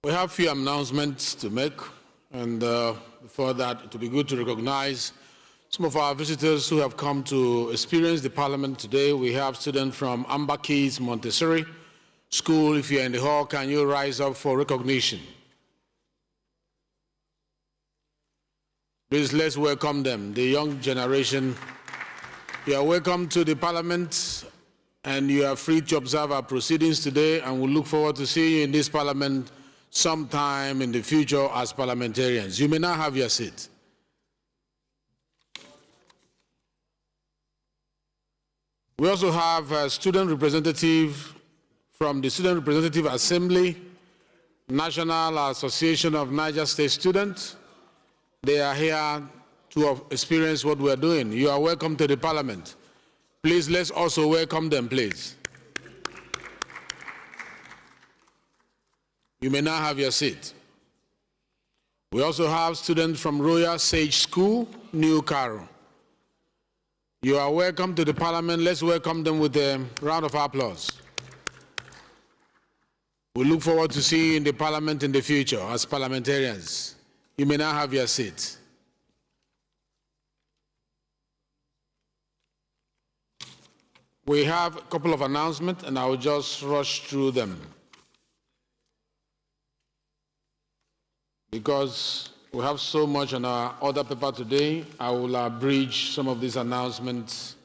We have a few announcements to make, and before that, it would be good to recognize some of our visitors who have come to experience the Parliament today. We have students from Amber Keys Montessori School. If you're in the hall, can you rise up for recognition? Please, let's welcome them, the young generation. You are welcome to the Parliament, and you are free to observe our proceedings today, and we look forward to seeing you in this Parliament sometime in the future as parliamentarians. You may now have your seat. We also have a student representative from the Student Representative Assembly, National Association of Niger State Students. They are here to experience what we are doing. You are welcome to the Parliament. Please, let's also welcome them, please. You may now have your seat. We also have students from Royal Sage School, New Cairo. You are welcome to the Parliament. Let's welcome them with a round of applause. We look forward to seeing you in the Parliament in the future as parliamentarians. You may now have your seat. We have a couple of announcements, and I will just rush through them, because we have so much on our order paper today. I will abridge some of these announcements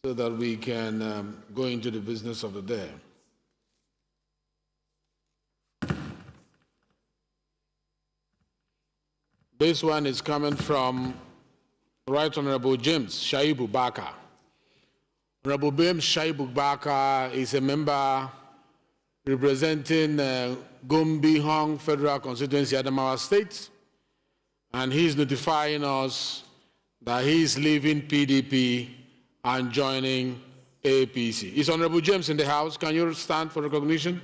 so that we can go into the business of the day. This one is coming from Right Honorable James Shaibu Baka. Honorable James Shaibu Baka is a member representing Gombe Hong Federal Constituency, Adamawa State, and he is notifying us that he is leaving PDP and joining APC. Is Honorable James in the house? Can you stand for recognition?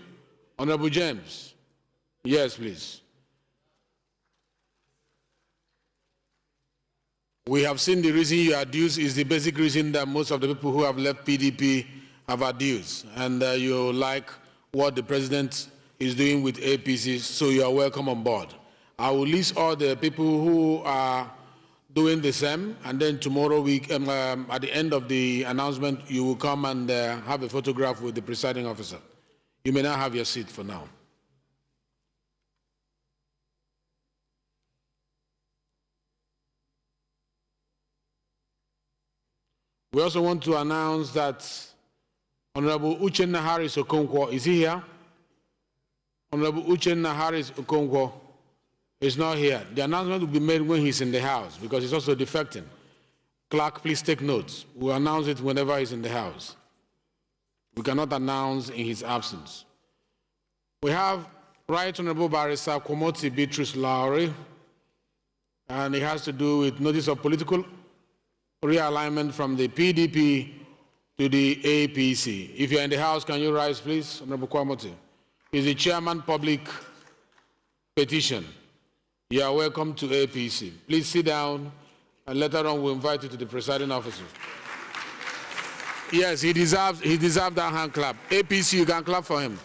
Honorable James. Yes, please. We have seen the reason you adduce is the basic reason that most of the people who have left PDP have adduced, and you like what the president is doing with APC, so you are welcome on board. I will list all the people who are doing the same, and then tomorrow at the end of the announcement, you will come and have a photograph with the presiding officer. You may now have your seat for now. We also want to announce that Honorable Uchenna Harris Okonkwo, is he here? Honorable Uchenna Harris Okonkwo is not here. The announcement will be made when he's in the house, because he's also defecting. Clerk, please take notes. We'll announce it whenever he's in the house. We cannot announce in his absence. We have Right Honorable Barrister Kwamoti Beatrice Lowry, and it has to do with notice of political realignment from the PDP to the APC. If you're in the house, can you rise, please? Honorable Kwamoti. He's the chairman, public petition. You are welcome to APC. Please sit down, and later on we'll invite you to the presiding officer. Yes, he deserves that hand clap. APC, you can clap for him.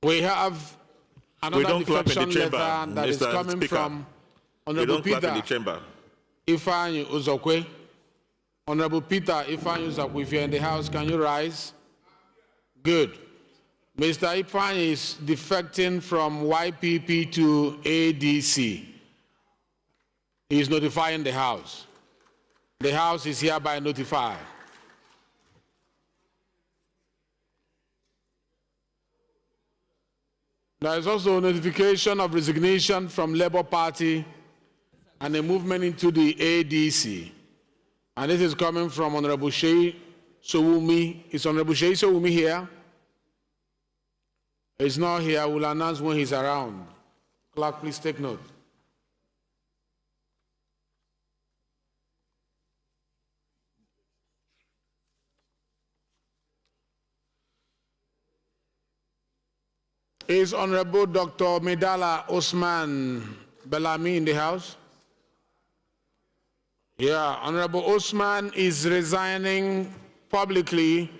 We have another defection letter that is coming from Honorable Peter Ifeanyi Uzokwe. Honorable Peter Ifeanyi Uzokwe, if you're in the house, can you rise? Good. Mr. Ifeanyi is defecting from YPP to ADC. He is notifying the House. The House is hereby notified. There is also a notification of resignation from Labour Party and a movement into the ADC. And this is coming from Honorable Shei Sowumi. Is Honorable Shei Sowumi here? He's not here. We'll announce when he's around. Clerk, please take note. Is Honorable Dr. Medala Osman Bellamy in the house? Yeah, Honorable Osman is resigning publicly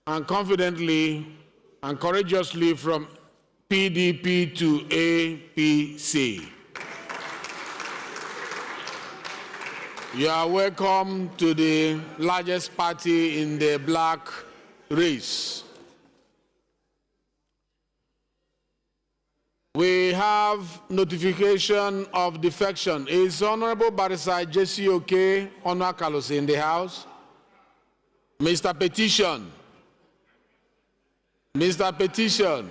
and confidently and courageously from PDP to APC. You are welcome to the largest party in the black race. We have notification of defection. Is Honorable Barrister Jesse Oke Onakalose in the house? Mr. Petition. Mr. Petition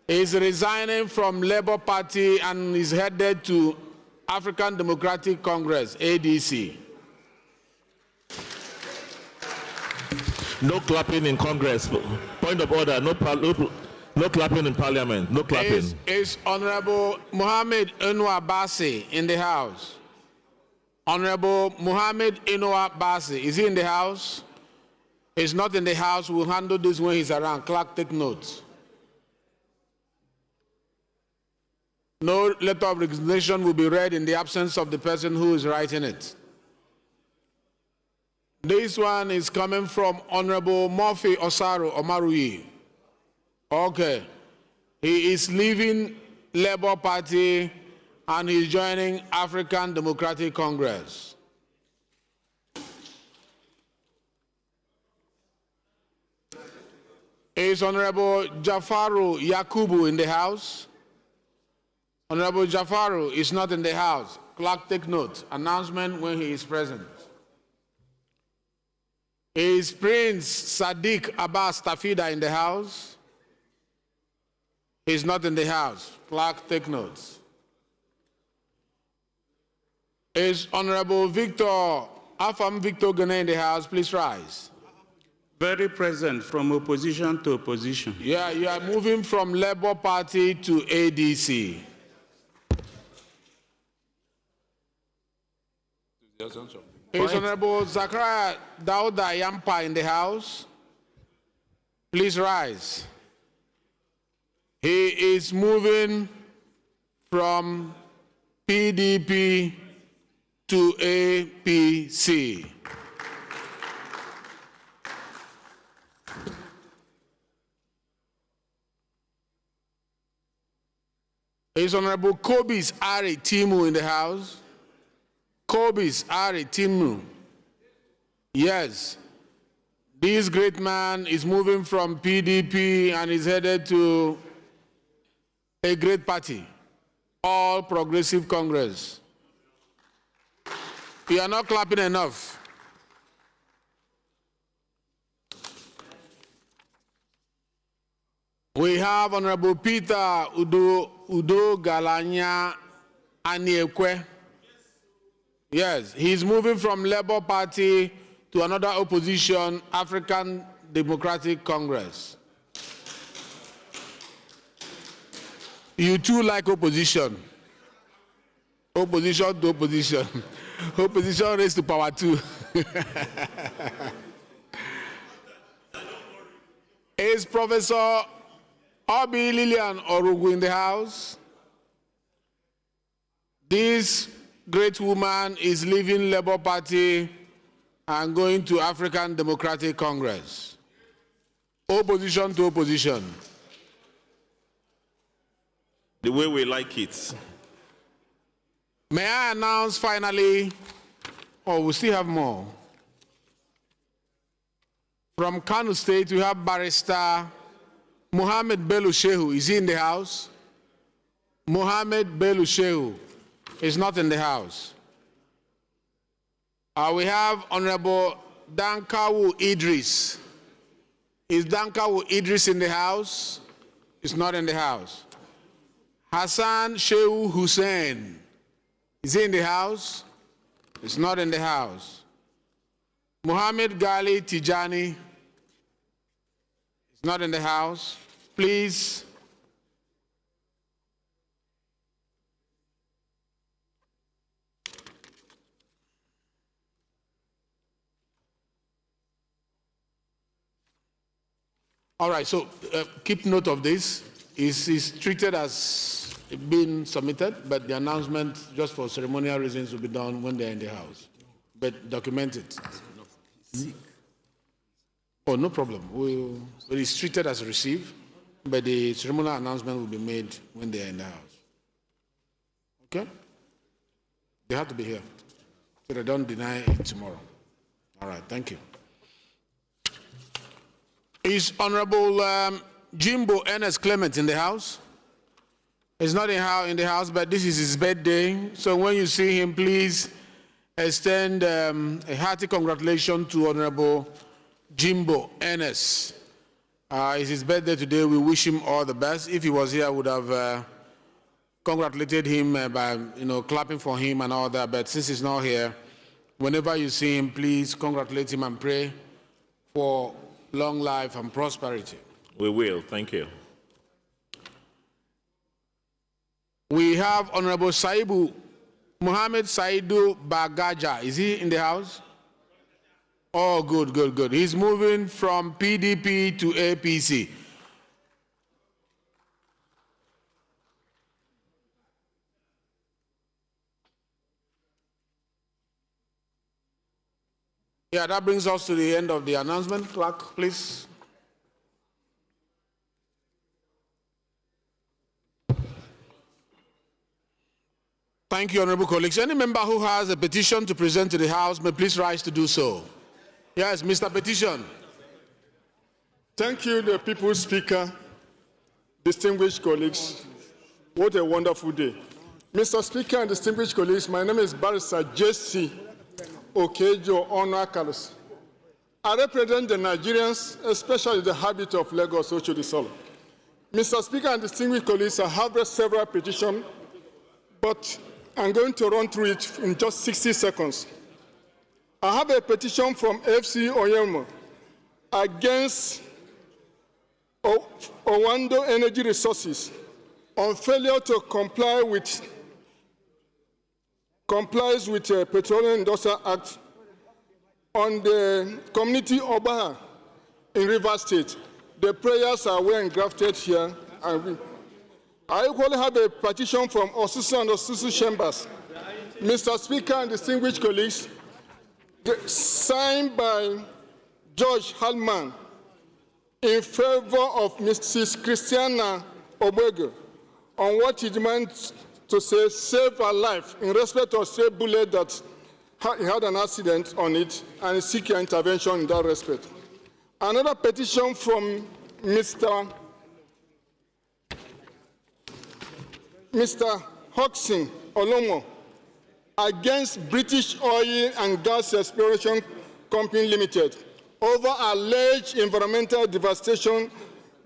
is resigning from Labour Party and is headed to African Democratic Congress, ADC. No clapping in Congress. Point of order. No clapping in Parliament. No clapping. Is Honorable Mohammed Enwa Bassi in the house? Honorable Mohammed Enwa Bassi, is he in the house? He's not in the house. We'll handle this when he's around. Clerk, take notes. No letter of resignation will be read in the absence of the person who is writing it. This one is coming from Honorable Murphy Osaro Omaruyi. Okay. He is leaving Labour Party and he's joining African Democratic Congress. Is Honorable Jafaru Yakubu in the house? Honorable Jafaru is not in the house. Clerk, take note. Announcement when he is present. Is Prince Sadiq Abbas Tafida in the house? He's not in the house. Clerk, take notes. Is Honorable Afam Victor Gane in the house? Please rise. Very present from opposition to opposition. Yeah, you are moving from Labour Party to ADC. Is Honorable Zachariah Dauda Yampa in the house? Please rise. He is moving from PDP to APC. Is Honorable Kobis Ari Timu in the house? Kobis Ari Timu. Yes. This great man is moving from PDP and is headed to a great party, All Progressive Congress. You are not clapping enough. We have Honorable Peter Udo Galanya Aniekwe. Yes, he's moving from Labour Party to another opposition, African Democratic Congress. You too like opposition. Opposition to opposition. Opposition raised to power too. Is Professor Obi Lillian Orugu in the house? This great woman is leaving Labour Party and going to African Democratic Congress. Opposition to opposition. The way we like it. May I announce finally, we still have more. From Kano State, we have Barrister Mohammed Bello Shehu. Is he in the house? Mohammed Bello Shehu is not in the house. We have Honorable Dankawu Idris. Is Dankawu Idris in the house? He's not in the house. Hassan Shehu Hussein. Is he in the house? He's not in the house. Muhammad Gali Tijani is not in the house. Please. All right, so keep note of this. It's treated as being submitted, but the announcement, just for ceremonial reasons, will be done when they're in the house. But document it. Oh, no problem. It is treated as received, but the ceremonial announcement will be made when they are in the house. Okay? They have to be here, so they don't deny it tomorrow. All right, thank you. Is Honorable Jimbo Ernest Clement in the house? He's not in the house, but this is his birthday. So when you see him, please extend a hearty congratulations to Honorable Jimbo Ernest. It's his birthday today. We wish him all the best. If he was here, I would have congratulated him by clapping for him and all that. But since he's not here, whenever you see him, please congratulate him and pray for long life and prosperity. We will. Thank you. We have Honorable Saibu Muhammad Saidu Bagaja. Is he in the house? Oh, good, good, good. He's moving from PDP to APC. Yeah, that brings us to the end of the announcement. Clerk, please. Thank you, honorable colleagues. Any member who has a petition to present to the House may please rise to do so. Yes, Mr. Petition. Thank you, the People's Speaker, distinguished colleagues. What a wonderful day. Mr. Speaker and distinguished colleagues, my name is Barrister J.C. Okejo Onakalos. I represent the Nigerians, especially the habit of Lagos, Oshodi Solo. Mr. Speaker and distinguished colleagues, I have read several petitions, but I'm going to run through it in just 60 seconds. I have a petition from FC Oyemo against Owando Energy Resources on failure to comply with the Petroleum Industrial Act on the community Obaha in Rivers State. The prayers are well engrafted here. I equally have a petition from Osusu and Osusu Chambers. Mr. Speaker and distinguished colleagues, signed by George Hallman in favor of Mrs. Christiana Obego on what he demands to say save her life in respect of stray bullet that he had an accident on it and seek your intervention in that respect. Another petition from Mr. Hodgson Olomo against British Oil and Gas Exploration Company Limited over alleged environmental devastation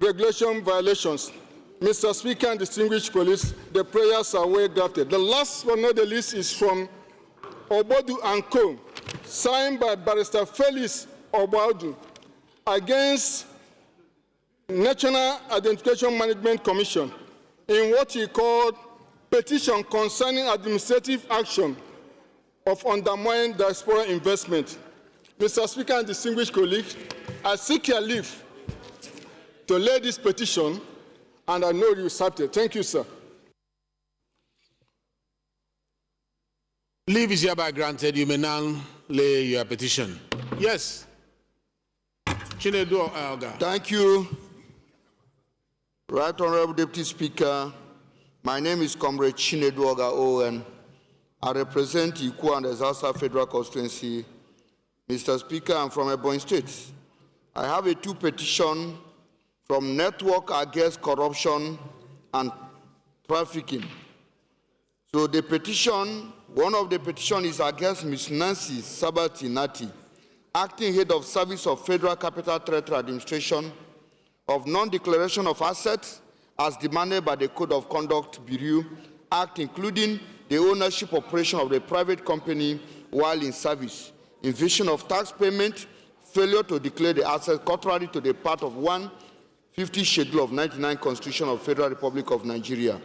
regulation violations. Mr. Speaker and distinguished colleagues, the prayers are well drafted. The last but not the least is from Obodu and Co., signed by Barrister Felix Obodu against National Identification Management Commission in what he called petition concerning administrative action of undermining diaspora investment. Mr. Speaker and distinguished colleagues, I seek your leave to lay this petition, and I know you accept it. Thank you, sir. Leave is hereby granted. You may now lay your petition. Yes. Chinedu Oga. Thank you. Right Honorable Deputy Speaker, my name is Comrade Chinedu Oga Owen. I represent Ikwa and Ezasa Federal Constituency. Mr. Speaker, I'm from Ebonyi State. I have a two petition from Network Against Corruption and Trafficking. So the petition, one of the petitions is against Ms. Nancy Sabati Nati, acting head of Service of Federal Capital Territory Administration, of non-declaration of assets as demanded by the Code of Conduct Bureau Act, including the ownership operation of the private company while in service, evasion of tax payment, failure to declare the assets contrary to the part of 150 Schedule of 99 Constitution of Federal Republic of Nigeria,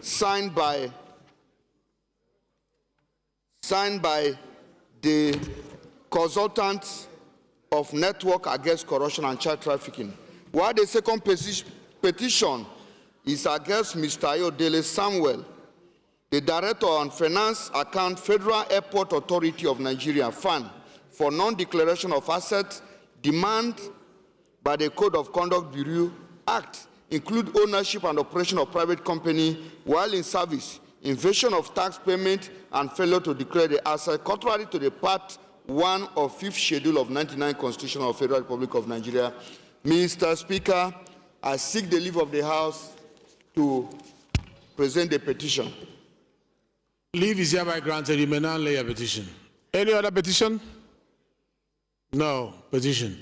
signed by the consultants of Network Against Corruption and Child Trafficking. While the second petition is against Mr. Ayodele Samuel, the Director on Finance Account, Federal Airport Authority of Nigeria, FAN, for non-declaration of assets, demand by the Code of Conduct Bureau Act include ownership and operation of private company while in service, invasion of tax payment, and failure to declare the asset, contrary to the Part 1 of 5th Schedule of 99 Constitution of the Federal Republic of Nigeria. Mr. Speaker, I seek the leave of the House to present the petition. Leave is hereby granted. You may now lay a petition. Any other petition? No petition.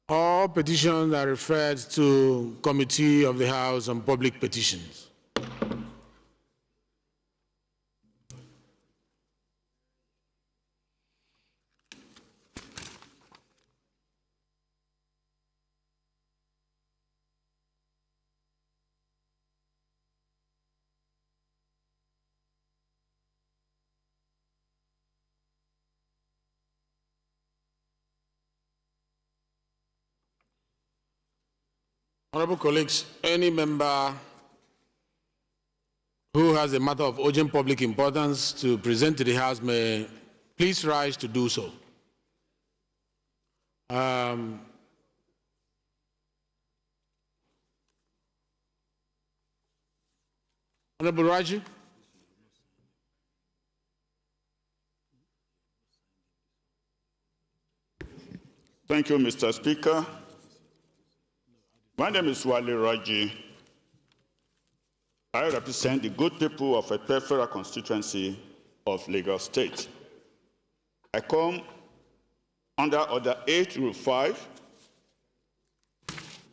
All petitions are referred to Committee of the House on Public Petitions. Honorable colleagues, any member who has a matter of urgent public importance to present to the House may please rise to do so. Honorable Raji. Thank you, Mr. Speaker. My name is Wale Raji. I represent the good people of a peripheral constituency of Lagos State. I come under Order 8 Rule 5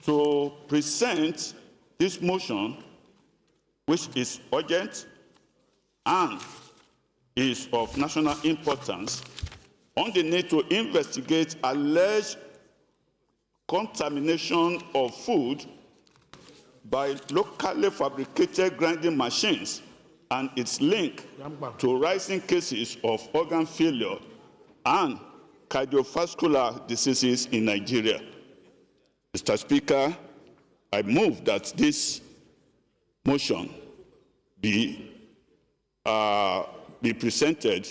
to present this motion, which is urgent and is of national importance, on the need to investigate alleged contamination of food by locally fabricated grinding machines and its link to rising cases of organ failure and cardiovascular diseases in Nigeria. Mr. Speaker, I move that this motion be presented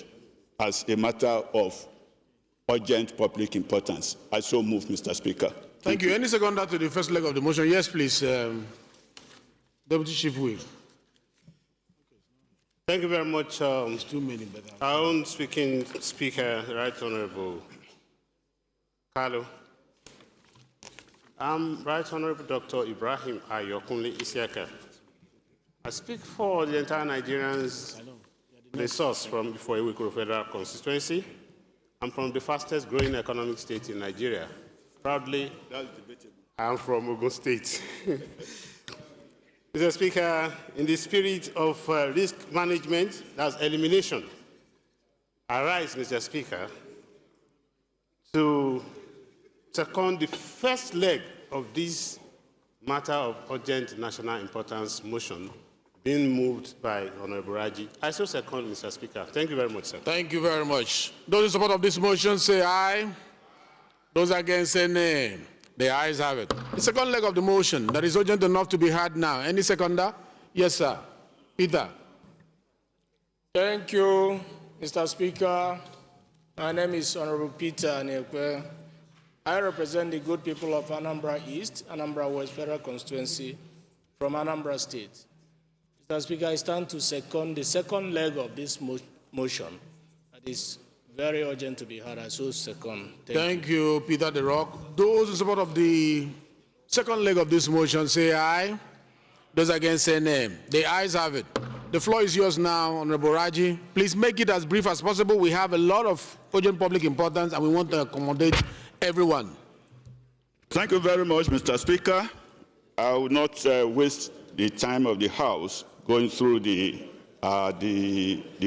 as a matter of urgent public importance. I so move, Mr. Speaker. Thank you. Any seconder to the first leg of the motion? Yes, please. Deputy Chief Whip. Thank you very much. There's too many, but our own speaking speaker, Right Honorable Carlo. I'm Right Honorable Dr. Ibrahim Ayokunle Isiaka. I speak for the entire Nigerians, the source from before Iwikoro Federal Constituency. I'm from the fastest growing economic state in Nigeria. Proudly, I'm from Ogun State. Mr. Speaker, in the spirit of risk management, that's elimination, I rise, Mr. Speaker, to second the first leg of this matter of urgent national importance motion being moved by Honorable Raji. I so second, Mr. Speaker. Thank you very much, sir. thank you very much. Those in support of this motion say aye. Those against say nay. The ayes have it. The second leg of the motion that is urgent enough to be heard now. Any seconder? Yes, sir. Peter. Thank you, Mr. Speaker. My name is Honorable Peter Anekwe. I represent the good people of Anambra East, Anambra West Federal Constituency from Anambra State. Mr. Speaker, I stand to second the second leg of this motion. That is very urgent to be heard. I so second. Thank you, Peter the Rock. Those in support of the second leg of this motion say aye. Those against say nay. The ayes have it. The floor is yours now, Honorable Raji. Please make it as brief as possible. We have a lot of urgent public importance and we want to accommodate everyone. Thank you very much, Mr. Speaker. I will not waste the time of the House going through the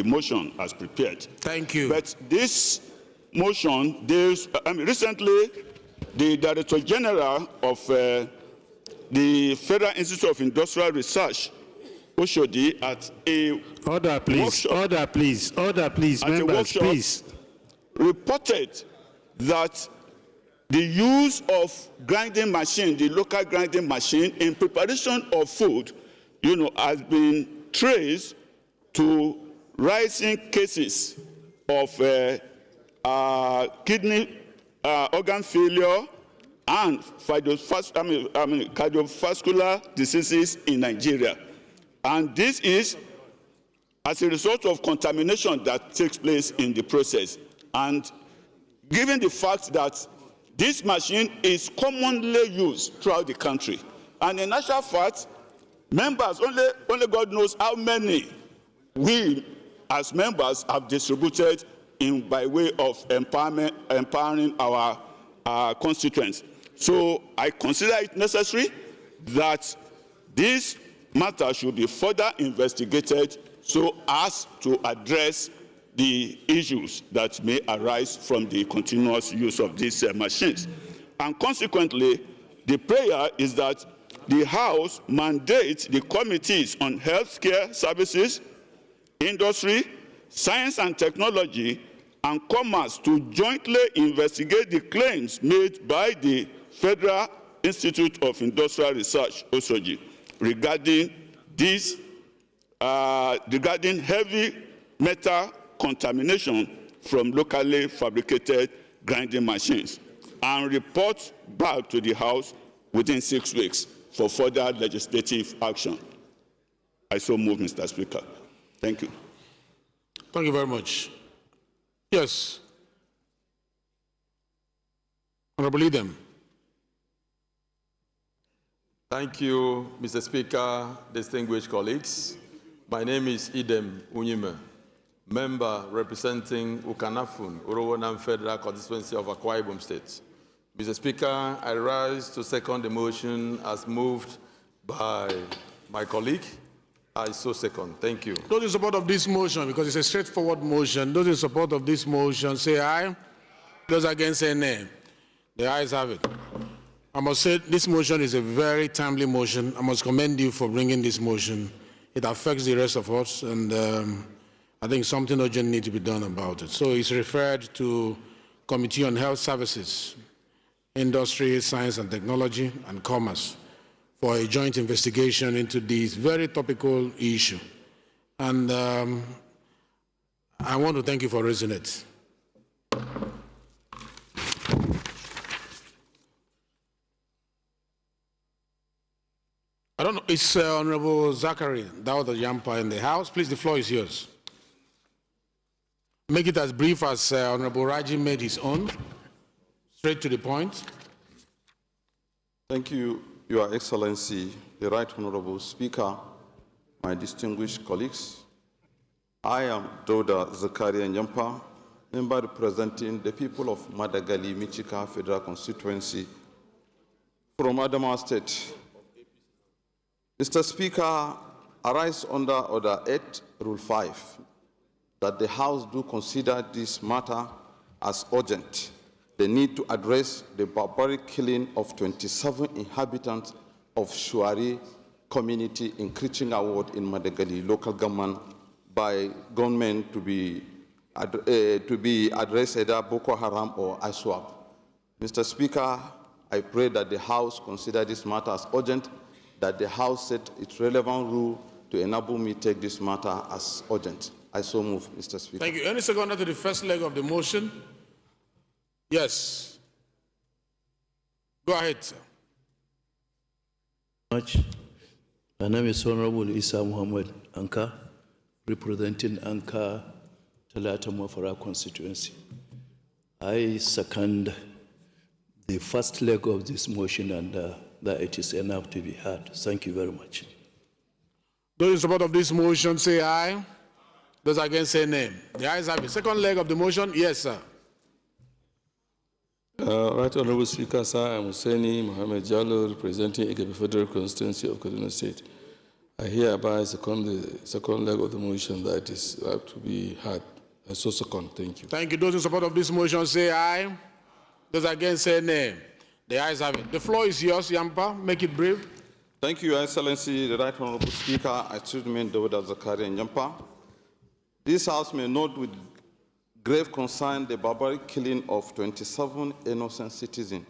motion as prepared. Thank you. But this motion, recently, the Director General of the Federal Institute of Industrial Research, Oshodi, at a Order, please. workshop, Order, please. Order, please. Members, please. reported that the use of grinding machine, the local grinding machine, in preparation of food, has been traced to rising cases of kidney organ failure and cardiovascular diseases in Nigeria. And this is as a result of contamination that takes place in the process. And given the fact that this machine is commonly used throughout the country, and in actual fact, members, only God knows how many we as members have distributed by way of empowering our constituents. So I consider it necessary that this matter should be further investigated so as to address the issues that may arise from the continuous use of these machines. And consequently, the prayer is that the House mandates the committees on healthcare services, industry, science and technology, and commerce to jointly investigate the claims made by the Federal Institute of Industrial Research, OSOG, regarding heavy metal contamination from locally fabricated grinding machines, and report back to the House within 6 weeks for further legislative action. I so move, Mr. Speaker. Thank you. Thank you very much. Yes. Honorable Idem. Thank you, Mr. Speaker, distinguished colleagues. My name is Idem Unyime, member representing Ukanafun, Urowonam Federal Constituency of Akwa Ibom State. Mr. Speaker, I rise to second the motion as moved by my colleague. I so second. Thank you. Those in support of this motion, because it's a straightforward motion, those in support of this motion say aye. Those against say nay. The ayes have it. I must say this motion is a very timely motion. I must commend you for bringing this motion. It affects the rest of us, and I think something urgent needs to be done about it. So it's referred to Committee on Health Services, Industry, Science and Technology, and Commerce for a joint investigation into this very topical issue. And I want to thank you for raising it. I don't know, it's Honorable Zachary Dawda Yampa in the House. Please, the floor is yours. Make it as brief as Honorable Raji made his own. Straight to the point. Thank you, Your Excellency, the Right Honorable Speaker, my distinguished colleagues. I am Dawda Zachary Yampa, member representing the people of Madagali Michika Federal Constituency from Adamawa State. Mr. Speaker, I rise under Order 8, Rule 5, that the House do consider this matter as urgent. The need to address the barbaric killing of 27 inhabitants of Shuari community in Krichinga ward in Madagali local government by government to be addressed either Boko Haram or ISWAP. Mr. Speaker, I pray that the House consider this matter as urgent, that the House set its relevant rule to enable me take this matter as urgent. I so move, Mr. Speaker. Thank you. Any seconder to the first leg of the motion? Yes. Go ahead, sir. My name is Honorable Isa Muhammad Anka, representing Anka Talata Mafara constituency. I second the first leg of this motion and that it is enough to be heard. Thank you very much. Those in support of this motion say aye. Those against say nay. The ayes have it. Second leg of the motion, yes, sir. Right Honorable Speaker, sir, I'm Hussaini Mohammed Jallo, representing Igebe Federal Constituency of Kaduna State. I hereby second the second leg of the motion that is to be heard. I so second. Thank you. Thank you. Those in support of this motion say aye. Those against say nay. The ayes have it. The floor is yours, Yampa. Make it brief. Thank you, Your Excellency, the Right Honorable Speaker. I still remain Dawda Zachary Yampa. This House may note with grave concern the barbaric killing of 27 innocent citizens,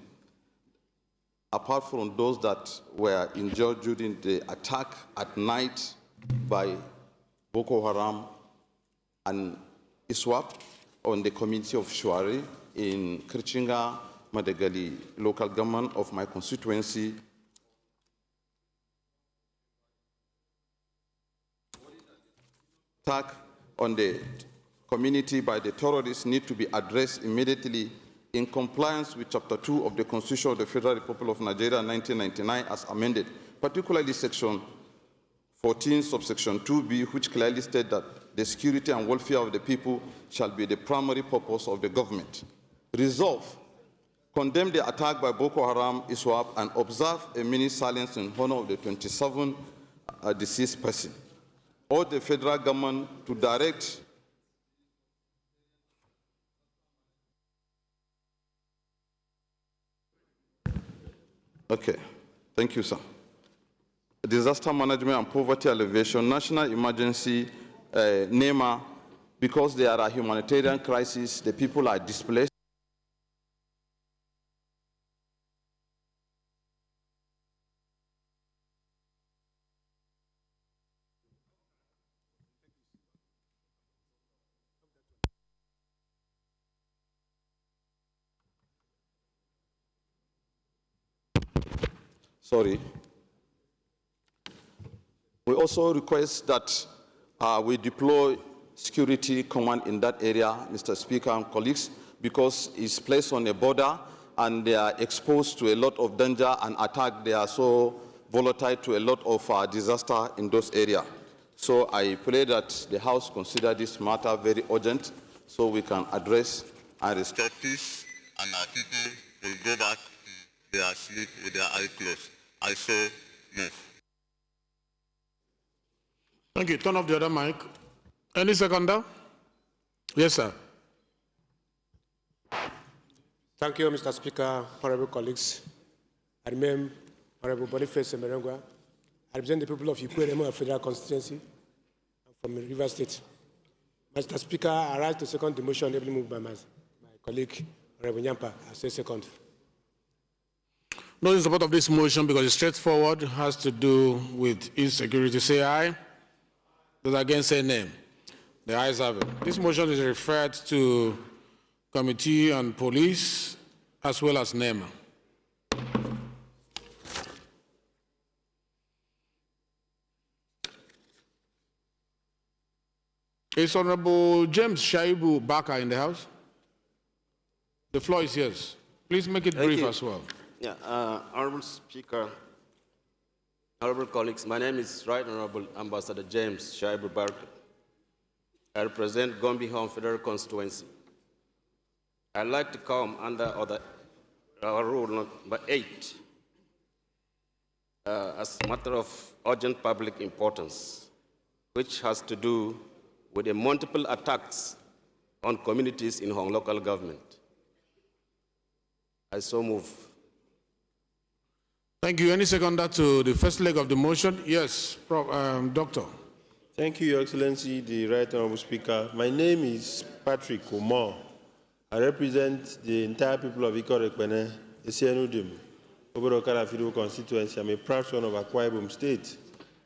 apart from those that were injured during the attack at night by Boko Haram and ISWAP on the community of Shuari in Krichinga Madagali local government of my constituency. Attack on the community by the terrorists need to be addressed immediately in compliance with Chapter 2 of the Constitution of the Federal Republic of Nigeria 1999 as amended, particularly Section 14, subsection 2b, which clearly states that the security and welfare of the people shall be the primary purpose of the government. Resolve, condemn the attack by Boko Haram, ISWAP, and observe a minute silence in honor of the 27 deceased persons. Or the federal government to direct Okay, thank you, sir. Disaster management and poverty alleviation, national emergency, NEMA, because there are humanitarian crises, the people are displaced. Sorry. We also request that we deploy security command in that area, Mr. Speaker and colleagues, because it's placed on a border and they are exposed to a lot of danger and attack. They are so volatile to a lot of disaster in those areas. So I pray that the House consider this matter very urgent so we can address and restore peace and our people will go back to their sleep with their eyes closed. I so move. Thank you. Turn off the other mic. Any seconder? Yes, sir. Thank you, Mr. Speaker, honorable colleagues. I remain Honorable Boniface Merengwa. I represent the people of Ikwere Federal Constituency. I'm from River State. Mr. Speaker, I rise to second the motion ably moved by my colleague, Honorable Nyampa. I say second. Those in support of this motion, because it's straightforward, has to do with insecurity, say aye. Those against, say nay. The ayes have it. This motion is referred to Committee on Police as well as NEMA. Is Honorable James Shaibu Baka in the House? The floor is yours. Please make it brief as well. Yeah, Honorable Speaker, honorable colleagues, my name is Right Honorable Ambassador James Shaibu Barker. I represent Gombe Home Federal Constituency. I'd like to come under our rule number 8 as a matter of urgent public importance, which has to do with the multiple attacks on communities in Hong local government. I so move. Thank you. Any seconder to the first leg of the motion? Yes, Doctor. Thank you, Your Excellency, the Right Honorable Speaker. My name is Patrick Omar. I represent the entire people of Ikorekpene, Esianudim, Oborokara Federal Constituency. I'm a proud son of Akwa Ibom State.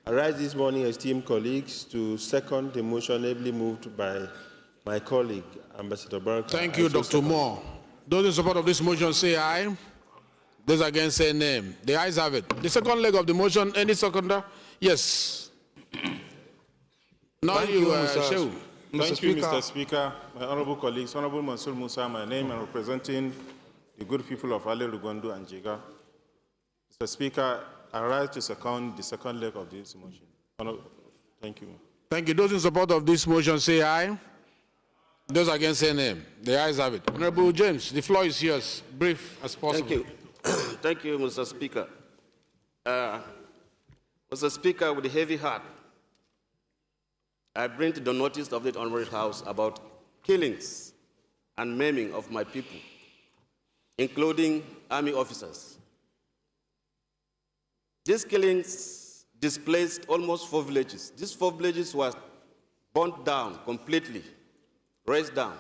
I rise this morning, esteemed colleagues, to second the motion ably moved by my colleague, Ambassador Barker. Thank you, Dr. Moore. Those in support of this motion say aye. Those against say nay. The ayes have it. The second leg of the motion, any seconder? Yes. Now you, Shehu. Thank you, Mr. Speaker. My honorable colleagues, Honorable Mansour Musa, my name, and representing the good people of Ale Rugondo and Jiga. Mr. Speaker, I rise to second the second leg of this motion. Thank you. Thank you. Those in support of this motion say aye. Those against say nay. The ayes have it. Honorable James, the floor is yours. Brief as possible. Thank you. Thank you, Mr. Speaker. Mr. Speaker, with a heavy heart, I bring to the notice of the Honorable House about killings and maiming of my people, including army officers. These killings displaced almost 4 villages. These 4 villages were burnt down completely, razed down.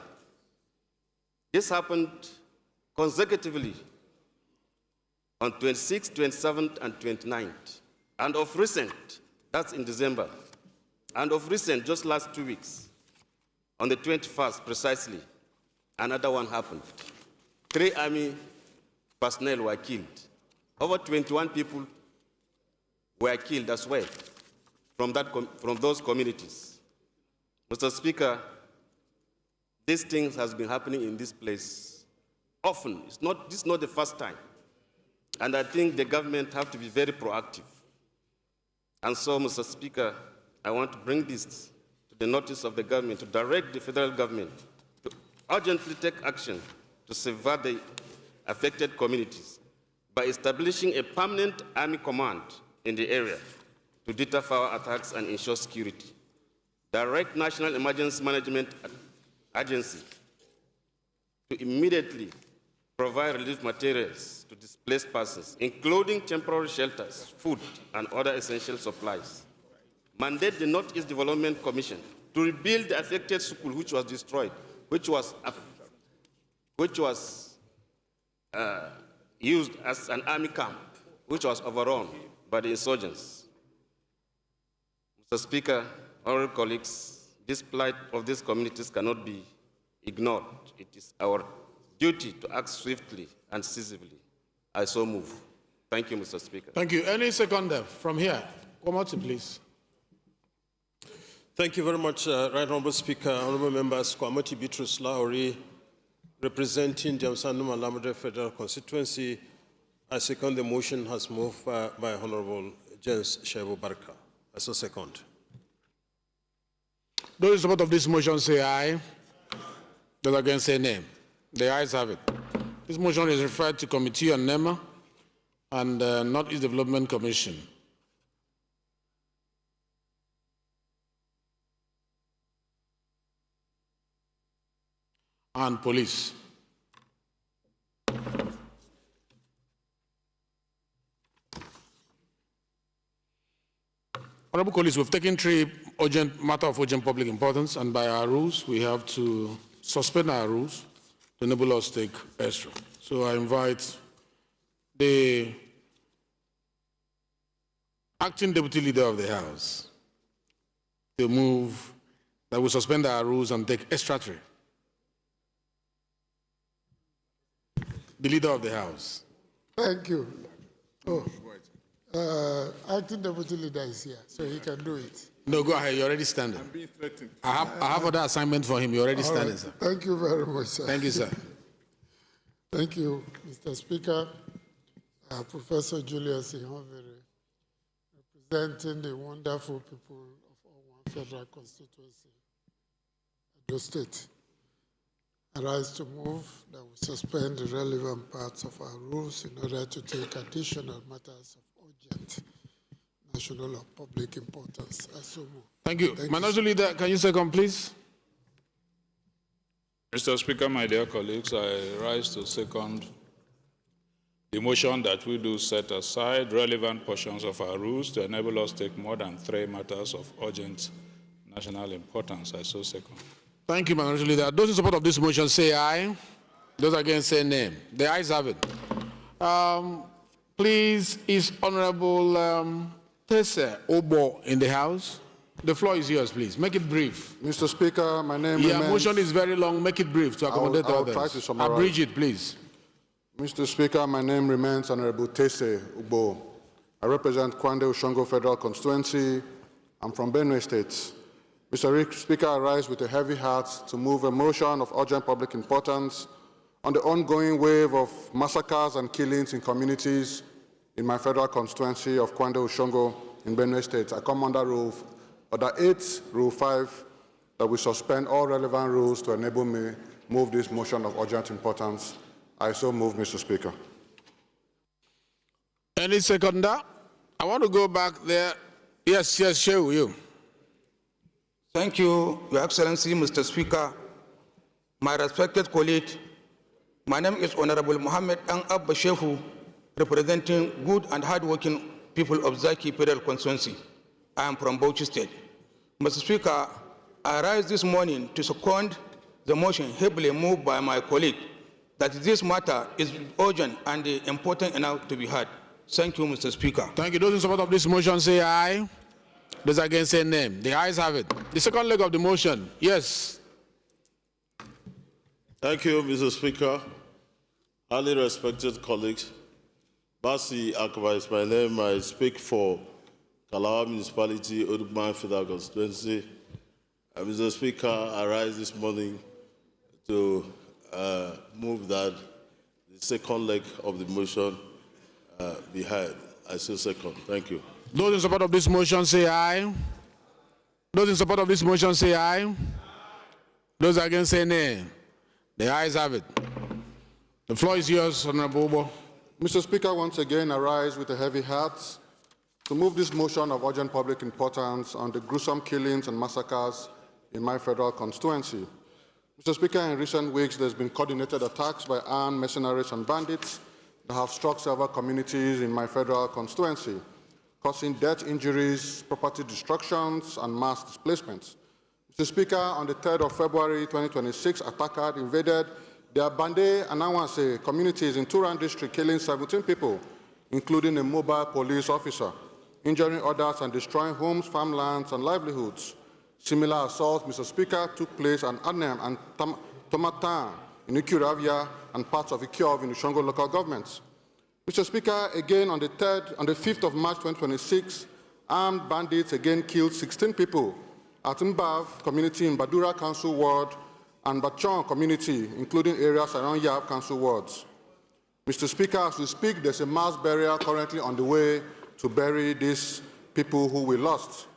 This happened consecutively on 26th, 27th, and 29th. And of recent, that's in December, and of recent, just last 2 weeks, on the 21st precisely, another one happened. 3 army personnel were killed. Over 21 people were killed as well from those communities. Mr. Speaker, these things has been happening in this place often. This is not the first time. And I think the government have to be very proactive. And so, Mr. Speaker, I want to bring this to the notice of the government, to direct the federal government to urgently take action to safeguard the affected communities by establishing a permanent army command in the area to deter fire attacks and ensure security. Direct National Emergency Management Agency to immediately provide relief materials to displaced persons, including temporary shelters, food, and other essential supplies. Mandate the Northeast Development Commission to rebuild the affected school which was destroyed, which was used as an army camp, which was overrun by the insurgents. Mr. Speaker, honorable colleagues, this plight of these communities cannot be ignored. It is our duty to act swiftly and decisively. I so move. Thank you, Mr. Speaker. Thank you. Any seconder from here? Come out, please. Thank you very much, Right Honorable Speaker, honorable members. Kwamoti Bitrus Lauri, representing Jamsanum and Lamadre Federal Constituency. I second the motion as moved by Honorable James Shaibu Barka. I so second. Those in support of this motion say aye. Those against say nay. The ayes have it. This motion is referred to Committee on NEMA and Northeast Development Commission. And police. Honorable colleagues, we've taken three matters of urgent public importance, and by our rules, we have to suspend our rules to enable us to take extra. So I invite the acting deputy leader of the House to move that we suspend our rules and take extra three. The leader of the House. Thank you. Acting deputy leader is here, so he can do it. No, go ahead. You're already standing. I'm being threatened. I have other assignment for him. You're already standing, sir. Thank you very much, sir. Thank you, sir. Thank you, Mr. Speaker. Professor Julius Ihonvere, representing the wonderful people of Owan Federal Constituency, Edo State. I rise to move that we suspend the relevant parts of our rules in order to take additional matters of urgent national or public importance. I so move. Thank you. Minority Leader, can you second, please? Mr. Speaker, my dear colleagues, I rise to second the motion that we do set aside relevant portions of our rules to enable us to take more than three matters of urgent national importance. I so second. Thank you, Minority Leader. Those in support of this motion say aye. Those against say nay. The ayes have it. Please, is Honorable Tese Obo in the House? The floor is yours, please. Make it brief. Mr. Speaker, my name remains... Yeah, motion is very long. Make it brief to accommodate others. I will try to summarize. Abridge it, please. Mr. Speaker, my name remains Honorable Tese Obo. I represent Kwande Oshongo Federal Constituency. I'm from Benue State. Mr. Speaker, I rise with a heavy heart to move a motion of urgent public importance on the ongoing wave of massacres and killings in communities in my federal constituency of Kwande Oshongo in Benue State. I come under Order 8, Rule 5, that we suspend all relevant rules to enable me move this motion of urgent importance. I so move, Mr. Speaker. Any seconder? I want to go back there. Yes, share with you. Thank you, Your Excellency, Mr. Speaker. My respected colleague, my name is Honorable Mohammed Ang Abba Shehu, representing good and hardworking people of Zaki Federal Constituency. I am from Bauchi State. Mr. Speaker, I rise this morning to second the motion heavily moved by my colleague that this matter is urgent and important enough to be heard. Thank you, Mr. Speaker. Thank you. Those in support of this motion say aye. Those against say nay. The ayes have it. The second leg of the motion. Yes. Thank you, Mr. Speaker. Highly respected colleagues, Basi Akbar is my name. I speak for Kalawa Municipality, Odugman Federal Constituency. Mr. Speaker, I rise this morning to move that the second leg of the motion be heard. I say second. Thank you. Those in support of this motion say aye. Those in support of this motion say aye. Those against say nay. The ayes have it. The floor is yours, Honorable Ubo. Mr. Speaker, once again, I rise with a heavy heart to move this motion of urgent public importance on the gruesome killings and massacres in my federal constituency. Mr. Speaker, in recent weeks, there's been coordinated attacks by armed mercenaries and bandits that have struck several communities in my federal constituency, causing death, injuries, property destructions, and mass displacements. Mr. Speaker, on the 3rd of February 2026, attackers invaded the Abande and Awase communities in Turan district, killing 17 people, including a mobile police officer, injuring others and destroying homes, farmlands, and livelihoods. Similar assaults, Mr. Speaker, took place at Adnem and Tomatan in Ikuravia and parts of Ikiov in the Shongo local governments. Mr. Speaker, again on the 5th of March 2026, armed bandits again killed 16 people at Mbav community in Badura Council Ward and Bachon community, including areas around Yav Council wards. Mr. Speaker, as we speak, there's a mass burial currently on the way to bury these people who we lost.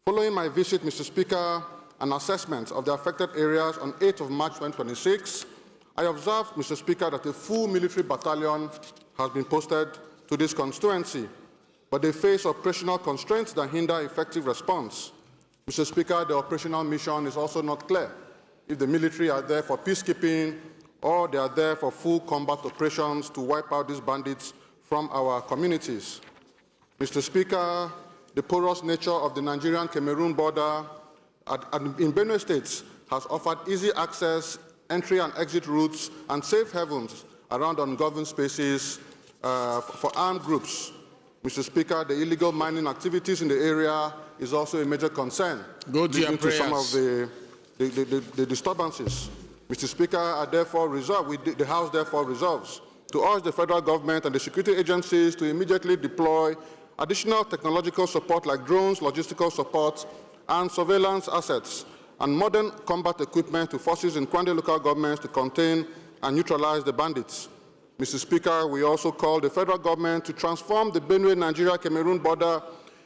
Following my visit, Mr. Speaker, an assessment of the affected areas on 8th of March 2026, I observed, Mr. Speaker, that a full military battalion has been posted to this constituency, but they face operational constraints that hinder effective response. Mr. Speaker, the operational mission is also not clear if the military are there for peacekeeping or they are there for full combat operations to wipe out these bandits from our communities. Mr. Speaker, the porous nature of the Nigerian-Cameroon border in Benue State has offered easy access, entry and exit routes, and safe havens around ungoverned spaces for armed groups. Mr. Speaker, the illegal mining activities in the area is also a major concern, leading to some of the disturbances. Mr. Speaker, the House therefore resolves to urge the federal government and the security agencies to immediately deploy additional technological support like drones, logistical support, and surveillance assets, and modern combat equipment to forces in Kwande local governments to contain and neutralize the bandits. Mr. Speaker, we also call the federal government to transform the Benue Nigeria-Cameroon border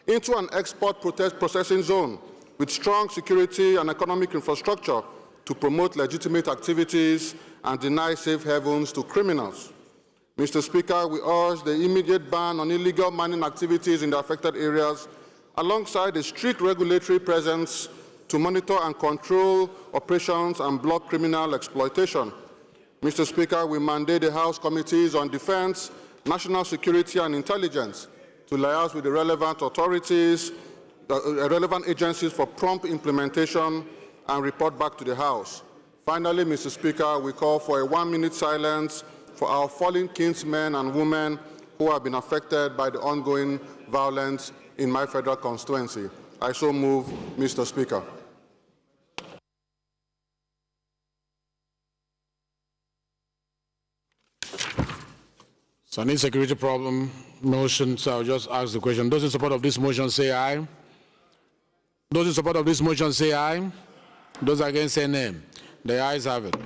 into an export processing zone with strong security and economic infrastructure to promote legitimate activities and deny safe havens to criminals. Mr. Speaker, we urge the immediate ban on illegal mining activities in the affected areas, alongside a strict regulatory presence to monitor and control operations and block criminal exploitation. Mr. Speaker, we mandate the House Committees on Defense, National Security and Intelligence to liaise with the relevant authorities, relevant agencies for prompt implementation and report back to the House. Finally, Mr. Speaker, we call for a 1-minute silence for our fallen kinsmen and women who have been affected by the ongoing violence in my federal constituency. I so move, Mr. Speaker. So an insecurity problem motion, so I'll just ask the question. Those in support of this motion say aye. Those in support of this motion say aye. Those against say nay. The ayes have it.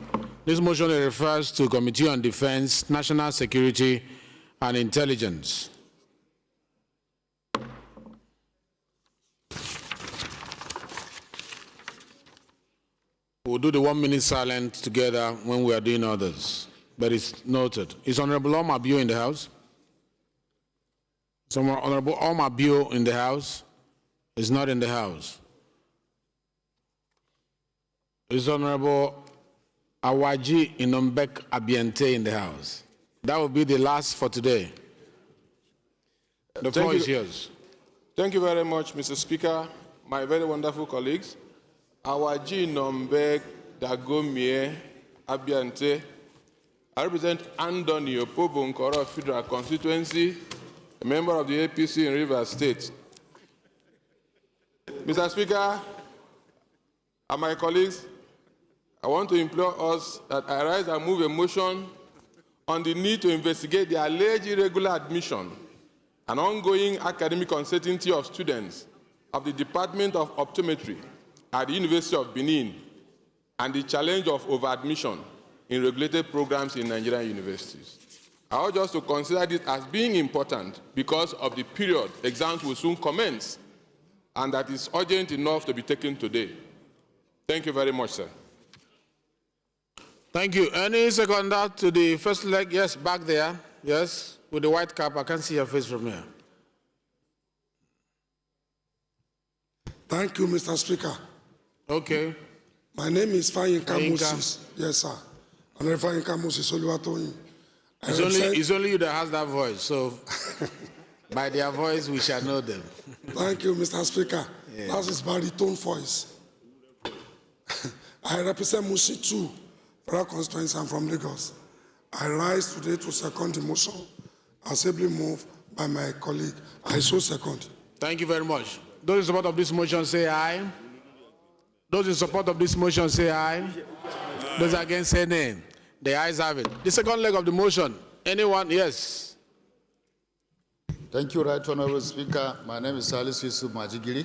This motion refers to Committee on Defense, National Security and Intelligence. We'll do the 1-minute silence together when we are doing others. But it's noted. Is Honorable Omar Bio in the House? Someone Honorable Omar Bio in the House? Is not in the House. Is Honorable Awaji Inombek Abiente in the House? That will be the last for today. The floor is yours. Thank you very much, Mr. Speaker, my very wonderful colleagues. Awaji Inombek Dagomie Abiente. I represent Andoni Opobo Nkoro Federal Constituency, a member of the APC in Rivers State. Mr. Speaker, and my colleagues, I want to implore us that I rise and move a motion on the need to investigate the alleged irregular admission and ongoing academic uncertainty of students of the Department of Optometry at the University of Benin and the challenge of overadmission in regulated programs in Nigerian universities. I urge us to consider this as being important because of the period exams will soon commence and that is urgent enough to be taken today. Thank you very much, sir. Thank you. Any seconder to the first leg? Yes, back there. Yes, with the white cap. I can't see your face from here. Thank you, Mr. Speaker. Okay. My name is Fayinka Moses. Yes, sir. And Fayinka Moses Oluwatoyin. It's only you that has that voice, so by their voice we shall know them. Thank you, Mr. Speaker. Yeah. That is baritone voice. I represent Musi 2, Federal Constituency. I'm from Lagos. I rise today to second the motion, assembly moved by my colleague. I so second. Thank you very much. Those in support of this motion say aye. Those in support of this motion say aye. Those against say nay. The ayes have it. The second leg of the motion. Anyone? Yes. Thank you, Right Honorable Speaker. My name is Salis Yusuf Majigiri.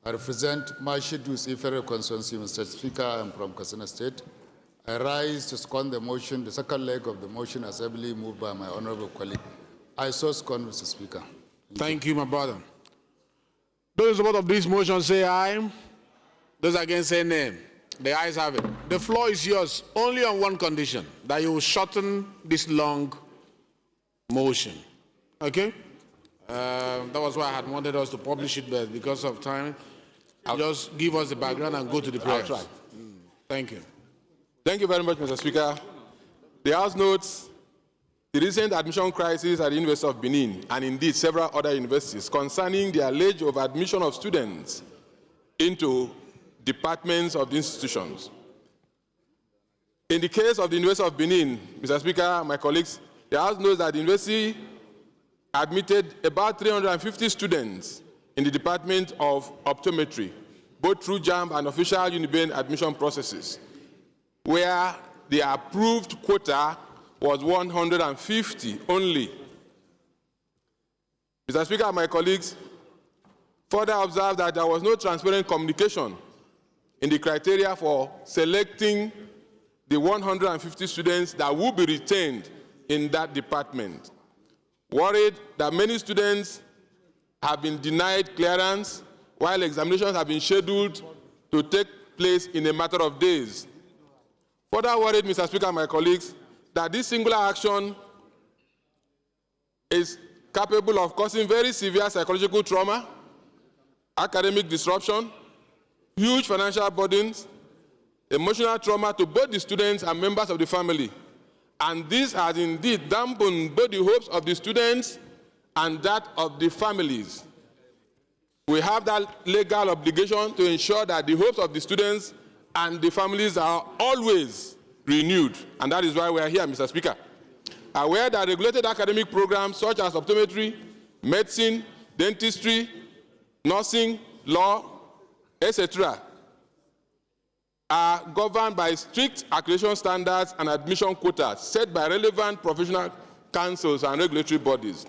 I represent Mashidus Federal Constituency, Mr. Speaker. I'm from Katsina State. I rise to second the motion, the second leg of the motion, assembly moved by my honorable colleague. I so second, Mr. Speaker. Thank you, my brother. Those in support of this motion say aye. Those against say nay. The ayes have it. The floor is yours only on one condition, that you will shorten this long motion. Okay? That was why I had wanted us to publish it, but because of time, just give us the background and go to the prayers. I'll try. Thank you. Thank you very much, Mr. Speaker. The House notes the recent admission crisis at the University of Benin and indeed several other universities concerning the alleged overadmission of students into departments of the institutions. In the case of the University of Benin, Mr. Speaker, my colleagues, the House knows that the university admitted about 350 students in the Department of Optometry, both through JAMB and official Uniben admission processes, where the approved quota was 150 only. Mr. Speaker, my colleagues, further observed that there was no transparent communication in the criteria for selecting the 150 students that will be retained in that department. Worried that many students have been denied clearance while examinations have been scheduled to take place in a matter of days. Further worried, Mr. Speaker, my colleagues, that this singular action is capable of causing very severe psychological trauma, academic disruption, huge financial burdens, emotional trauma to both the students and members of the family. And this has indeed dampened both the hopes of the students and that of the families. We have that legal obligation to ensure that the hopes of the students and the families are always renewed. And that is why we are here, Mr. Speaker. Aware that regulated academic programs such as optometry, medicine, dentistry, nursing, law, etc., are governed by strict accreditation standards and admission quotas set by relevant professional councils and regulatory bodies.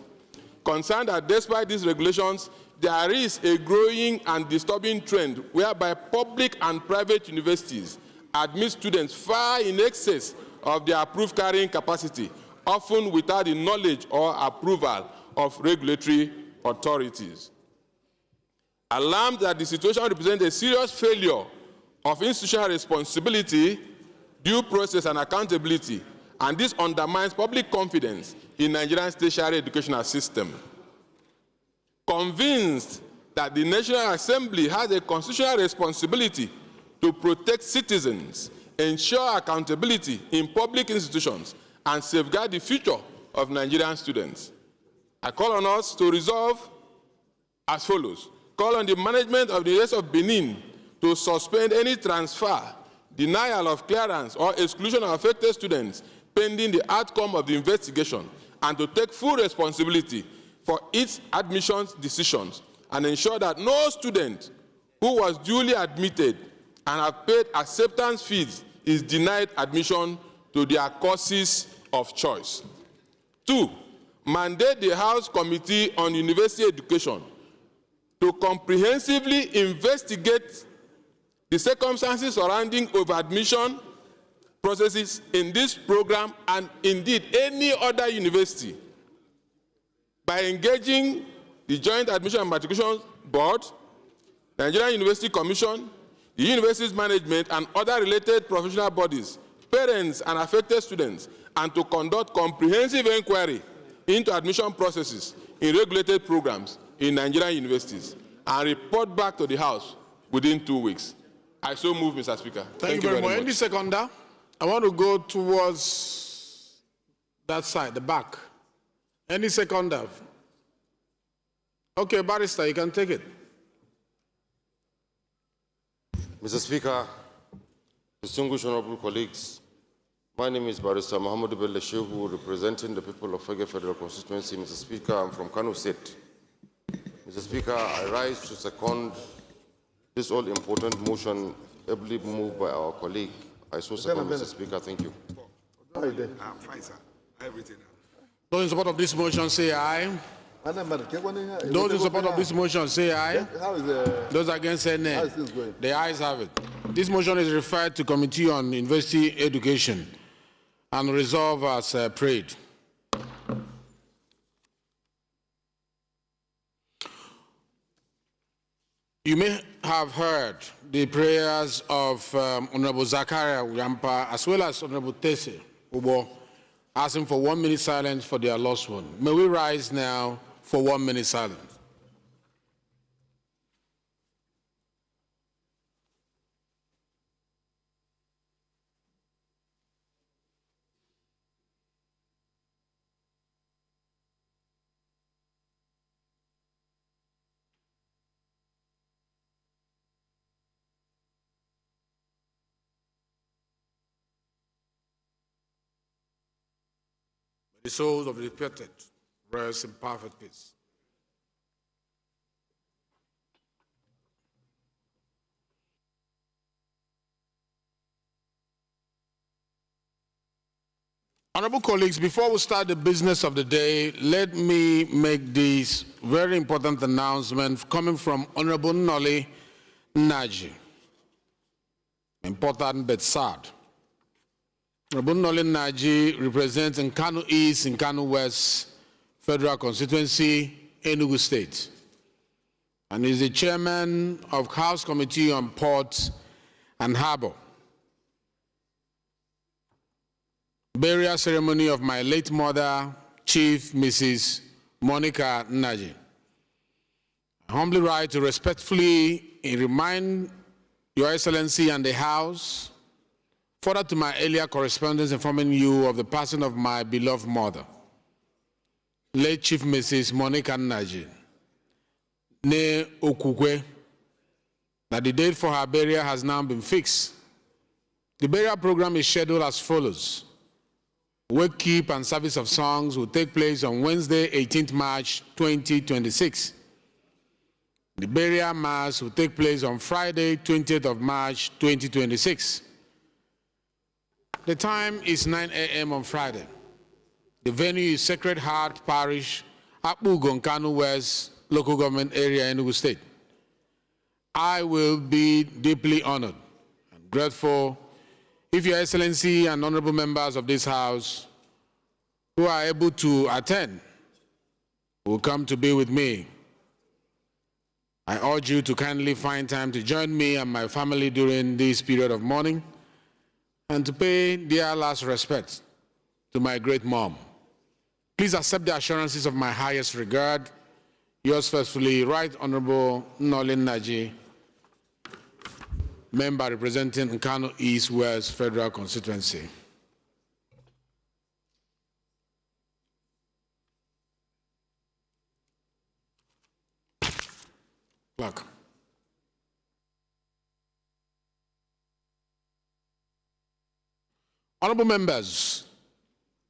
Concerned that despite these regulations, there is a growing and disturbing trend whereby public and private universities admit students far in excess of their approved carrying capacity, often without the knowledge or approval of regulatory authorities. Alarmed that the situation represents a serious failure of institutional responsibility, due process, and accountability, and this undermines public confidence in Nigeria's tertiary educational system. Convinced that the National Assembly has a constitutional responsibility to protect citizens, ensure accountability in public institutions, and safeguard the future of Nigerian students, I call on us to resolve as follows. Call on the management of the University of Benin to suspend any transfer, denial of clearance, or exclusion of affected students pending the outcome of the investigation, and to take full responsibility for its admissions decisions and ensure that no student who was duly admitted and have paid acceptance fees is denied admission to their courses of choice. 2, mandate the House Committee on University Education to comprehensively investigate the circumstances surrounding over-admission processes in this program and indeed any other university by engaging the Joint Admission and Matriculation Board, the Nigerian University Commission, the university's management, and other related professional bodies, parents, and affected students, and to conduct comprehensive inquiry into admission processes in regulated programs in Nigerian universities and report back to the House within 2 weeks. I so move, Mr. Speaker. Thank you very much. Any seconder? I want to go towards that side, the back. Any seconder? Okay, Barrister, you can take it. Mr. Speaker, distinguished honorable colleagues, my name is Barrister Muhammad Bello Shehu, representing the people of Fege Federal Constituency. Mr. Speaker, I'm from Kano State. Mr. Speaker, I rise to second this all-important motion ably moved by our colleague. I so second, Mr. Speaker. Thank you. Fine, sir. Everything. Those in support of this motion say aye. Those in support of this motion say aye. Those against say nay. The ayes have it. This motion is referred to Committee on University Education and resolve as prayed. You may have heard the prayers of Honorable Zakaria Uyampa as well as Honorable Tese Ubo asking for 1 minute silence for their lost one. May we rise now for 1 minute silence. The souls of the departed rest in perfect peace. Honorable colleagues, before we start the business of the day, let me make this very important announcement coming from Honorable Noli Naji. Important but sad. Honorable Noli Naji represents in Kano East and Kano West Federal Constituency, Enugu State, and is the chairman of House Committee on Ports and Harbor. Burial ceremony of my late mother, Chief Mrs. Monica Naji. I humbly write to respectfully remind Your Excellency and the House, further to my earlier correspondence informing you of the passing of my beloved mother, late Chief Mrs. Monica Naji, ne Okukwe, that the date for her burial has now been fixed. The burial program is scheduled as follows. Wake keep and service of songs will take place on Wednesday, 18th March, 2026. The burial mass will take place on Friday, 20th of March, 2026. The time is 9 a.m. on Friday. The venue is Sacred Heart Parish, Akbugon, Kano West, local government area, Enugu State. I will be deeply honored and grateful if Your Excellency and honorable members of this House who are able to attend will come to be with me. I urge you to kindly find time to join me and my family during this period of mourning and to pay their last respects to my great mom. Please accept the assurances of my highest regard. Yours faithfully, Right Honorable Noli Naji, member representing Nkano East West Federal Constituency. Clerk. Honorable members,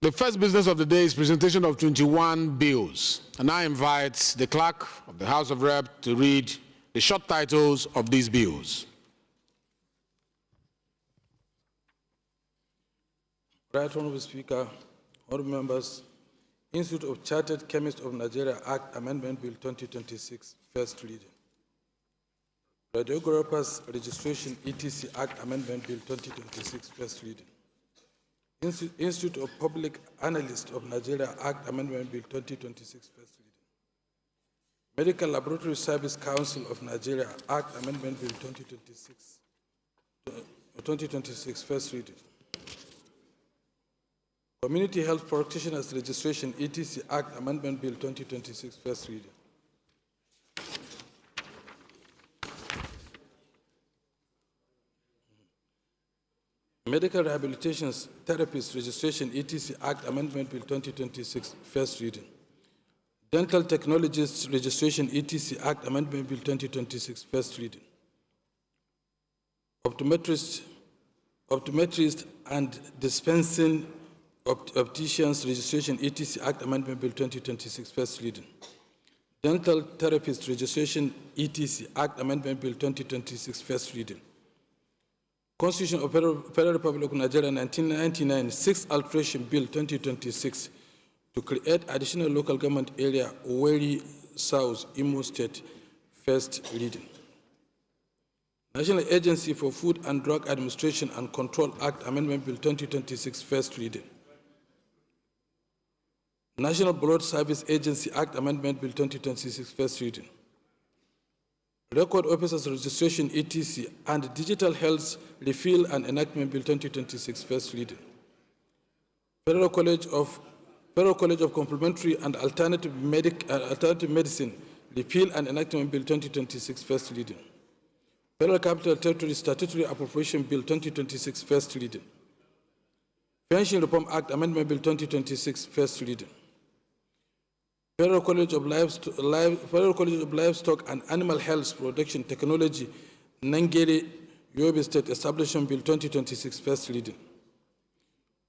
the first business of the day is presentation of 21 bills, and I invite the clerk of the House of Rep to read the short titles of these bills. Right Honorable Speaker, Honorable members, Institute of Chartered Chemists of Nigeria Act Amendment Bill 2026, first reading. Radiographers Registration ETC Act Amendment Bill 2026, first reading. Institute of Public Analysts of Nigeria Act Amendment Bill 2026, first reading. Medical Laboratory Service Council of Nigeria Act Amendment Bill 2026, first reading. Community Health Practitioners Registration ETC Act Amendment Bill 2026, first reading. Medical Rehabilitation Therapists Registration ETC Act Amendment Bill 2026, first reading. Dental Technologists Registration ETC Act Amendment Bill 2026, first reading. Optometrists and Dispensing Opticians Registration ETC Act Amendment Bill 2026, first reading. Dental Therapist Registration ETC Act Amendment Bill 2026, first reading. Constitution of Federal Republic of Nigeria 1999, 6th Alteration Bill 2026 to create additional local government area, Owerri South, Imo State, first reading. National Agency for Food and Drug Administration and Control Act Amendment Bill 2026, first reading. National Blood Service Agency Act Amendment Bill 2026, first reading. Record Officers Registration ETC and Digital Health Repeal and Enactment Bill 2026, first reading. Federal College of Complementary and Alternative Medicine Repeal and Enactment Bill 2026, first reading. Federal Capital Territory Statutory Appropriation Bill 2026, first reading. Pension Reform Act Amendment Bill 2026, first reading. Federal College of Livestock and Animal Health Production Technology, Nangere, Yobe State Establishment Bill 2026, first reading.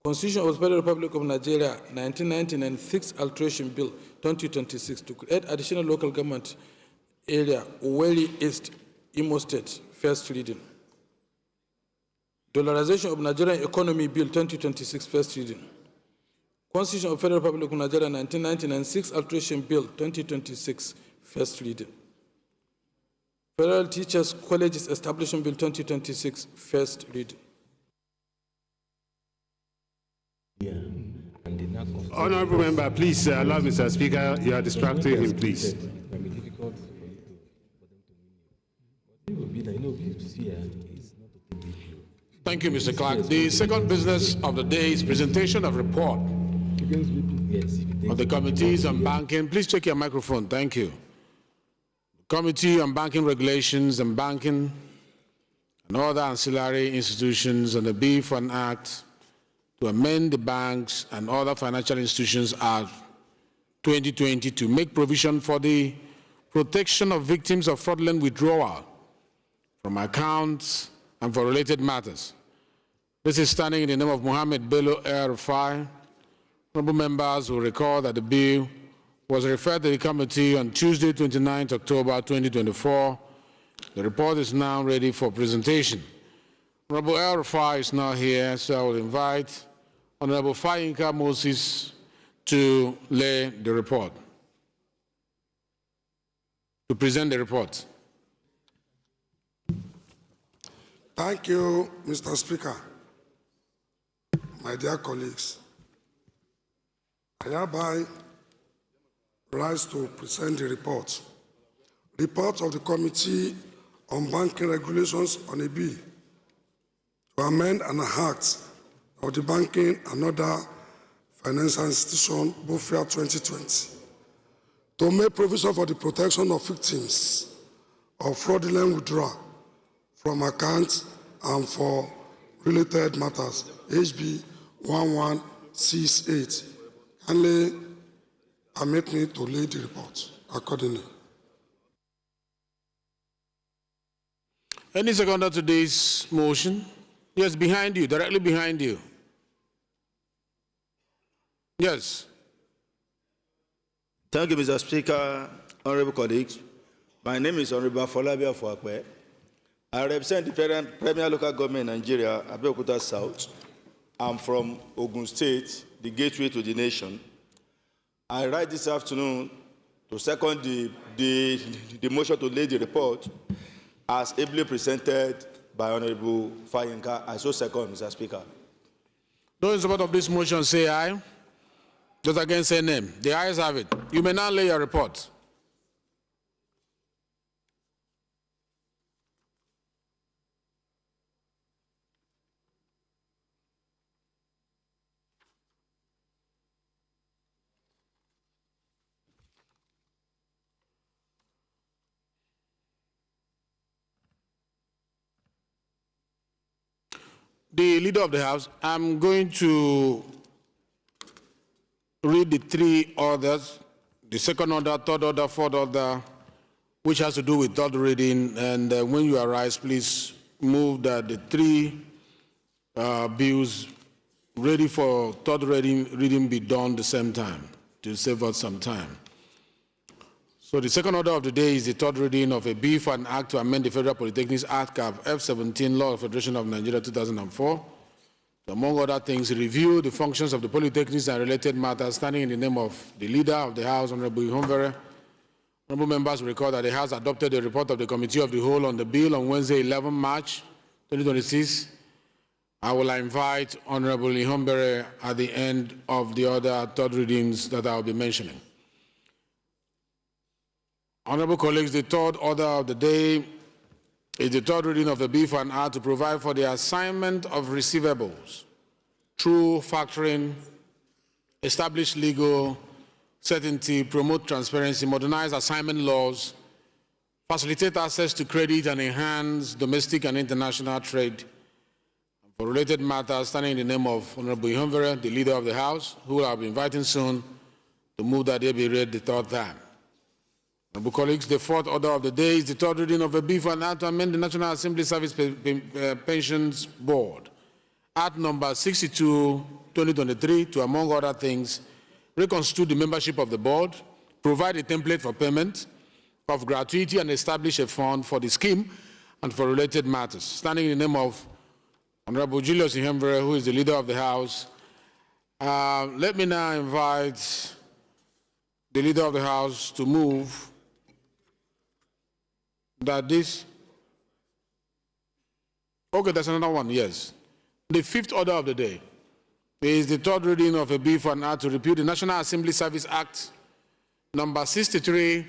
Constitution of the Federal Republic of Nigeria 1999, 6th Alteration Bill 2026 to create additional local government area, Owerri East, Imo State, first reading. Dollarization of Nigerian Economy Bill 2026, first reading. Constitution of Federal Republic of Nigeria 1999, 6th Alteration Bill 2026, first reading. Federal Teachers Colleges Establishment Bill 2026, first reading. Honourable member, please allow Mr. Speaker. You are distracting him, please. Thank you, Mr. Clark. The second business of the day is presentation of report of the committees on banking. Please check your microphone. Thank you. Committee on Banking Regulations and Banking and other ancillary institutions on the Bill for an Act to amend the Banks and Other Financial Institutions Act 2020 to make provision for the protection of victims of fraudulent withdrawal from accounts and for related matters. This is standing in the name of Mohammed Bello El-Rufai. Honorable members will recall that the bill was referred to the committee on Tuesday, 29 October 2024. The report is now ready for presentation. Honorable El-Rufai is not here, so I will invite Honorable Fayinka Moses to lay the report, to present the report. Thank you, Mr. Speaker. My dear colleagues, I hereby rise to present the report. Report of the Committee on Banking Regulations on a bill to amend an act of the Banking and Other Financial Institution, BOFIA 2020, to make provision for the protection of victims of fraudulent withdrawal from accounts and for related matters, HB 1168. Kindly permit me to lay the report accordingly. Any seconder to this motion? Yes, behind you, directly behind you. Yes. Thank you, Mr. Speaker, honorable colleagues. My name is Honorable Folabi Afuakwe. I represent the Premier Local Government in Nigeria, Abeokuta South. I'm from Ogun State, the gateway to the nation. I rise this afternoon to second the motion to lay the report as ably presented by Honorable Fayinka. I so second, Mr. Speaker. Those in support of this motion say aye. Those against say nay. The ayes have it. You may now lay your report. The Leader of the House, I'm going to read the three orders, the second order, third order, fourth order, which has to do with third reading. And when you arise, please move that the three bills ready for third reading be done the same time to save us some time. So the second order of the day is the third reading of a bill for an act to amend the Federal Polytechnics Act F-17 Law of Federation of Nigeria 2004. Among other things, review the functions of the polytechnics and related matters, standing in the name of the Leader of the House, Honorable Ihonvere. Honorable members recall that the House adopted the report of the Committee of the Whole on the bill on Wednesday, 11 March 2026. I will invite Honorable Ihonvere at the end of the other third readings that I will be mentioning. Honorable colleagues, the third order of the day is the third reading of the bill for an act to provide for the assignment of receivables through factoring, establish legal certainty, promote transparency, modernize assignment laws, facilitate access to credit, and enhance domestic and international trade. For related matters, standing in the name of Honorable Ihonvere, the Leader of the House, who I'll be inviting soon to move that they be read the third time. Honorable colleagues, the fourth order of the day is the third reading of a bill for an act to amend the National Assembly Service Pensions Board, Act number 62, 2023, to, among other things, reconstitute the membership of the board, provide a template for payment of gratuity, and establish a fund for the scheme and for related matters. Standing in the name of Honorable Julius Ihonvere, who is the Leader of the House, let me now invite the Leader of the House to move that this, okay, there's another one, yes. The fifth order of the day is the third reading of a bill for an act to repeal the National Assembly Service Act number 63,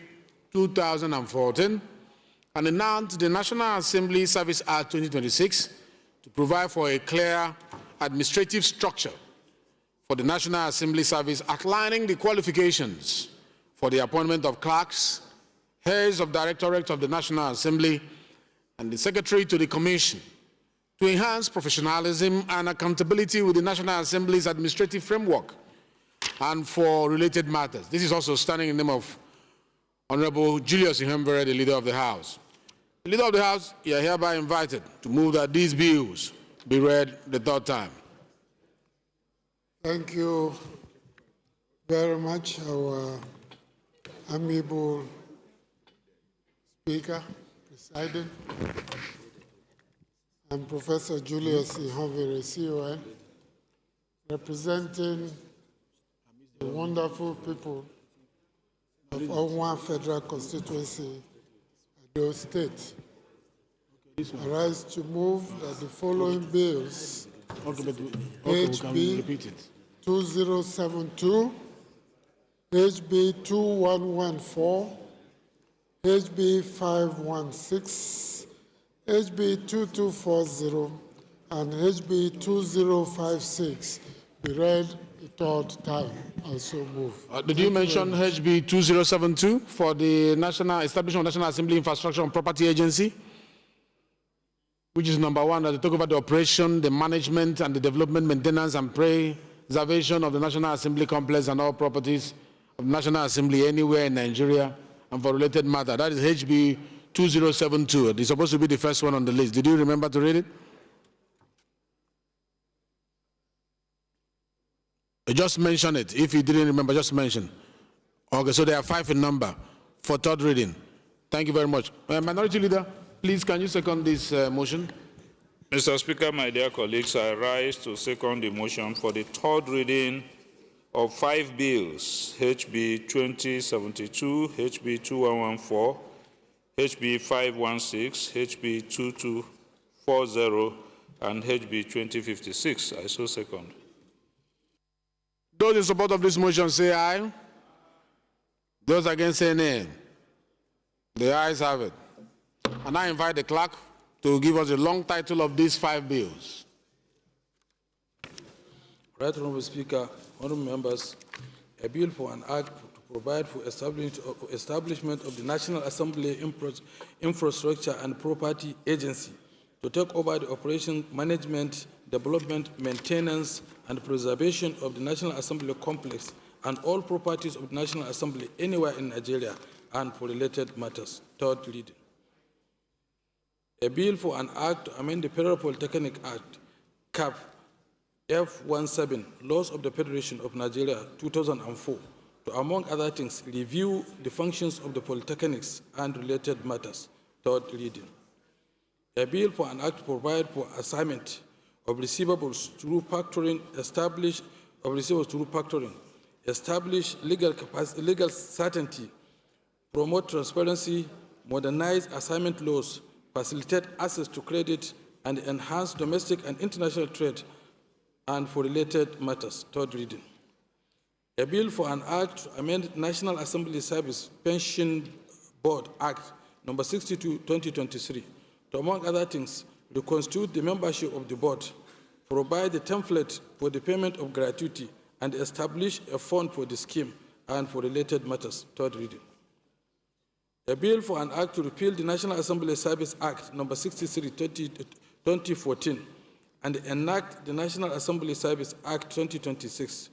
2014, and enact the National Assembly Service Act 2026 to provide for a clear administrative structure for the National Assembly Service, outlining the qualifications for the appointment of clerks, heads of directorates of the National Assembly, and the Secretary to the Commission, to enhance professionalism and accountability with the National Assembly's administrative framework and for related matters. This is also standing in the name of Honorable Julius Ihonvere, the Leader of the House. The Leader of the House, you are hereby invited to move that these bills be read the third time. Thank you very much, our amiable Speaker, presiding. I'm Professor Julius Ihonvere, CON, representing the wonderful people of Owan Federal Constituency, Edo State. I rise to move that the following bills, HB 2072, HB 2114, HB 516, HB 2240, and HB 2056 be read the third time. I so move. Did you mention HB 2072 for the establishment of National Assembly Infrastructure and Property Agency, which is number one, that they talk about the operation, the management, and the development, maintenance, and preservation of the National Assembly complex and all properties of the National Assembly anywhere in Nigeria, and for related matter. That is HB 2072. It's supposed to be the first one on the list. Did you remember to read it? Just mention it. If you didn't remember, just mention. Okay, so there are 5 in number for third reading. Thank you very much. Minority Leader, please, can you second this motion? Mr. Speaker, my dear colleagues, I rise to second the motion for the third reading of 5 bills, HB 2072, HB 2114, HB 516, HB 2240, and HB 2056. I so second. Those in support of this motion say aye. Those against say nay. The ayes have it. And I invite the clerk to give us a long title of these 5 bills. Right Honorable Speaker, honorable members, a bill for an act to provide for establishment of the National Assembly Infrastructure and Property Agency to take over the operation, management, development, maintenance, and preservation of the National Assembly complex and all properties of the National Assembly anywhere in Nigeria and for related matters. Third reading. A bill for an act to amend the Federal Polytechnic Act, CAP F17, Laws of the Federation of Nigeria, 2004, to, among other things, review the functions of the polytechnics and related matters. Third reading. A bill for an act to provide for assignment of receivables through factoring, establish legal certainty, promote transparency, modernize assignment laws, facilitate access to credit, and enhance domestic and international trade, and for related matters. Third reading. A bill for an act to amend National Assembly Service Pension Board Act number 62, 2023, to, among other things, reconstitute the membership of the board, provide a template for the payment of gratuity, and establish a fund for the scheme, and for related matters. Third reading. A bill for an act to repeal the National Assembly Service Act number 63, 2014, and enact the National Assembly Service Act 2026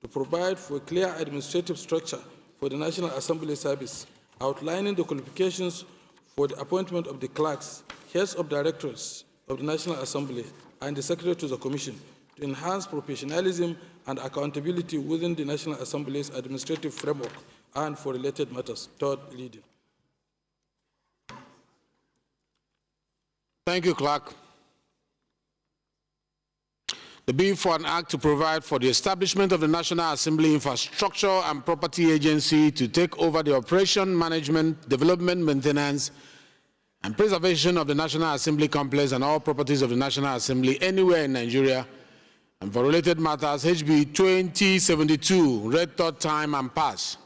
to provide for a clear administrative structure for the National Assembly Service, outlining the qualifications for the appointment of the clerks, heads of directorates of the National Assembly, and the Secretary to the Commission to enhance professionalism and accountability within the National Assembly's administrative framework and for related matters. Third reading. Thank you, Clerk. The bill for an act to provide for the establishment of the National Assembly Infrastructure and Property Agency to take over the operation, management, development, maintenance, and preservation of the National Assembly complex and all properties of the National Assembly anywhere in Nigeria, and for related matters, HB 2072, read third time and pass.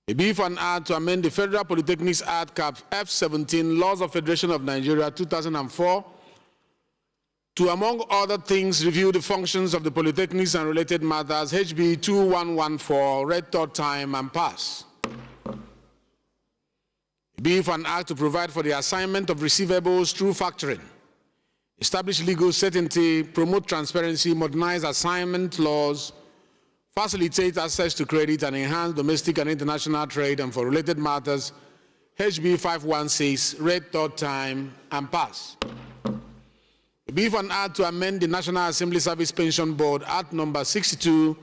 A bill for an act to amend the Federal Polytechnics Act, Cap F17, Laws of Federation of Nigeria, 2004, to, among other things, review the functions of the polytechnics and related matters, HB 2114, read third time and pass. A bill for an act to provide for the assignment of receivables through factoring, establish legal certainty, promote transparency, modernize assignment laws, facilitate access to credit, and enhance domestic and international trade, and for related matters, HB 516, read third time and pass. A bill for an act to amend the National Assembly Service Pension Board Act number 62,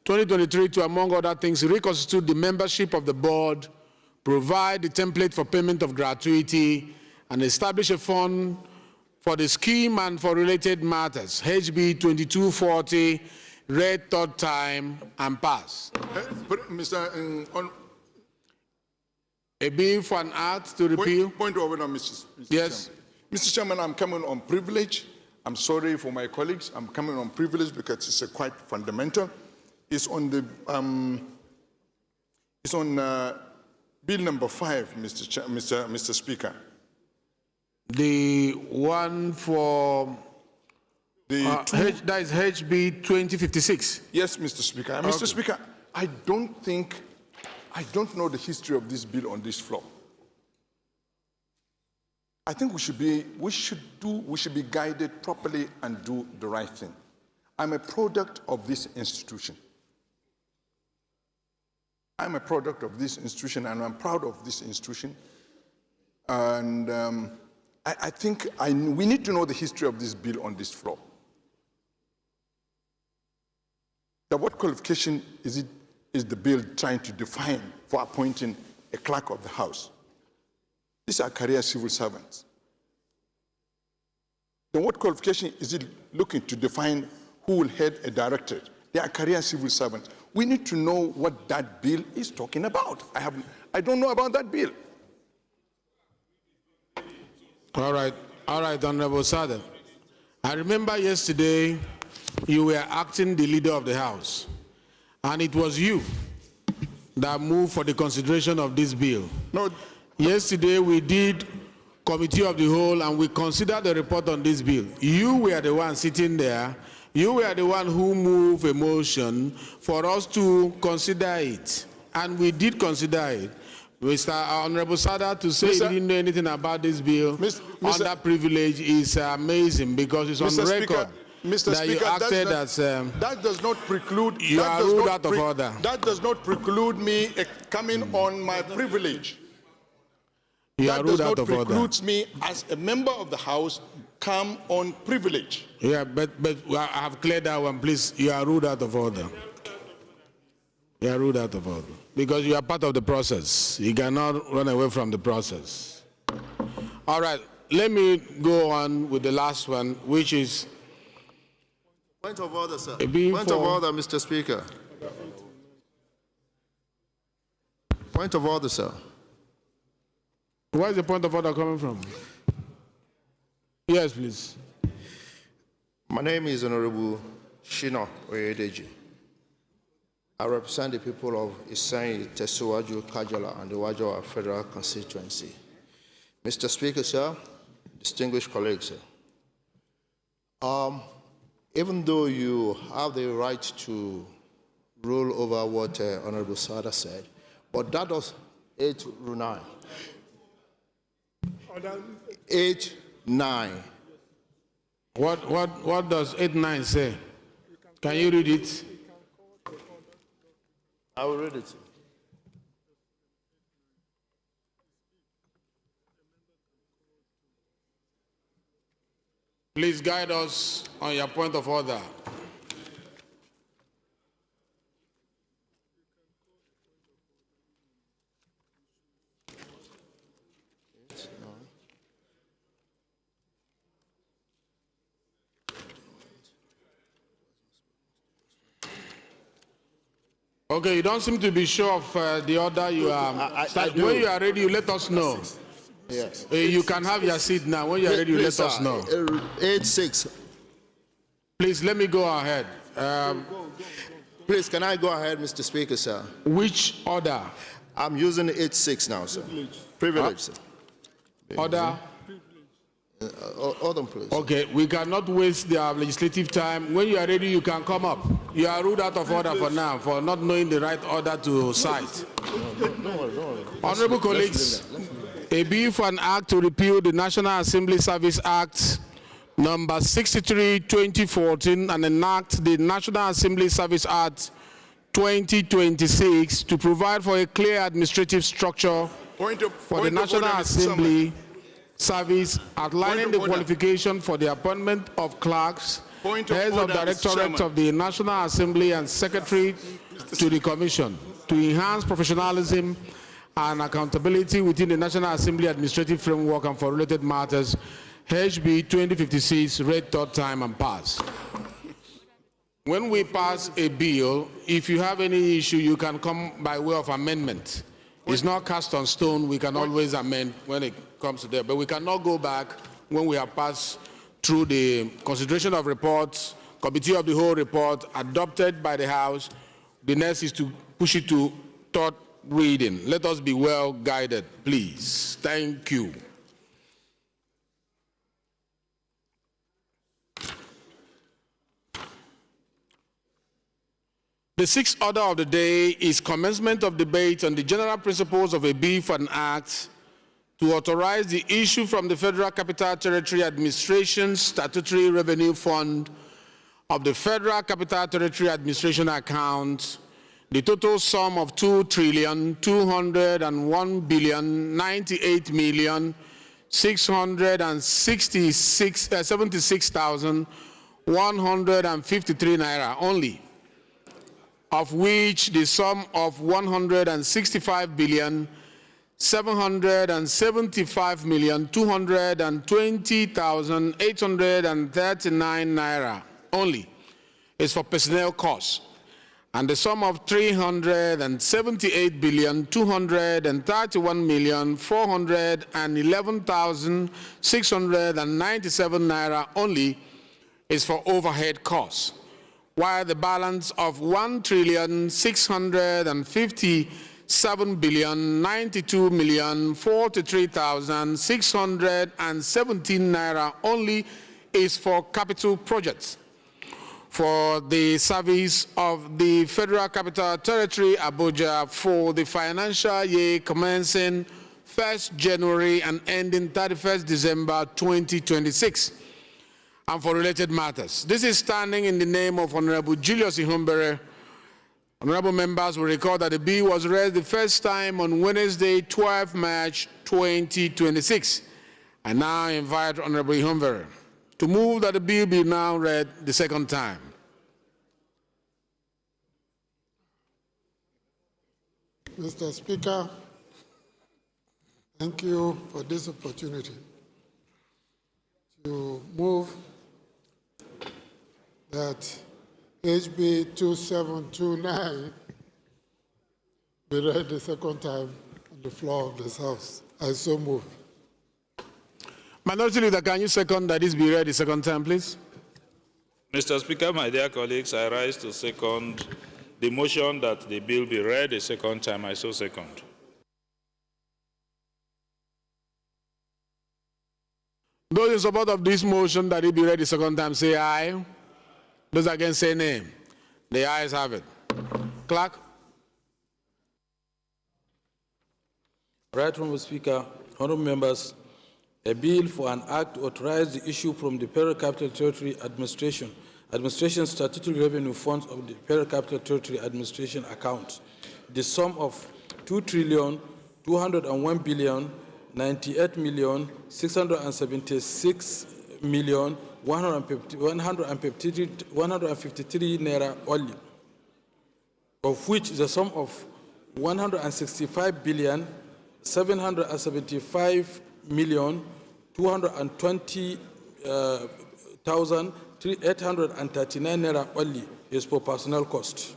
2023, to, among other things, reconstitute the membership of the board, provide the template for payment of gratuity, and establish a fund for the scheme and for related matters, HB 2240, read third time and pass. A bill for an act to repeal. Point of order, Mr. Yes. Chairman. Mr. Chairman, I'm coming on privilege. I'm sorry for my colleagues. I'm coming on privilege because it's quite fundamental. It's on the bill number 5, Mr. Speaker. The one for that is HB 2056. Yes, Mr. Speaker. And Mr. Speaker, I don't know the history of this bill on this floor. I think we should be guided properly and do the right thing. I'm a product of this institution. I'm a product of this institution, and I'm proud of this institution. And I think we need to know the history of this bill on this floor. What qualification is the bill trying to define for appointing a clerk of the House? These are career civil servants. then what qualification is it looking to define who will head a directorate? They are career civil servants. We need to know what that bill is talking about. I don't know about that bill. All right, Honorable Sada. I remember yesterday you were acting the leader of the House, and it was you that moved for the consideration of this bill. No. Yesterday we did Committee of the Whole and we considered the report on this bill. You were the one sitting there. You were the one who moved a motion for us to consider it, and we did consider it. Mr. Honorable Sada, to say he didn't know anything about this bill under privilege is amazing, because it's on record that you acted as... that does not preclude... You are ruled out of order. That does not preclude me coming on my privilege. You are ruled out of order. That does not preclude me as a member of the House come on privilege. Yeah, but I have cleared that one, please. You are ruled out of order. You are ruled out of order. Because you are part of the process. You cannot run away from the process. All right, let me go on with the last one, which is... Point of order, sir. Point of order, Mr. Speaker. Point of order, sir. Where is the point of order coming from? Yes, please. My name is Honorable Shino Oyedeji. I represent the people of Isanyi, Tesuwaju, Kajala, and the Wajawa Federal Constituency. Mr. Speaker, sir, distinguished colleagues, sir, even though you have the right to rule over what Honorable Sada said, but that was 8 rule 9. 8-9. What does 8-9 say? Can you read it? I will read it. Please guide us on your point of order. Okay, you don't seem to be sure of the order you are. When you are ready, you let us know. Yes. You can have your seat now. When you are ready, you let us know. 8-6. Please, let me go ahead. Please, can I go ahead, Mr. Speaker, sir? Which order? I'm using 8-6 now, sir. Privilege, sir. Order? Order, please. Okay, we cannot waste the legislative time. When you are ready, you can come up. You are ruled out of order for now, for not knowing the right order to cite. Don't worry. Honorable colleagues, a bill for an act to repeal the National Assembly Service Act number 63/2014 and enact the National Assembly Service Act 2026 to provide for a clear administrative structure for the National Assembly Service, outlining the qualification for the appointment of clerks, heads of directorate of the National Assembly and secretary to the Commission, to enhance professionalism and accountability within the National Assembly administrative framework and for related matters, HB 2056, read third time and passed. When we pass a bill, if you have any issue, you can come by way of amendment. It's not cast on stone. We can always amend when it comes to that, but we cannot go back when we have passed through the consideration of reports, Committee of the Whole report adopted by the House. The next is to push it to third reading. Let us be well guided, please. Thank you. The sixth order of the day is commencement of debate on the general principles of a bill for an act to authorize the issue from the Federal Capital Territory Administration Statutory Revenue Fund of the Federal Capital Territory Administration account the total sum of 2,201,98,676,153 naira only, of which the sum of 165 billion 775,220,839 naira only is for personnel costs, and the sum of 378,231,411,697 naira only is for overhead costs, while the balance of 1,657,092,043,617 naira only is for capital projects for the service of the Federal Capital Territory, Abuja, for the financial year commencing 1st January and ending 31st December 2026, and for related matters. This is standing in the name of Honorable Julius Ihombere. Honorable members will recall that the bill was read the first time on Wednesday, 12 March 2026. I now invite Honorable Ihombere to move that the bill be now read the second time. Mr. Speaker, thank you for this opportunity to move that HB 2729 be read the second time on the floor of this House. I so move. Minority Leader, can you second that this be read the second time, please? Mr. Speaker, my dear colleagues, I rise to second the motion that the bill be read a second time. I so second. Those in support of this motion that it be read the second time, say aye. Those against, say nay. The ayes have it. Clerk. Right, Honorable Speaker, honorable members, a bill for an act to authorize the issue from the Federal Capital Territory Administration statutory revenue funds of the Federal Capital Territory Administration account, the sum of 2,398,676,153 naira only, of which the sum of 165,775,220,839 naira only is for personnel cost,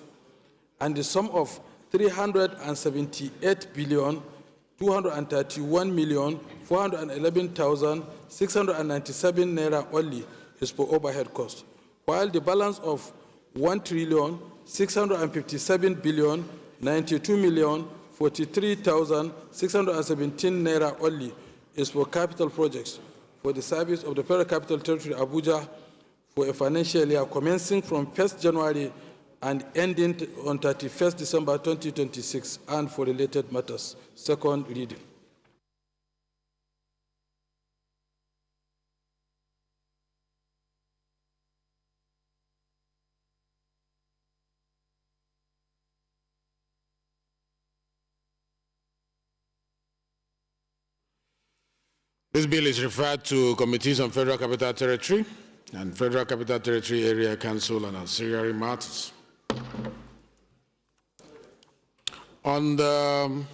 and the sum of 378,231,411,697 naira only is for overhead cost, while the balance of 1,657,092,043,617 naira only is for capital projects for the service of the Federal Capital Territory, Abuja, for a financial year commencing from 1st January and ending on 31st December 2026, and for related matters. Second reading. This bill is referred to committees on Federal Capital Territory and Federal Capital Territory Area Council and ancillary matters. On the,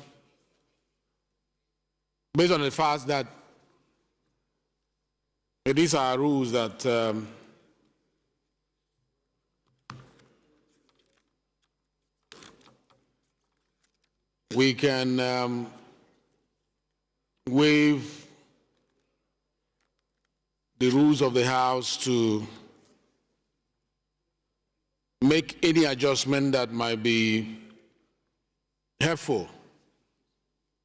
based on the fact that these are rules that we can waive the rules of the House to make any adjustment that might be helpful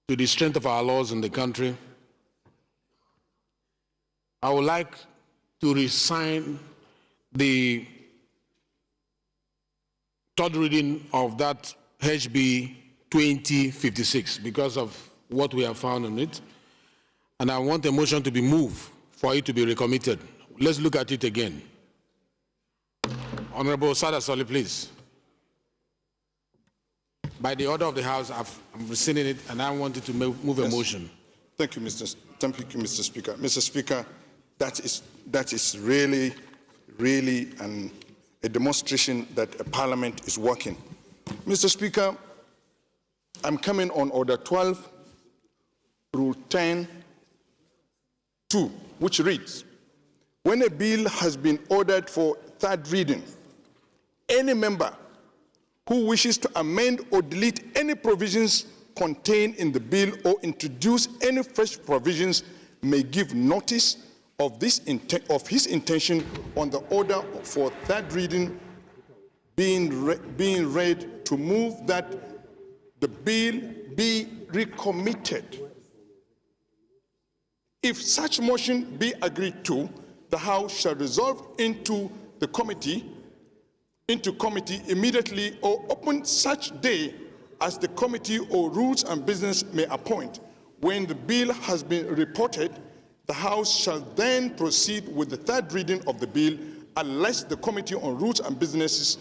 to the strength of our laws in the country. I would like to resign the third reading of that HB 2056 because of what we have found on it, and I want a motion to be moved for it to be recommitted. Let's look at it again. Honorable Sada Soli, please. By the order of the House, I'm rescinding it, and I wanted to move a motion. Thank you, Mr. Speaker. Mr. Speaker, that is really a demonstration that a parliament is working. Mr. Speaker, I'm coming on Order 12 Rule 10(2), which reads, when a bill has been ordered for third reading, any member who wishes to amend or delete any provisions contained in the bill or introduce any fresh provisions may give notice of his intention on the order for third reading being read to move that the bill be recommitted. If such motion be agreed to, the House shall resolve into committee immediately or upon such day as the committee or Rules and Business may appoint. When the bill has been reported, the House shall then proceed with the third reading of the bill unless the Committee on Rules and Business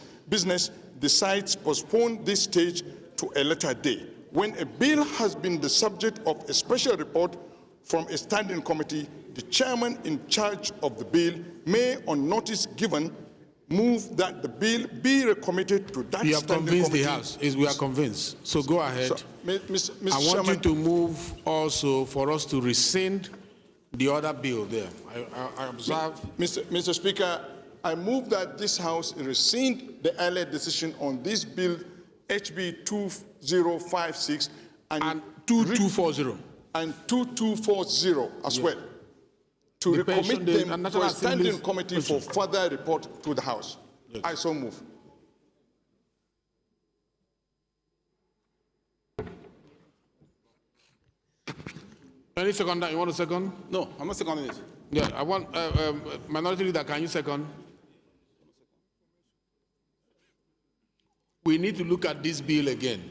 decides to postpone this stage to a later day. When a bill has been the subject of a special report from a standing committee, the chairman in charge of the bill may, on notice given, move that the bill be recommitted to that you have standing convinced committee. the House. We are convinced. So go ahead. So, Mr. I want Chairman, you to move also for us to rescind the other bill there. I observe. Mr. Speaker, I move that this House rescind the earlier decision on this bill, HB 2056 and 2240. And 2240 as well, to recommit them to a standing committee for further report to the House. Yes. I so move. Any second? You want a second? No, I'm not seconding it. Yeah, I want Minority Leader. Can you second? We need to look at this bill again.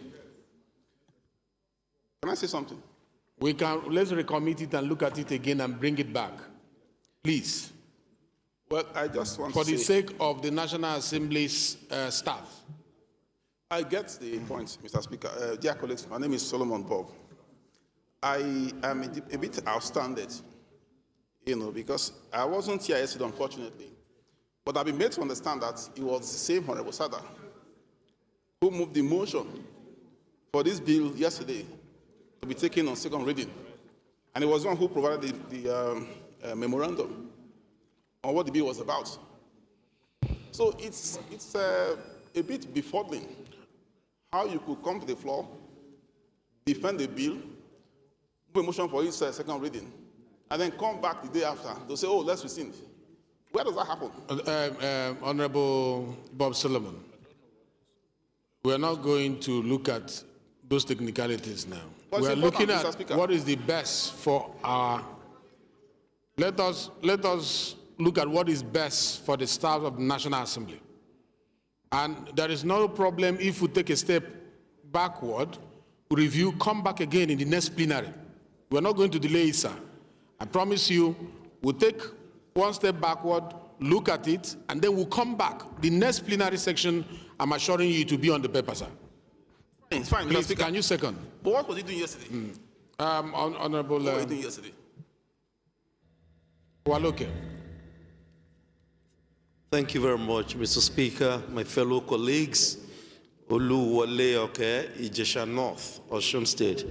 Can I say something? Let's recommit it and look at it again and bring it back, please. Well, I just want for to the say, sake of the National Assembly's staff. I get the point, Mr. Speaker. Dear colleagues, my name is Solomon Bob. I am a bit outstanded, because I wasn't here yesterday, unfortunately. But I've been made to understand that it was the same Honorable Sada who moved the motion for this bill yesterday to be taken on second reading. And it was one who provided the memorandum on what the bill was about. So it's a bit befuddling how you could come to the floor, defend the bill, move a motion for its second reading, and then come back the day after to say, oh, let's rescind. Where does that happen? Honorable Bob Solomon, we are not going to look at those technicalities now. We are looking at what is the best for our. Let us look at what is best for the staff of the National Assembly. And there is no problem if we take a step backward, review, come back again in the next plenary. We are not going to delay it, sir. I promise you, we'll take one step backward, look at it, and then we'll come back. The next plenary section, I'm assuring you, to be on the paper, sir. It's fine. Please, can you second? But what was he doing yesterday? Honorable. What was he doing yesterday? Waloke. Thank you very much, Mr. Speaker, my fellow colleagues. Oluwole Ijesha North, Osun State.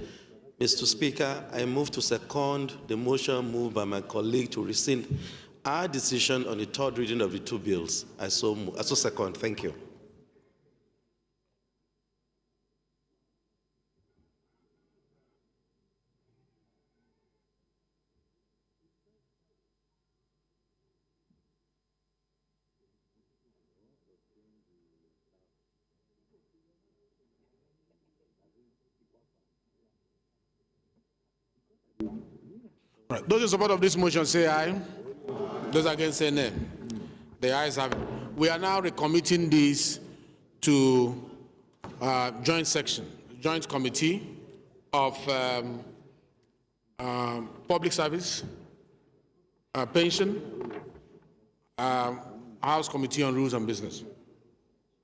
Mr. Speaker, I move to second the motion moved by my colleague to rescind our decision on the third reading of the two bills. I so second. Thank you. Right. Those in support of this motion say aye. Those against say nay. The ayes have it. We are now recommitting this to joint committee of public service, pension, House Committee on Rules and Business.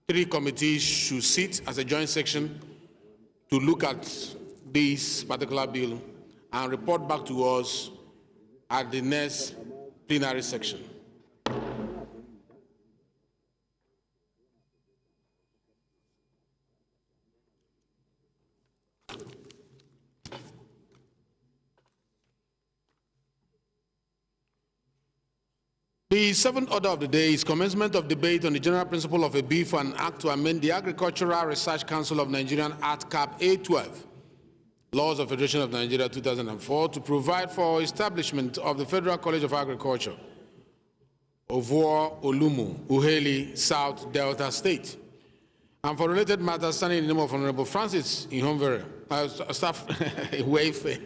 3 committees should sit as a joint section to look at this particular bill and report back to us at the next plenary section. The seventh order of the day is commencement of debate on the general principle of a bill for an act to amend the Agricultural Research Council of Nigerian Act Cap A12, Laws of Federation of Nigeria 2004, to provide for establishment of the Federal College of Agriculture, Ovuo Olumu, Uheli, South Delta State. And for related matters, standing in the name of Honorable Francis Ihonvere, staff, wave,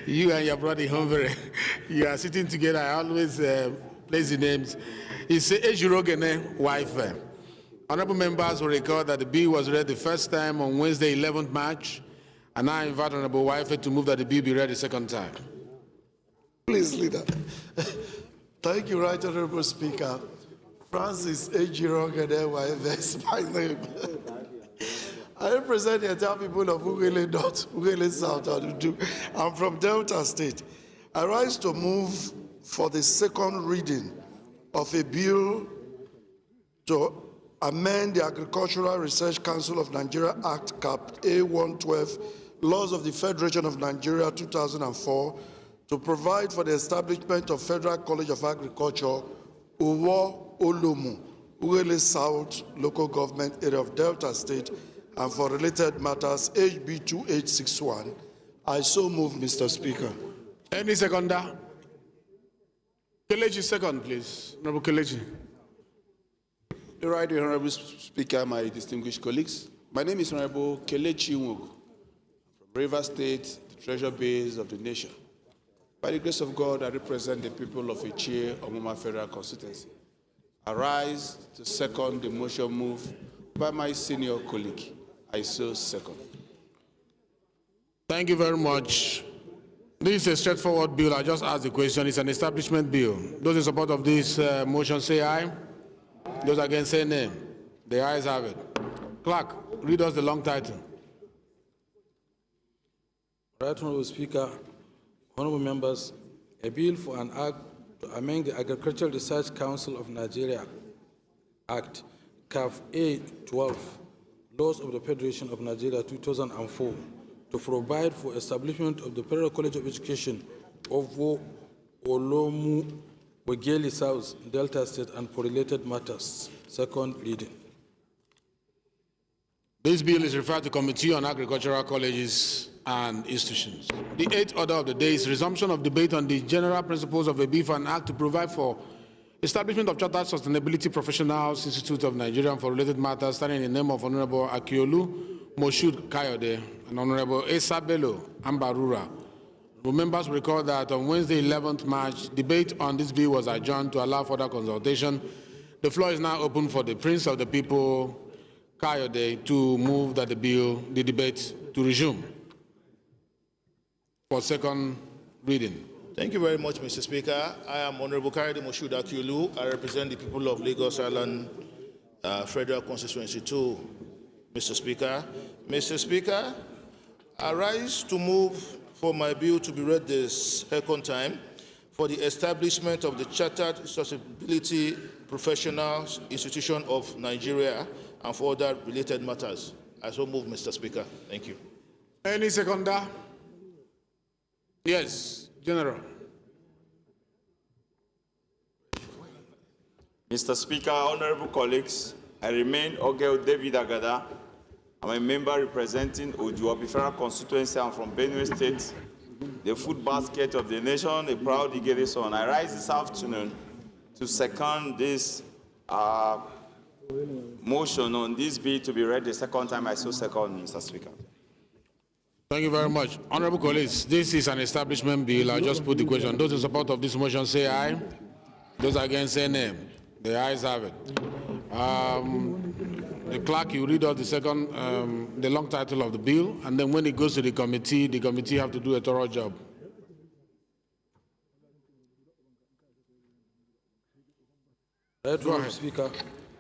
you and your brother Ihonvere, you are sitting together. I always place the names. It's Ejirogene wife. Honorable members will recall that the bill was read the first time on Wednesday, 11th March, and I invite Honorable Wife to move that the bill be read the second time. Please, Leader. Thank you, Right Honorable Speaker. Francis Ejirogene wife is my name. I represent the entire people of Ugele North, Ugele South, I'm from Delta State. I rise to move for the second reading of a bill to amend the Agricultural Research Council of Nigeria Act Cap A112, Laws of the Federation of Nigeria 2004, to provide for the establishment of Federal College of Agriculture, Ovuo Olumu, Ugele South Local Government Area of Delta State, and for related matters, HB 2861. I so move, Mr. Speaker. Any seconder? Kelechi, second, please. Honorable Kelechi. The Right Honorable Speaker, my distinguished colleagues, my name is Honorable Kelechi Nwogu from Rivers State, the treasure base of the nation. By the grace of God, I represent the people of Ichie Omuma Federal Constituency. I rise to second the motion moved by my senior colleague. I so second. Thank you very much. This is a straightforward bill. I just asked the question. It's an establishment bill. Those in support of this motion say aye. Those against say nay. The ayes have it. Clerk, read us the long title. Right Honorable Speaker, honorable members, a bill for an act to amend the Agricultural Research Council of Nigeria Act, CAF A12, Laws of the Federation of Nigeria 2004, to provide for establishment of the Federal College of Education of Olomu, Wegeli South, Delta State, and for related matters. Second reading. This bill is referred to Committee on Agricultural Colleges and Institutions. The eighth order of the day is resumption of debate on the general principles of a bill for an act to provide for establishment of Chartered Sustainability Professionals Institute of Nigeria and for related matters, standing in the name of Honorable Akiolu Moshood Kayode and Honorable Esabelo Ambarura. Members recall that on Wednesday, 11th March, debate on this bill was adjourned to allow further consultation. The floor is now open for the Prince of the People, Kayode, to move that the debate to resume for second reading. Thank you very much, Mr. Speaker. I am Honorable Kayode Moshood Akiolu. I represent the people of Lagos Island Federal Constituency 2, Mr. Speaker. Mr. Speaker, I rise to move for my bill to be read the second time for the establishment of the Chartered Sustainability Professionals Institution of Nigeria and for other related matters. I so move, Mr. Speaker. Thank you. Any seconder? Yes, General. Mr. Speaker, honorable colleagues, I remain Ogel David Agada. I'm a member representing Ojuobi Federal Constituency. I'm from Benue State, the food basket of the nation, a proud Igede son. I rise this afternoon to second this motion on this bill to be read the second time. I so second, Mr. Speaker. Thank you very much. Honorable colleagues, this is an establishment bill. I'll just put the question. Those in support of this motion say aye. Those against say nay. The ayes have it. The clerk, you read out the second, the long title of the bill, and then when it goes to the committee have to do a thorough job. Right, Honorable Speaker,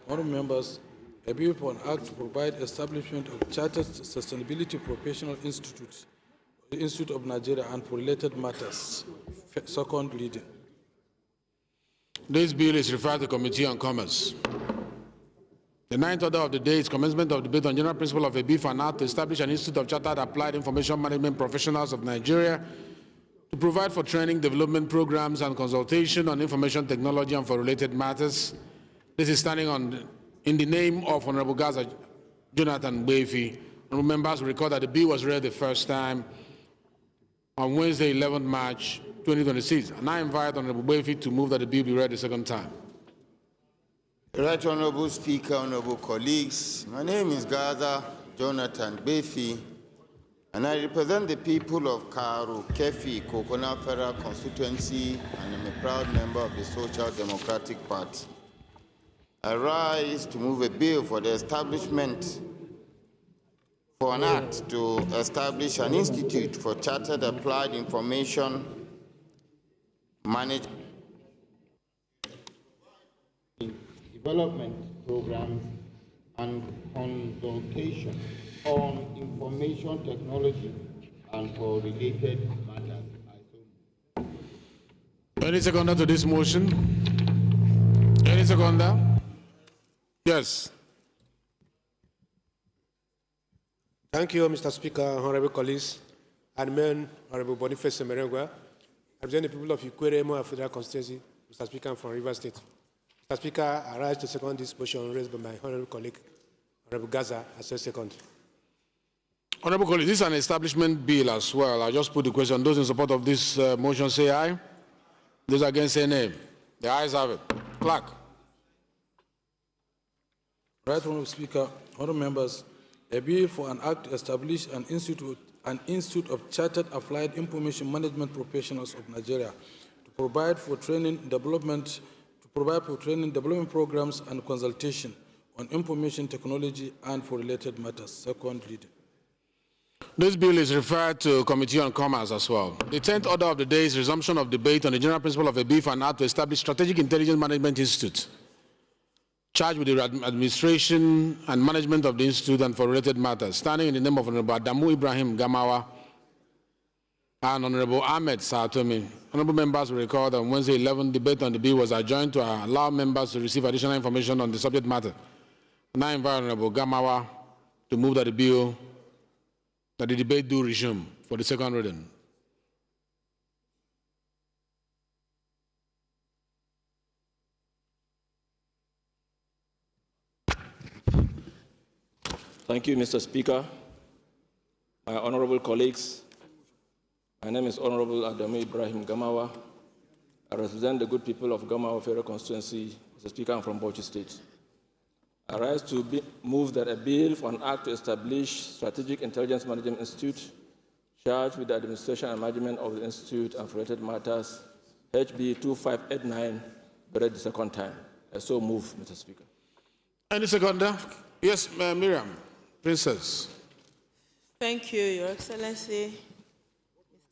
honorable members, a bill for an act to provide establishment of Chartered Sustainability Professional Institute, the Institute of Nigeria, and for related matters. Second reading. This bill is referred to the Committee on Commerce. The ninth order of the day is commencement of debate on general principle of a bill for an act to establish an Institute of Chartered Applied Information Management Professionals of Nigeria to provide for training, development programs, and consultation on information technology and for related matters. This is standing in the name of Honorable Gaza Jonathan Gbefi. Honorable members record that the bill was read the first time on Wednesday, 11th March 2026. And I invite Honorable Gbefi to move that the bill be read the second time. Right Honorable Speaker, honorable colleagues, my name is Gaza Jonathan Gbefi, and I represent the people of Karu, Kefi, Kokona Federal Constituency, and I'm a proud member of the Social Democratic Party. I rise to move a bill for the establishment for an act to establish an institute for chartered applied information management development programs and consultation on information technology and for related matters. Any seconder to this motion? Any seconder? Yes. Thank you, Mr. Speaker, honorable colleagues. I remain Honorable Boniface Semerengwa. I represent the people of Ikwerre Federal Constituency, Mr. Speaker, I'm from Rivers State. Mr. Speaker, I rise to second this motion raised by my honorable colleague, Honorable Gaza, as a second. Honorable colleagues, this is an establishment bill as well. I just put the question. Those in support of this motion say aye. Those against say nay. The ayes have it. Clerk. Right, Honorable Speaker, honorable members, a bill for an act to establish an institute of chartered applied information management professionals of Nigeria to provide for training, development programs and consultation on information technology and for related matters. Second reading. This bill is referred to Committee on Commerce as well. The 10th order of the day is resumption of debate on the general principle of a bill for an act to establish Strategic Intelligence Management Institute, charged with the administration and management of the institute and for related matters, standing in the name of Honorable Adamu Ibrahim Gamawa and Honorable Ahmed Saatomi. Honorable members will recall that on Wednesday 11th, debate on the bill was adjourned to allow members to receive additional information on the subject matter. And I invite Honorable Gamawa to move that the debate do resume for the second reading. Thank you, Mr. Speaker. My honorable colleagues, my name is Honorable Adamu Ibrahim Gamawa. I represent the good people of Gamawa Federal Constituency. Mr. Speaker, I'm from Bauchi State. I rise to move that a bill for an act to establish Strategic Intelligence Management Institute, charged with the administration and management of the institute and for related matters, HB 2589, be read the second time. I so move, Mr. Speaker. Any seconder? Yes, Miriam, Princess. Thank you, Your Excellency,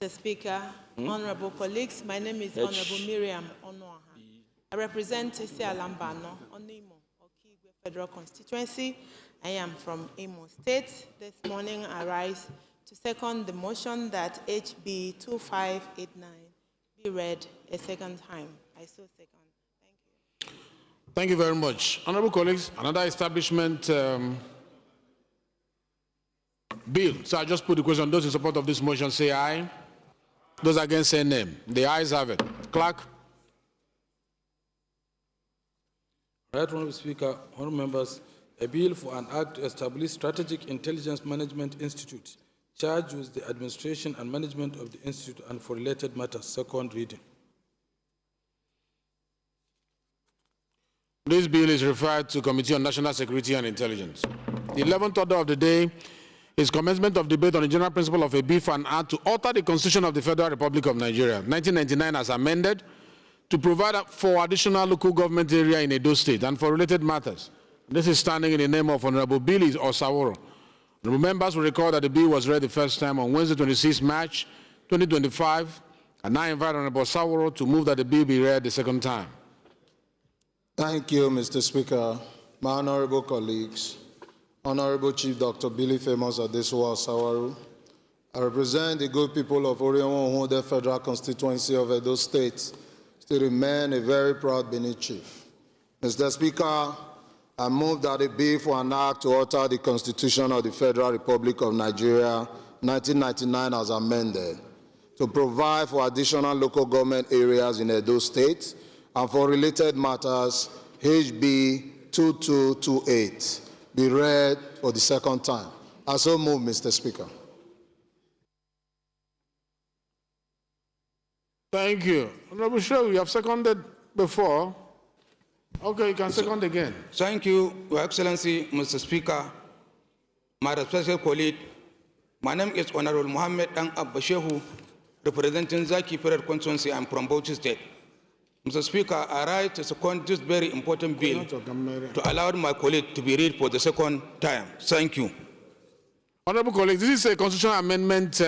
Mr. Speaker, honorable colleagues. My name is Honorable Miriam Onoaha. I represent Isi Alambano, Onimo, Okigwe Federal Constituency. I am from Imo State. This morning I rise to second the motion that HB 2589 be read a second time. I so second. Thank you very much. Honorable colleagues, another establishment bill. So I just put the question. Those in support of this motion say aye. Those against say nay. The ayes have it. Clerk. Right, Honorable Speaker, honorable members, a bill for an act to establish Strategic Intelligence Management Institute, charged with the administration and management of the institute and for related matters. Second reading. This bill is referred to Committee on National Security and Intelligence. The 11th order of the day is commencement of debate on the general principle of a bill for an act to alter the Constitution of the Federal Republic of Nigeria, 1999 as amended, to provide for additional local government area in Edo State and for related matters. This is standing in the name of Honorable Billy Osaworo. The members will recall that the bill was read the first time on Wednesday, 26 March 2025, and I invite Honorable Osaworo to move that the bill be read the second time. Thank you, Mr. Speaker. My honorable colleagues, Honorable Chief Dr. Billy Famous Adesuwa Sawaru, I represent the good people of Orion Federal Constituency of Edo State, still remain a very proud Benin chief. Mr. Speaker, I move that a bill for an act to alter the Constitution of the Federal Republic of Nigeria, 1999 as amended, to provide for additional local government areas in Edo State, and for related matters, HB 2228, be read for the second time. I so move, Mr. Speaker. Thank you. Honorable Shehu, you have seconded before. Okay, you can second again. Thank you, Your Excellency, Mr. Speaker. My respected colleague, my name is Honorable Mohammed Dang Abba Shehu, representing Zaki Federal Constituency. I'm from Bauchi State. Mr. Speaker, I rise to second this very important bill to allow my colleague to be read for the second time. Thank you. Honorable colleagues, this is a constitutional amendment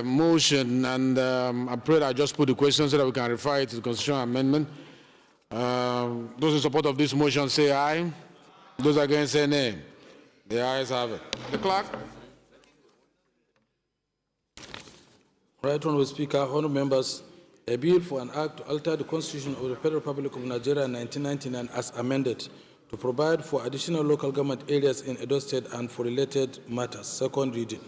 motion, and I pray that I just put the question so that we can refer it to the constitutional amendment. Those in support of this motion say aye. Those against say nay. The ayes have it. The clerk. Right Honourable Speaker, honourable members, a bill for an act to alter the Constitution of the Federal Republic of Nigeria in 1999 as amended to provide for additional local government areas in Edo State and for related matters. Second reading.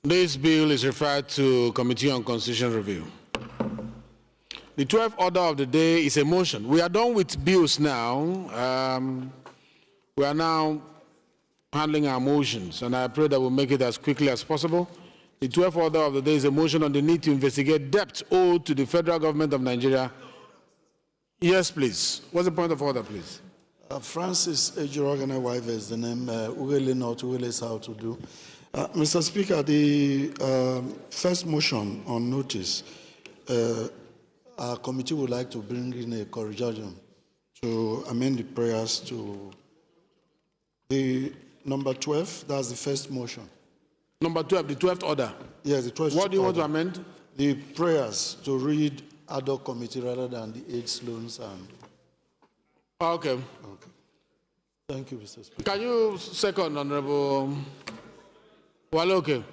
This bill is referred to Committee on Constitutional Review. The 12th order of the day is a motion. We are done with bills now. We are now handling our motions, and I pray that we'll make it as quickly as possible. The 12th order of the day is a motion on the need to investigate debt owed to the federal government of Nigeria. Yes, please. What's the point of order, please? Francis Ejirogane Wife is the name. Ugele North, Ugele South to do. Mr. Speaker, the first motion on notice, our committee would like to bring in a corrigendum to amend the prayers to the number 12. That's the first motion. Number 12, the 12th order. Yes, the 12th. What do you want to amend? The prayers to read ad hoc committee rather than the AIDS loans and. Okay. Okay. Thank you, Mr. Speaker. Can you second, Honorable Waloke?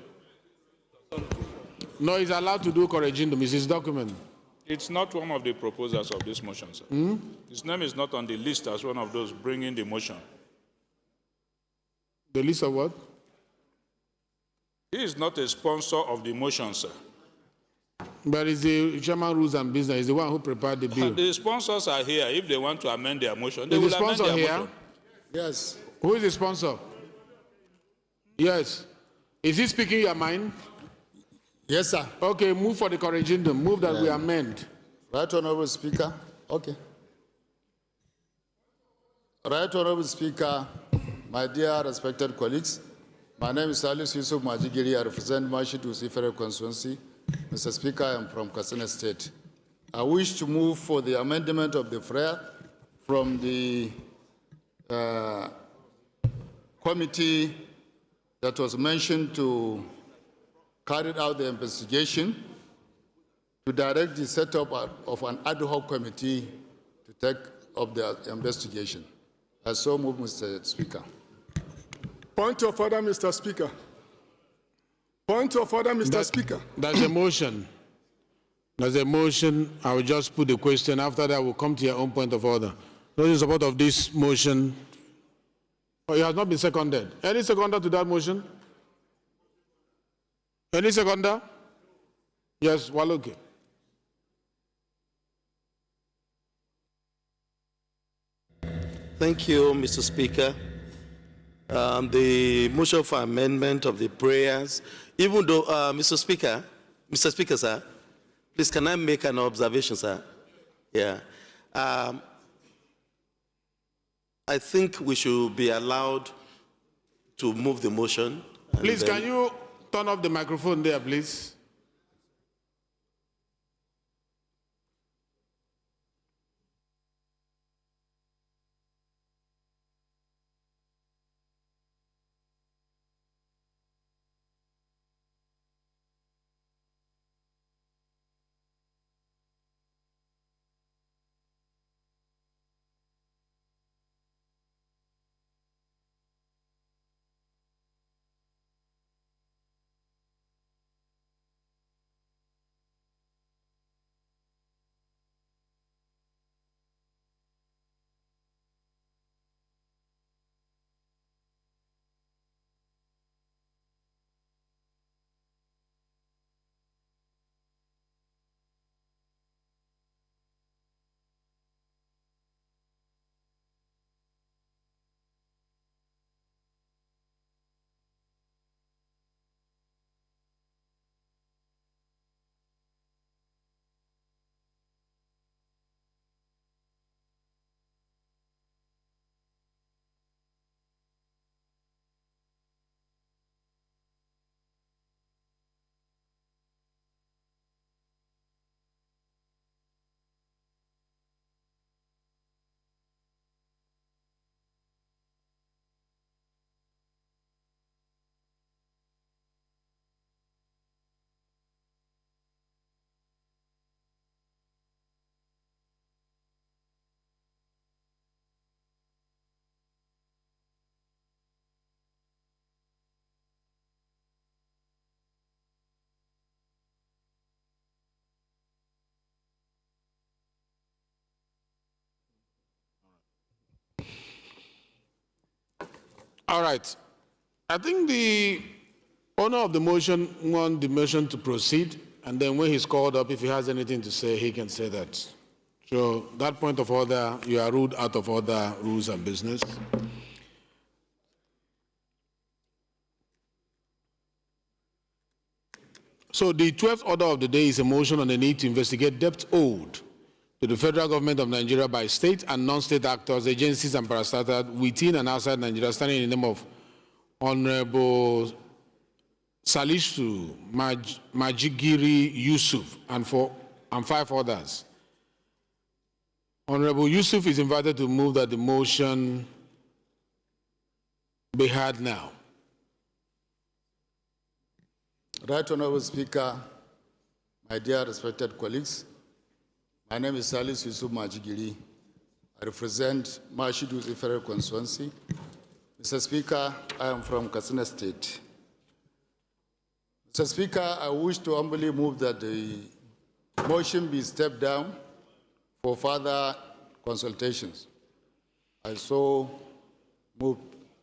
No, he's allowed to do corrigendum. It's his document. It's not one of the proposers of this motion, sir. His name is not on the list as one of those bringing the motion. The list of what? He is not a sponsor of the motion, sir. But it's the chairman rules and business. He's the one who prepared the bill. The sponsors are here. If they want to amend their motion, they Is will the amend sponsor their here? motion. Yes. Who is the sponsor? Yes. Is he speaking your mind? Yes, sir. Okay, move for the corrigendum. Move that we amend. Right Honourable Speaker. Okay. Right Honourable Speaker, my dear respected colleagues, my name is Alice Yusuf Majigiri. I represent Mashitu Federal Constituency. Mr. Speaker, I am from Katsina State. I wish to move for the amendment of the prayer from the committee that was mentioned to carry out the investigation to direct the setup of an ad hoc committee to take up the investigation. I so move, Mr. Speaker. Point of order, Mr. Speaker. Point of order, Mr. Speaker. That's a motion. There's a motion. I will just put the question. After that, we'll come to your own point of order. Those in support of this motion. Oh, it has not been seconded. Any seconder to that motion? Any seconder? Yes, Waloke. Thank you, Mr. Speaker. The motion for amendment of the prayers, even though, Mr. Speaker, sir, please can I make an observation, sir? Yeah. I think we should be allowed to move the motion. Please, can you turn off the microphone there, please? All right. I think the owner of the motion wants the motion to proceed, and then when he's called up, if he has anything to say, he can say that. So that point of order, you are ruled out of order, rules and business. So the 12th order of the day is a motion on the need to investigate debt owed to the federal government of Nigeria by state and non-state actors, agencies and parastatals within and outside Nigeria, standing in the name of Honorable Salisu Majigiri Yusuf and 5 others. Honorable Yusuf is invited to move that the motion be heard now. Right Honorable Speaker, my dear respected colleagues, my name is Salisu Yusuf Majigiri. I represent Mashidu Federal Constituency. Mr. Speaker, I am from Katsina State. Mr. Speaker, I wish to humbly move that the motion be stepped down for further consultations. I so move,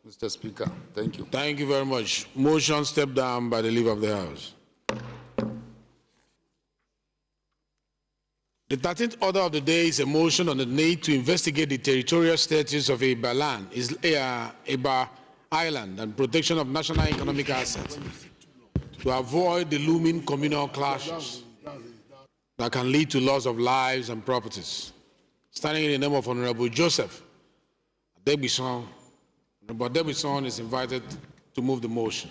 Mr. Speaker. Thank you. Thank you very much. Motion stepped down by the leave of the House. The 13th order of the day is a motion on the need to investigate the territorial status of Eba land, Eba Island, and protection of national economic assets to avoid the looming communal clashes that can lead to loss of lives and properties. Standing in the name of Honorable Joseph Debison, Honorable Debison is invited to move the motion.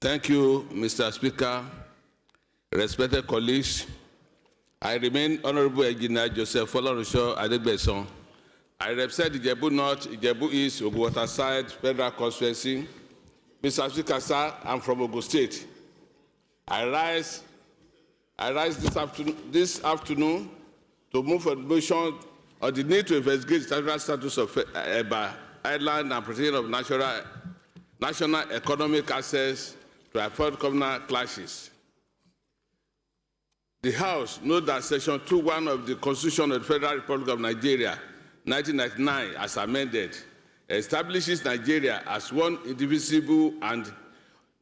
Thank you, Mr. Speaker. Respected colleagues, I remain Honorable Engineer Joseph Folorunsho Adegbeson. I represent Ijebu North, Ijebu East, Ogun Side Federal Constituency. Mr. Speaker, sir, I'm from Ogun State. I rise this afternoon to move for the motion on the need to investigate the statutory status of Eba Island and protection of national economic access to avoid communal clashes. The House notes that Section 2(1) of the Constitution of the Federal Republic of Nigeria, 1999, as amended, establishes Nigeria as one indivisible and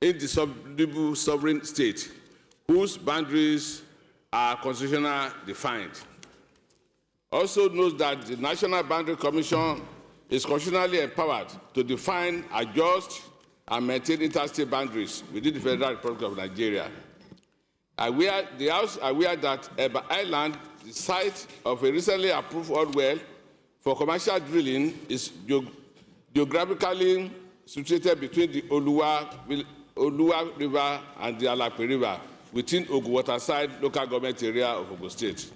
indissoluble sovereign state, whose boundaries are constitutionally defined. Also notes that the National Boundary Commission is constitutionally empowered to define, adjust, and maintain interstate boundaries within the Federal Republic of Nigeria. The House aware that Eba Island, the site of a recently approved oil well for commercial drilling, is geographically situated between the Oluwa River and the Alape River within Ogun Waterside local government area of Ogun State.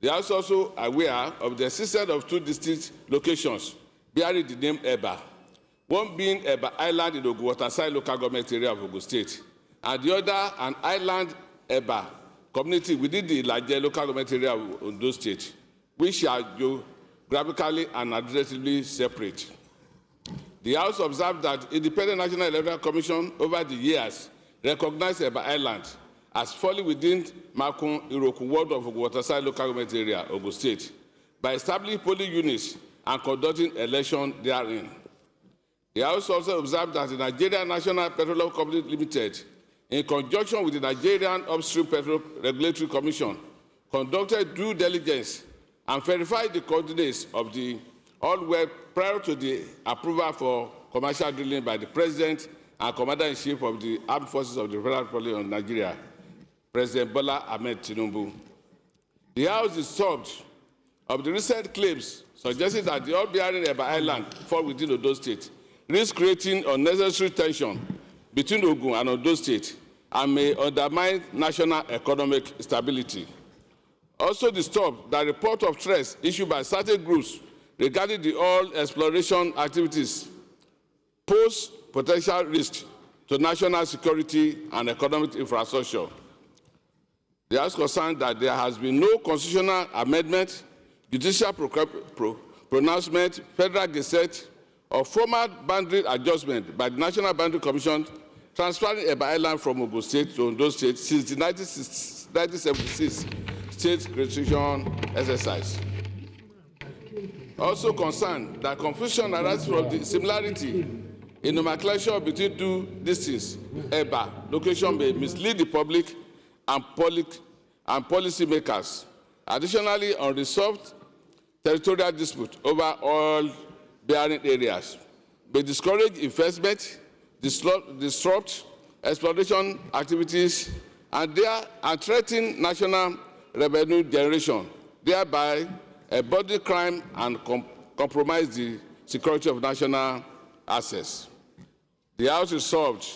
They are also aware of the existence of 2 distinct locations bearing the name Eba, one being Eba Island in Ogun Waterside local government area of Ogun State, and the other an island Eba community within the Ilaje local government area of Ondo State, which are geographically and administratively separate. The House observed that Independent National Electoral Commission over the years recognized Eba Island as falling within Makun Iroku ward of Waterside local government area, Ogun State, by establishing polling units and conducting elections therein. The House also observed that the Nigerian National Petroleum Company Limited, in conjunction with the Nigerian Upstream Petroleum Regulatory Commission, conducted due diligence and verified the coordinates of the oil well prior to the approval for commercial drilling by the President and Commander-in-Chief of the Armed Forces of the Federal Republic of Nigeria, President Bola Ahmed Tinubu. The House is disturbed of the recent claims suggesting that the oil-bearing Eba Island fall within Ondo State, risk creating unnecessary tension between Ogun and Ondo State and may undermine national economic stability. Also disturbed that report of threats issued by certain groups regarding the oil exploration activities pose potential risk to national security and economic infrastructure. They are concerned that there has been no constitutional amendment, judicial pronouncement, federal gazette, or formal boundary adjustment by the National Boundary Commission transferring Eba Island from Ogun State to Ondo State since the 1976 state restriction exercise. Also concerned that confusion arises from the similarity in nomenclature between two districts. EBA location may mislead the public and policy makers. Additionally, unresolved territorial dispute over oil bearing areas may discourage investment, disrupt exploration activities, and threaten national revenue generation, thereby embodying crime and compromise the security of national assets. The House resolved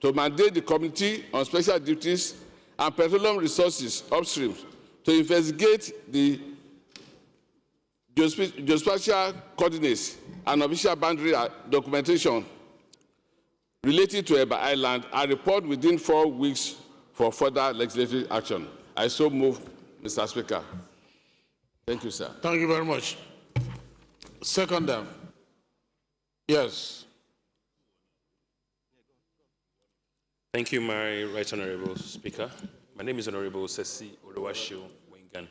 to mandate the Committee on Special Duties and Petroleum Resources upstream to investigate the geospatial coordinates and official boundary documentation related to Eba Island and report within 4 weeks for further legislative action. I so move, Mr. Speaker. Thank you, sir. Thank you very much. Second, yes. Thank you, my right honorable Speaker. My name is Honorable Sesi Oluwashiu Wengan.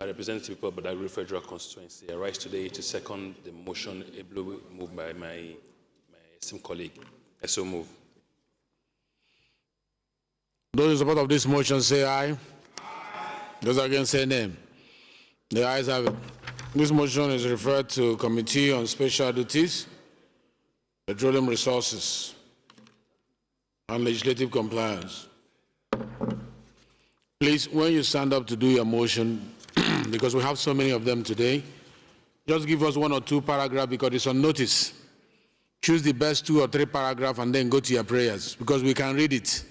I represent the people of Badagry Federal Constituency. I rise today to second the motion ably moved by my esteemed colleague. I so move. Those in support of this motion say aye. Those against say nay. The ayes have it. This motion is referred to Committee on Special Duties, Petroleum Resources, and Legislative Compliance. Please, when you stand up to do your motion, because we have so many of them today, just give us 1 or 2 paragraphs because it's on notice. Choose the best 2 or 3 paragraphs and then go to your prayers because we can read it.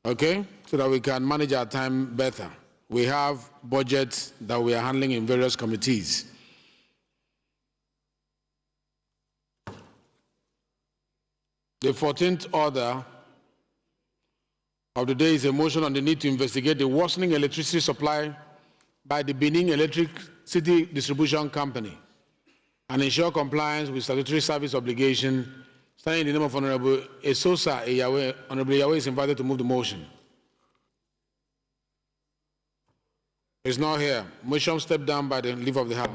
Okay? So that we can manage our time better. We have budgets that we are handling in various committees. The 14th order of the day is a motion on the need to investigate the worsening electricity supply by the Benin Electricity Distribution Company and ensure compliance with statutory service obligation. Standing in the name of Honorable Esosa Eyawe, Honorable Eyawe is invited to move the motion. It's not here. Motion stepped down by the leave of the House.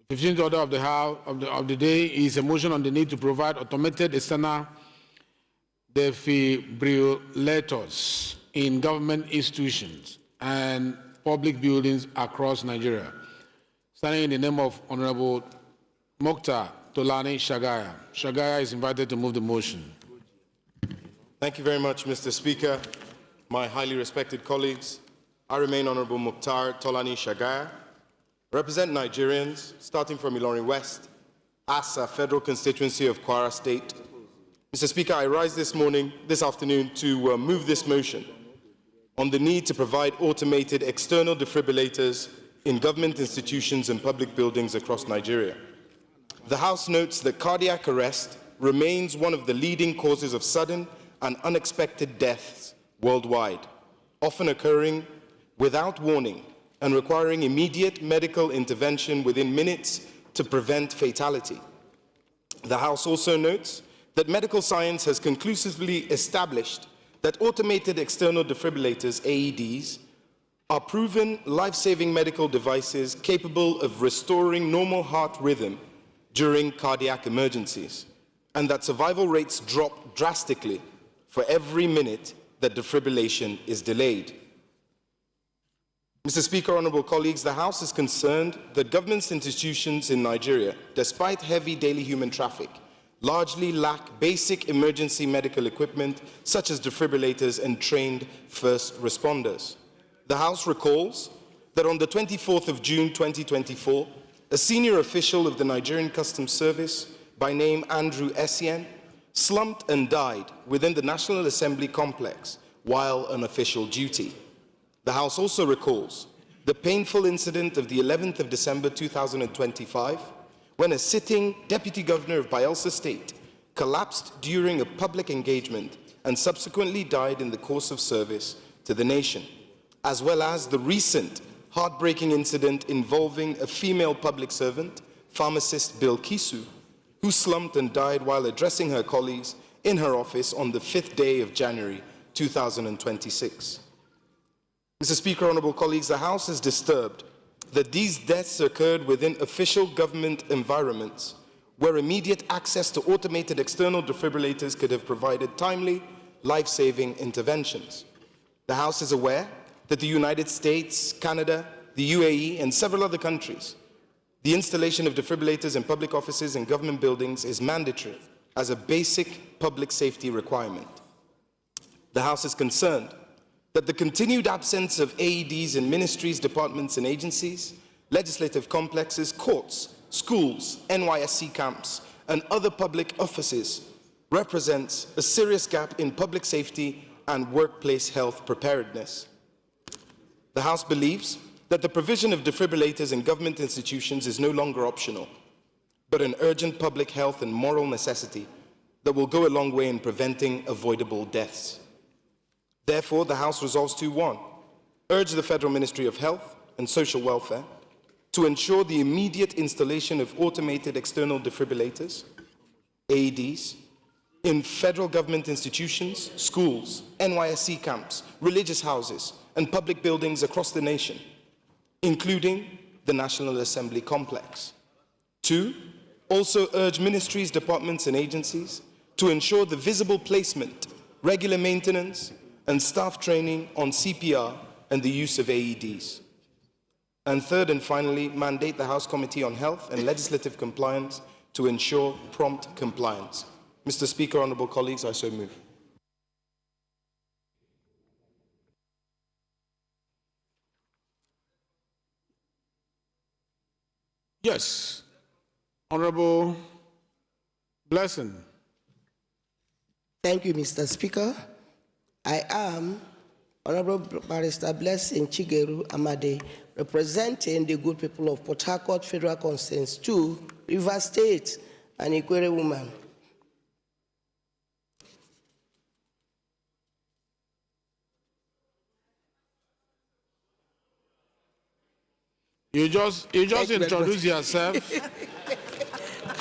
The 15th order of the House of the day is a motion on the need to provide automated external defibrillators in government institutions and public buildings across Nigeria. Standing in the name of Honorable Mokhtar Tolani Shagaya. Shagaya is invited to move the motion. Thank you very much, Mr. Speaker. My highly respected colleagues, I remain Honorable Mokhtar Tolani Shagaya, represent Nigerians, starting from Ilorin West, Asa Federal Constituency of Kwara State. Mr. Speaker, I rise this afternoon to move this motion on the need to provide automated external defibrillators in government institutions and public buildings across Nigeria. The House notes that cardiac arrest remains one of the leading causes of sudden and unexpected deaths worldwide, often occurring without warning and requiring immediate medical intervention within minutes to prevent fatality. The House also notes that medical science has conclusively established that automated external defibrillators, AEDs, are proven life-saving medical devices capable of restoring normal heart rhythm during cardiac emergencies, and that survival rates drop drastically for every minute that defibrillation is delayed. Mr. Speaker, honorable colleagues, the House is concerned that government institutions in Nigeria, despite heavy daily human traffic, largely lack basic emergency medical equipment such as defibrillators and trained first responders. The House recalls that on the 24th of June 2024, a senior official of the Nigerian Customs Service by name Andrew Essien slumped and died within the National Assembly complex while on official duty. The House also recalls the painful incident of the 11th of December 2025 when a sitting Deputy Governor of Bayelsa State collapsed during a public engagement and subsequently died in the course of service to the nation, as well as the recent heartbreaking incident involving a female public servant, pharmacist Bill Kisu, who slumped and died while addressing her colleagues in her office on the 5th day of January 2026. Mr. Speaker, honorable colleagues, the House is disturbed that these deaths occurred within official government environments where immediate access to automated external defibrillators could have provided timely, life-saving interventions. The House is aware that the United States, Canada, the UAE, and several other countries, the installation of defibrillators in public offices and government buildings is mandatory as a basic public safety requirement. The House is concerned that the continued absence of AEDs in ministries, departments, and agencies, legislative complexes, courts, schools, NYSC camps, and other public offices represents a serious gap in public safety and workplace health preparedness. The House believes that the provision of defibrillators in government institutions is no longer optional, but an urgent public health and moral necessity that will go a long way in preventing avoidable deaths. Therefore, the House resolves to 1. Urge the Federal Ministry of Health and Social Welfare to ensure the immediate installation of automated external defibrillators, AEDs, in federal government institutions, schools, NYSC camps, religious houses, and public buildings across the nation, including the National Assembly complex. 2, also urge ministries, departments, and agencies to ensure the visible placement, regular maintenance, and staff training on CPR and the use of AEDs. And 3rd and finally, mandate the House Committee on Health and Legislative Compliance to ensure prompt compliance. Mr. Speaker, honourable colleagues, I so move. Yes. Honourable Blessing. Thank you, Mr. Speaker. I am Honorable Barrister Blessing Chigeru Amade, representing the good people of Port Harcourt Federal Constituency 2, Rivers State, and Ikwere woman. You just introduce yourself,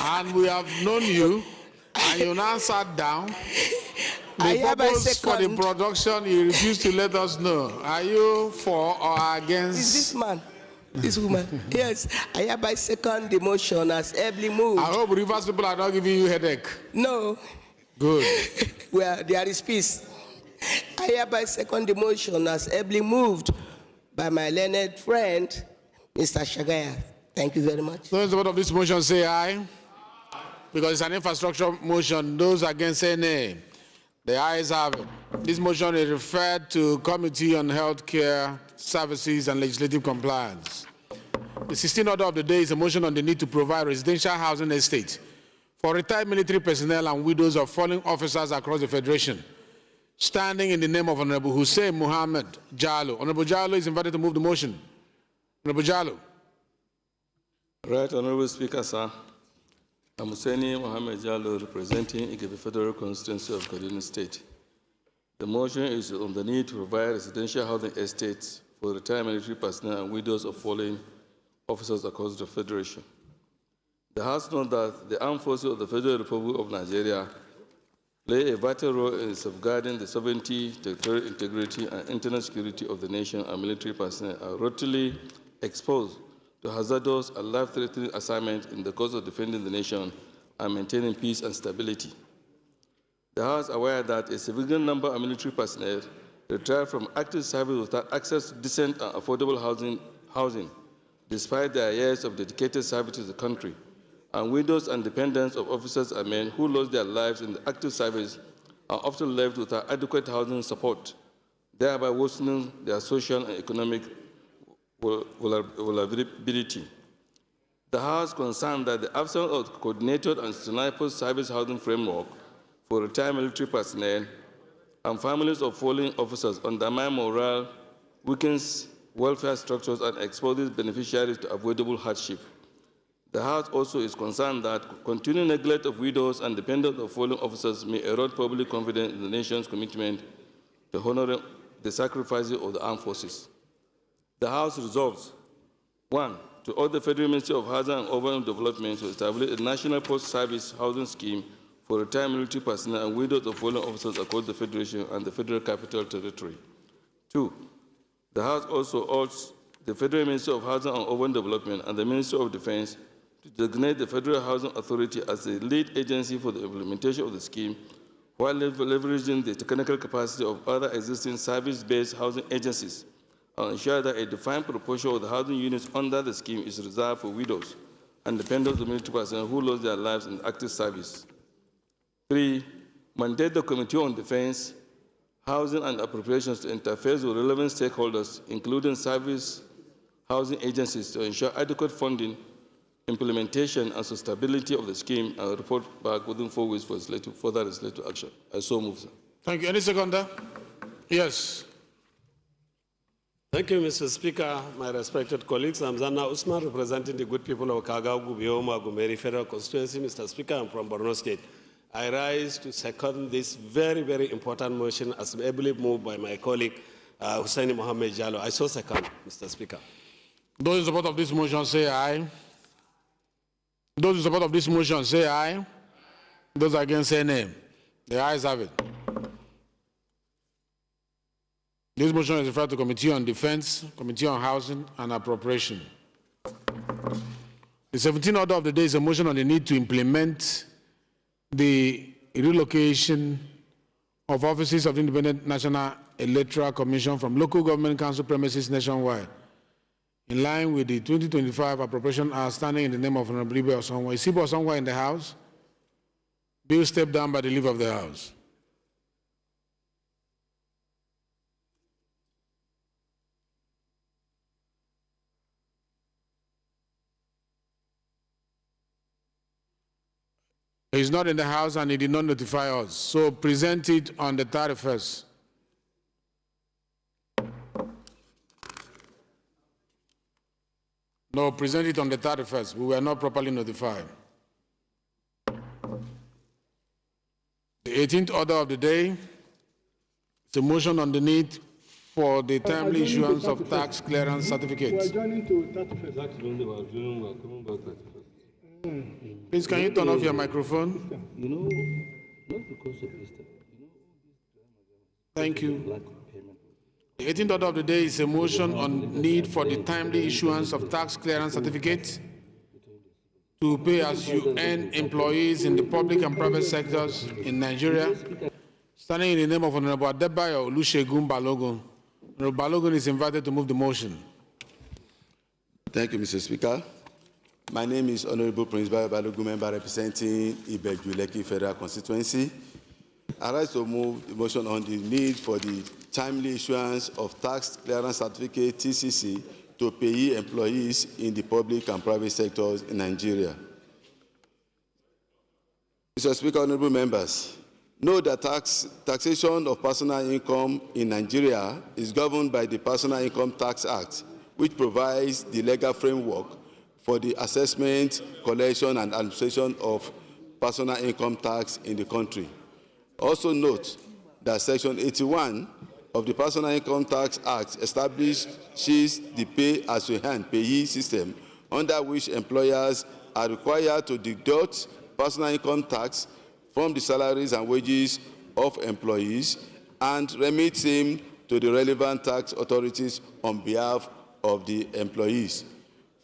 and we have known you, and you now sat down. The purpose for the production, you refuse to let us know. Are you for or against? Is this man? This woman? Yes, I hereby second the motion as ably moved. I hope Rivers people are not giving you headache. No. Good. Well, there is peace. I hereby second the motion as ably moved by my learned friend, Mr. Shagaya. Thank you very much. Those in support of this motion say aye. Because it's an infrastructure motion. Those against say nay. The ayes have it. This motion is referred to Committee on Healthcare Services and Legislative Compliance. The 16th order of the day is a motion on the need to provide residential housing estate for retired military personnel and widows of fallen officers across the Federation. Standing in the name of Honorable Hussein Mohammed Jallo. Honorable Jallo is invited to move the motion. Honorable Jallo. Right, Honorable Speaker, sir. I'm Hussein Mohammed Jallo, representing Igebe Federal Constituency of Kaduna State. The motion is on the need to provide residential housing estates for retired military personnel and widows of fallen officers across the Federation. The House knows that the armed forces of the Federal Republic of Nigeria play a vital role in safeguarding the sovereignty, territorial integrity, and internal security of the nation, and military personnel are routinely exposed to hazardous and life-threatening assignments in the course of defending the nation and maintaining peace and stability. The House is aware that a significant number of military personnel retire from active service without access to decent and affordable housing, despite their years of dedicated service to the country, and widows and dependents of officers and men who lost their lives in the active service are often left without adequate housing support, thereby worsening their social and economic vulnerability. The House is concerned that the absence of coordinated and sniper service housing framework for retired military personnel and families of fallen officers undermine morale, weakens welfare structures, and exposes beneficiaries to avoidable hardship. The House also is concerned that continued neglect of widows and dependents of fallen officers may erode public confidence in the nation's commitment to honoring the sacrifices of the armed forces. The House resolves, 1, to order the Federal Ministry of Housing and Urban Development to establish a national post-service housing scheme for retired military personnel and widows of fallen officers across the Federation and the Federal Capital Territory. 2, the House also urges the Federal Ministry of Housing and Urban Development and the Ministry of Defense to designate the Federal Housing Authority as the lead agency for the implementation of the scheme, while leveraging the technical capacity of other existing service-based housing agencies, and ensure that a defined proportion of the housing units under the scheme is reserved for widows and dependent military personnel who lost their lives in active service. 3, mandate the Committee on Defense, Housing and Appropriations to interface with relevant stakeholders, including service housing agencies, to ensure adequate funding, implementation, and sustainability of the scheme, and report back within 4 weeks for further legislative action. I so move, sir. Thank you. Any seconder? Yes. Thank you, Mr. Speaker. My respected colleagues, I'm Zanna Usman, representing the good people of Kagagu, Bioma, Gumeri Federal Constituency. Mr. Speaker, I'm from Borno State. I rise to second this very, very important motion as ably moved by my colleague, Hussaini Mohammed Jallo. I so second, Mr. Speaker. Those in support of this motion say aye. Those in support of this motion say aye. Those against say nay. The ayes have it. This motion is referred to Committee on Defense, Committee on Housing and Appropriation. The 17th order of the day is a motion on the need to implement the relocation of offices of the Independent National Electoral Commission from local government council premises nationwide, in line with the 2025 appropriation standing in the name of Honorable Ibe Osonwa. Is Ibe Osonwa in the House? Bill stepped down by the leave of the House. He's not in the House and he did not notify us. So present it on the 31st. No, present it on the 31st. We were not properly notified. The 18th order of the day is a motion on the need for the timely issuance of tax clearance certificates. Please, can you turn off your microphone? Not because of Easter. Thank you. The 18th order of the day is a motion on need for the timely issuance of tax clearance certificates to pay as you earn employees in the public and private sectors in Nigeria, standing in the name of Honorable Adebayo Olusegun Balogun. Honorable Balogun is invited to move the motion. Thank you, Mr. Speaker. My name is Honorable Prince Bayo Balogun, member representing Ibeju-Lekki Federal Constituency. I rise to move the motion on the need for the timely issuance of tax clearance certificate (TCC) to payee employees in the public and private sectors in Nigeria. Mr. Speaker, honorable members, know that taxation of personal income in Nigeria is governed by the Personal Income Tax Act, which provides the legal framework for the assessment, collection, and administration of personal income tax in the country. Also note that Section 81 of the Personal Income Tax Act establishes the pay-as-you-earn payee system, under which employers are required to deduct personal income tax from the salaries and wages of employees and remit same to the relevant tax authorities on behalf of the employees.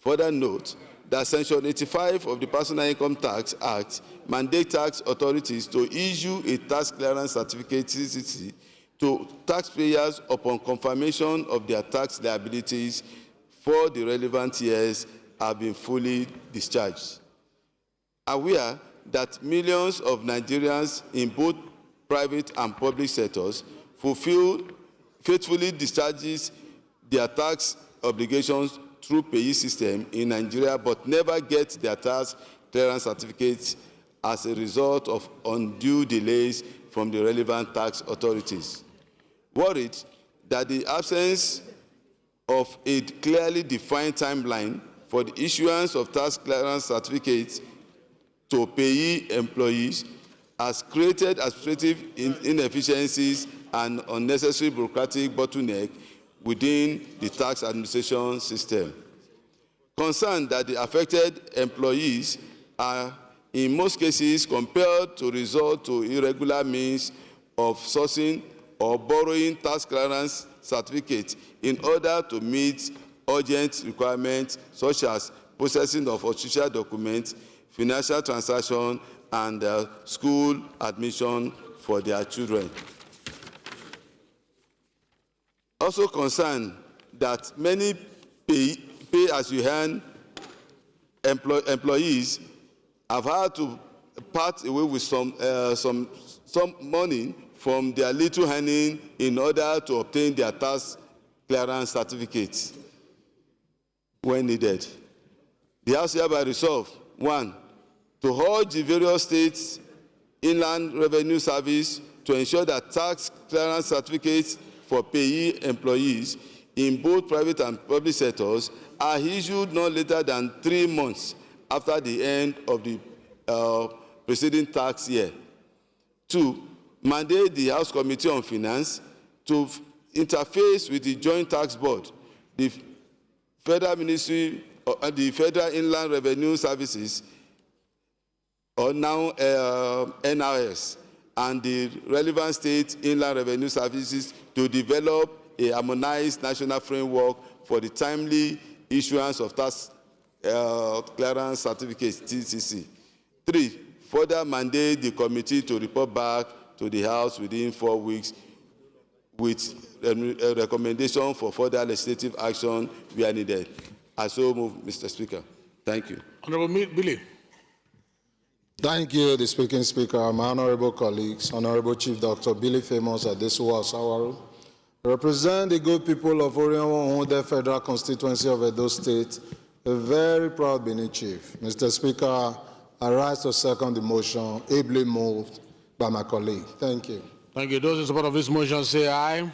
Further note that Section 85 of the Personal Income Tax Act mandates tax authorities to issue a tax clearance certificate (TCC) to taxpayers upon confirmation of their tax liabilities for the relevant years have been fully discharged. Aware that millions of Nigerians in both private and public sectors faithfully discharges their tax obligations through payee system in Nigeria, but never get their tax clearance certificates as a result of undue delays from the relevant tax authorities. Worried that the absence of a clearly defined timeline for the issuance of tax clearance certificates to payee employees has created administrative inefficiencies and unnecessary bureaucratic bottleneck within the tax administration system. Concerned that the affected employees are in most cases compelled to resort to irregular means of sourcing or borrowing tax clearance certificates in order to meet urgent requirements such as processing of official documents, financial transactions, and school admission for their children. Also concerned that many pay-as-you-earn employees have had to part away with some money from their little earning in order to obtain their tax clearance certificates when needed. The House hereby resolve, 1, to urge the various states' Inland Revenue Service to ensure that tax clearance certificates for payee employees in both private and public sectors are issued no later than 3 months after the end of the preceding tax year. 2, mandate the House Committee on Finance to interface with the Joint Tax Board, the Federal Ministry, the Federal Inland Revenue Services, or now NRS, and the relevant state Inland Revenue Services to develop a harmonized national framework for the timely issuance of tax clearance certificates, TCC. 3, further mandate the committee to report back to the House within 4 weeks with a recommendation for further legislative action where needed. I so move, Mr. Speaker. Thank you. Honorable Billy. Thank you, the speaking speaker, my honorable colleagues, Honorable Chief Dr. Billy Famous Adesuwa Sawaru, represent the good people of Orion the Federal Constituency of Edo State, a very proud Benin chief. Mr. Speaker, I rise to second the motion, ably moved by my colleague. Thank you. Thank you. Those in support of this motion say aye.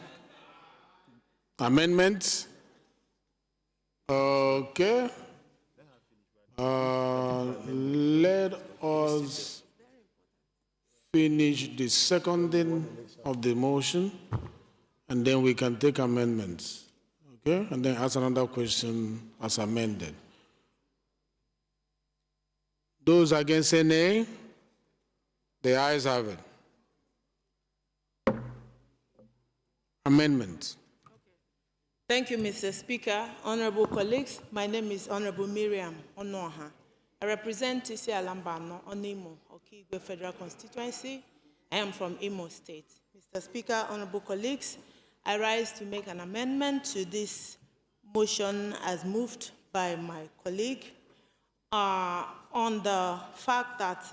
Amendment. Okay. Let us finish the seconding of the motion, and then we can take amendments. Okay? And then ask another question as amended. Those against say nay. The ayes have it. Amendment. Thank you, Mr. Speaker. Honorable colleagues, my name is Honorable Miriam Onoha. I represent TC Alambano on Imo, Okigwe Federal Constituency. I am from Imo State. Mr. Speaker, honorable colleagues, I rise to make an amendment to this motion as moved by my colleague on the fact that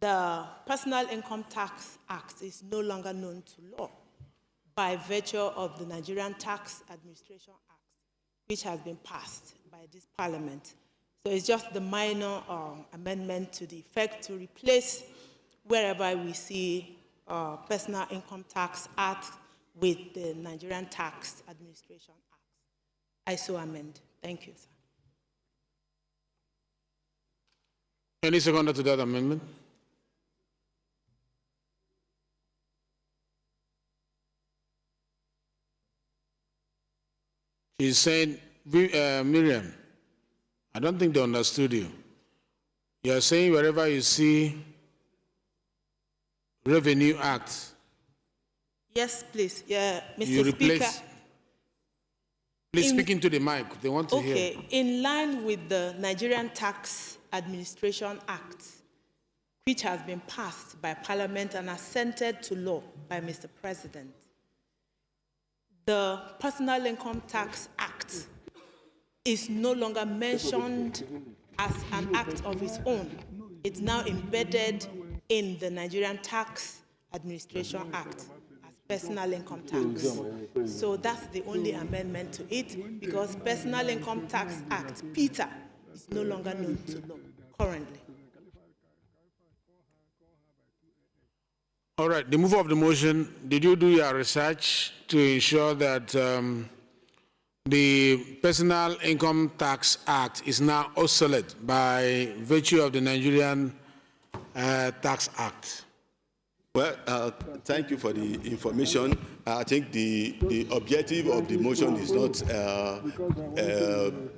the Personal Income Tax Act is no longer known to law by virtue of the Nigerian Tax Administration Act, which has been passed by this parliament. So it's just the minor amendment to the effect to replace wherever we see Personal Income Tax Act with the Nigerian Tax Administration Act. I so amend. Thank you, sir. Any seconder to that amendment? She's saying, Miriam, I don't think they understood you. You are saying wherever you see Revenue Act. Yes, please. Yeah, Mr. You replace. Speaker. Please speak into the mic. They want to hear. Okay. In line with the Nigerian Tax Administration Act, which has been passed by Parliament and assented to law by Mr. President, the Personal Income Tax Act is no longer mentioned as an act of its own. It's now embedded in the Nigerian Tax Administration Act as personal income tax. So that's the only amendment to it, because Personal Income Tax Act, PITA, is no longer known to law currently. All right, the mover of the motion, did you do your research to ensure that the Personal Income Tax Act is now obsolete by virtue of the Nigerian Tax Act? Well, thank you for the information. I think the objective of the motion is not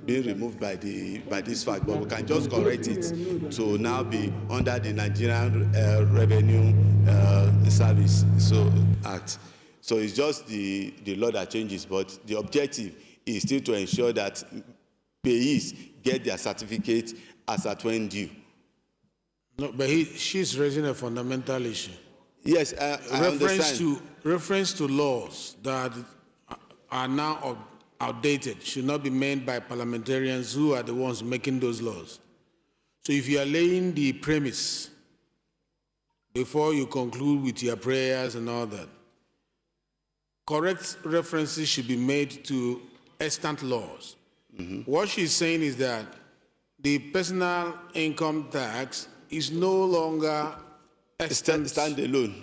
being removed by this fact, but we can just correct it to now be under the Nigerian Revenue Service Act. So it's just the law that changes, but the objective is still to ensure that payees get their certificate as at when due. No, but she's raising a fundamental issue. Yes, I understand. Reference to laws that are now outdated should not be made by parliamentarians who are the ones making those laws. So if you are laying the premise before you conclude with your prayers and all that, correct references should be made to extant laws. What she's saying is that the personal income tax is no longer standalone.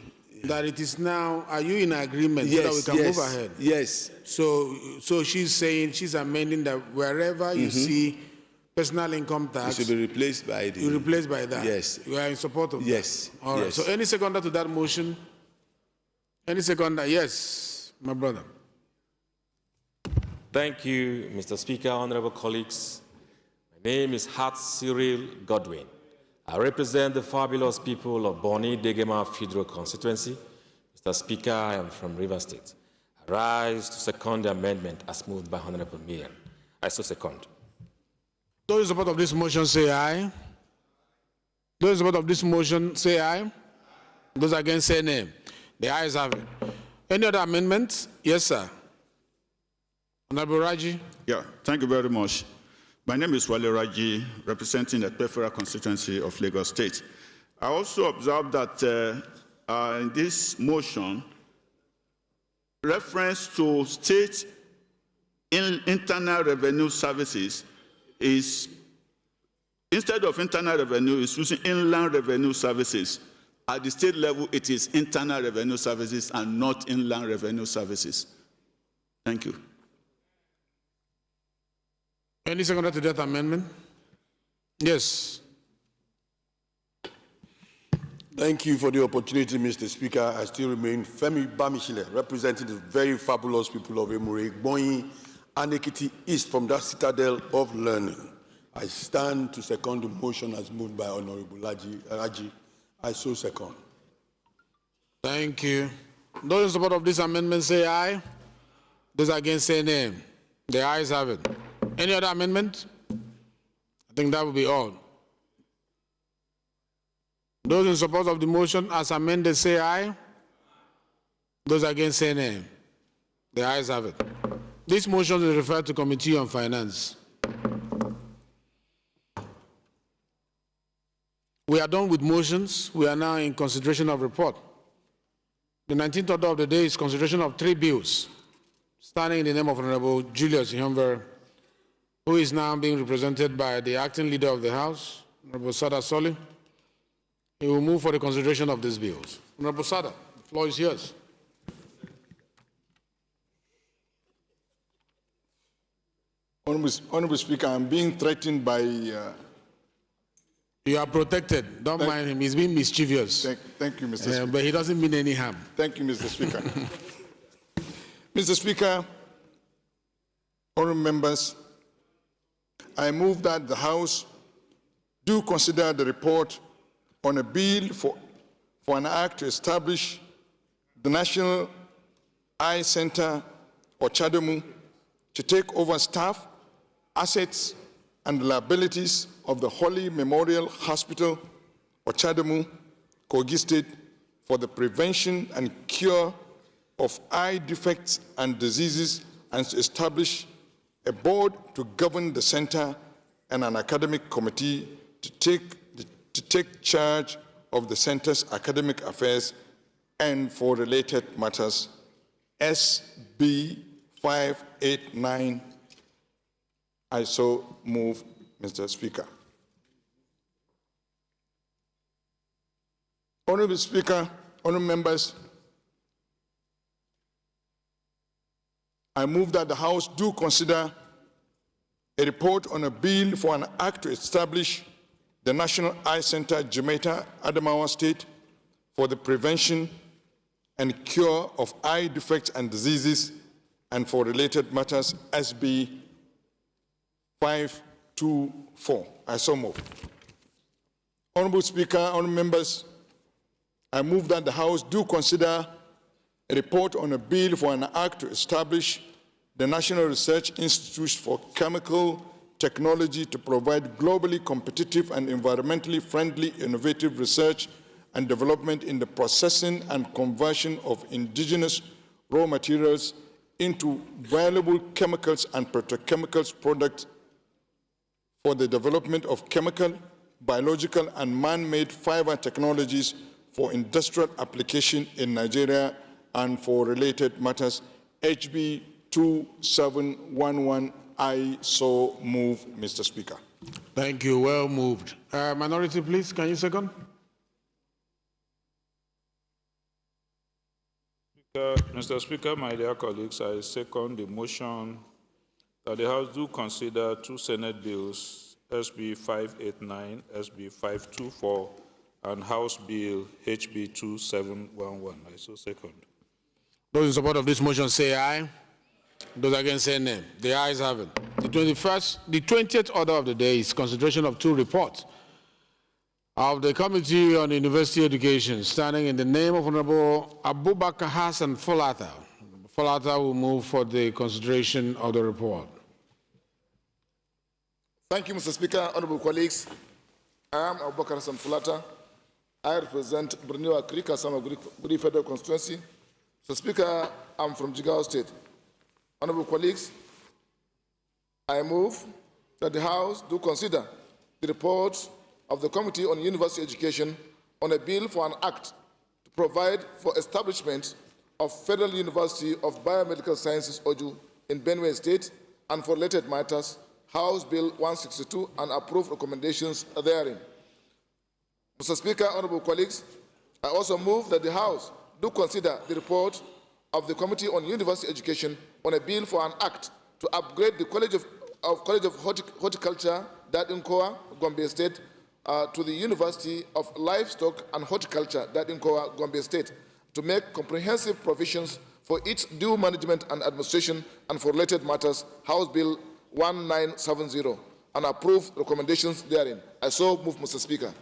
That it is now, are you in agreement so that we can move ahead? Yes. So she's saying, she's amending that wherever you see personal income tax, it should be replaced by that. Yes. You are in support of yes. that? All right. Yes. So any seconder to that motion? Any seconder? Yes, my brother. Thank you, Mr. Speaker, honorable colleagues. My name is Hart Cyril Godwin. I represent the fabulous people of Boni Degema Federal Constituency. Mr. Speaker, I am from Rivers State. I rise to second the amendment as moved by Honorable Miriam. I so second. Those in support of this motion say aye. Those in support of this motion say aye. Those against say nay. The ayes have it. Any other amendments? Yes, sir. Honorable Raji. Yeah, thank you very much. My name is Wale Raji, representing the Peripheral constituency of Lagos State. I also observed that in this motion, reference to state internal revenue services is, instead of internal revenue, is using inland revenue services. At the state level, it is internal revenue services and not inland revenue services. Thank you. Any seconder to that amendment? Yes. Thank you for the opportunity, Mr. Speaker. I still remain Femi Bamishile, representing the very fabulous people of Emure, Bonyi, and Ekiti East from that citadel of learning. I stand to second the motion as moved by Honorable Raji. I so second. Thank you. Those in support of this amendment say aye. Those against say nay. The ayes have it. Any other amendment? I think that will be all. Those in support of the motion as amended say aye. Those against say nay. The ayes have it. This motion is referred to Committee on Finance. We are done with motions. We are now in consideration of report. The 19th order of the day is consideration of 3 bills, standing in the name of Honorable Julius Ihomber, who is now being represented by the acting leader of the House, Honorable Sada Soli. He will move for the consideration of these bills. Honorable Sada, the floor is yours. Honorable Speaker, I'm being threatened by... You are protected. Don't mind him. He's being mischievous. Thank you, Mr. Speaker. But he doesn't mean any harm. Thank you, Mr. Speaker. Mr. Speaker, honorable members, I move that the House do consider the report on a bill for an act to establish the National Eye Center, or Chadomu, to take over staff, assets, and liabilities of the Holy Memorial Hospital, or Chadomu, Kogi State, for the prevention and cure of eye defects and diseases, and to establish a board to govern the center and an academic committee to take charge of the center's academic affairs and for related matters. SB 589. I so move, Mr. Speaker. Honorable Speaker, honorable members, I move that the House do consider a report on a bill for an act to establish the National Eye Center, Jamaica, Adamawa State, for the prevention and cure of eye defects and diseases and for related matters, SB 524. I so move. Honorable Speaker, honorable members, I move that the House do consider a report on a bill for an act to establish the National Research Institute for Chemical Technology to provide globally competitive and environmentally friendly innovative research and development in the processing and conversion of indigenous raw materials into valuable chemicals and petrochemicals products for the development of chemical, biological, and man-made fiber technologies for industrial application in Nigeria and for related matters. HB 2711, I so move, Mr. Speaker. Thank you. Well moved. Minority, please. Can you second? Mr. Speaker, my dear colleagues, I second the motion that the House do consider two Senate bills, SB 589, SB 524, and House Bill HB 2711. I so second. Those in support of this motion say aye. Those against say nay. The ayes have it. The 20th order of the day is consideration of two reports of the Committee on University Education, standing in the name of Honorable Abubakar Hassan Folata. Folata will move for the consideration of the report. Thank you, Mr. Speaker. Honorable colleagues, I am Abubakar Hassan Folata. I represent Borneo Krika, Sama Guri Federal Constituency. Mr. Speaker, I'm from Jigawa State. Honorable colleagues, I move that the House do consider the report of the Committee on University Education on a bill for an act to provide for establishment of Federal University of Biomedical Sciences, OJU, in Benue State, and for related matters, House Bill 162, and approve recommendations therein. Mr. Speaker, honorable colleagues, I also move that the House do consider the report of the Committee on University Education on a bill for an act to upgrade the College of Horticulture, Dadinkoa, Gombe State, to the University of Livestock and Horticulture, Dadinkoa, Gombe State, to make comprehensive provisions for its due management and administration and for related matters, House Bill 1970, and approve recommendations therein. I so move, Mr. Speaker.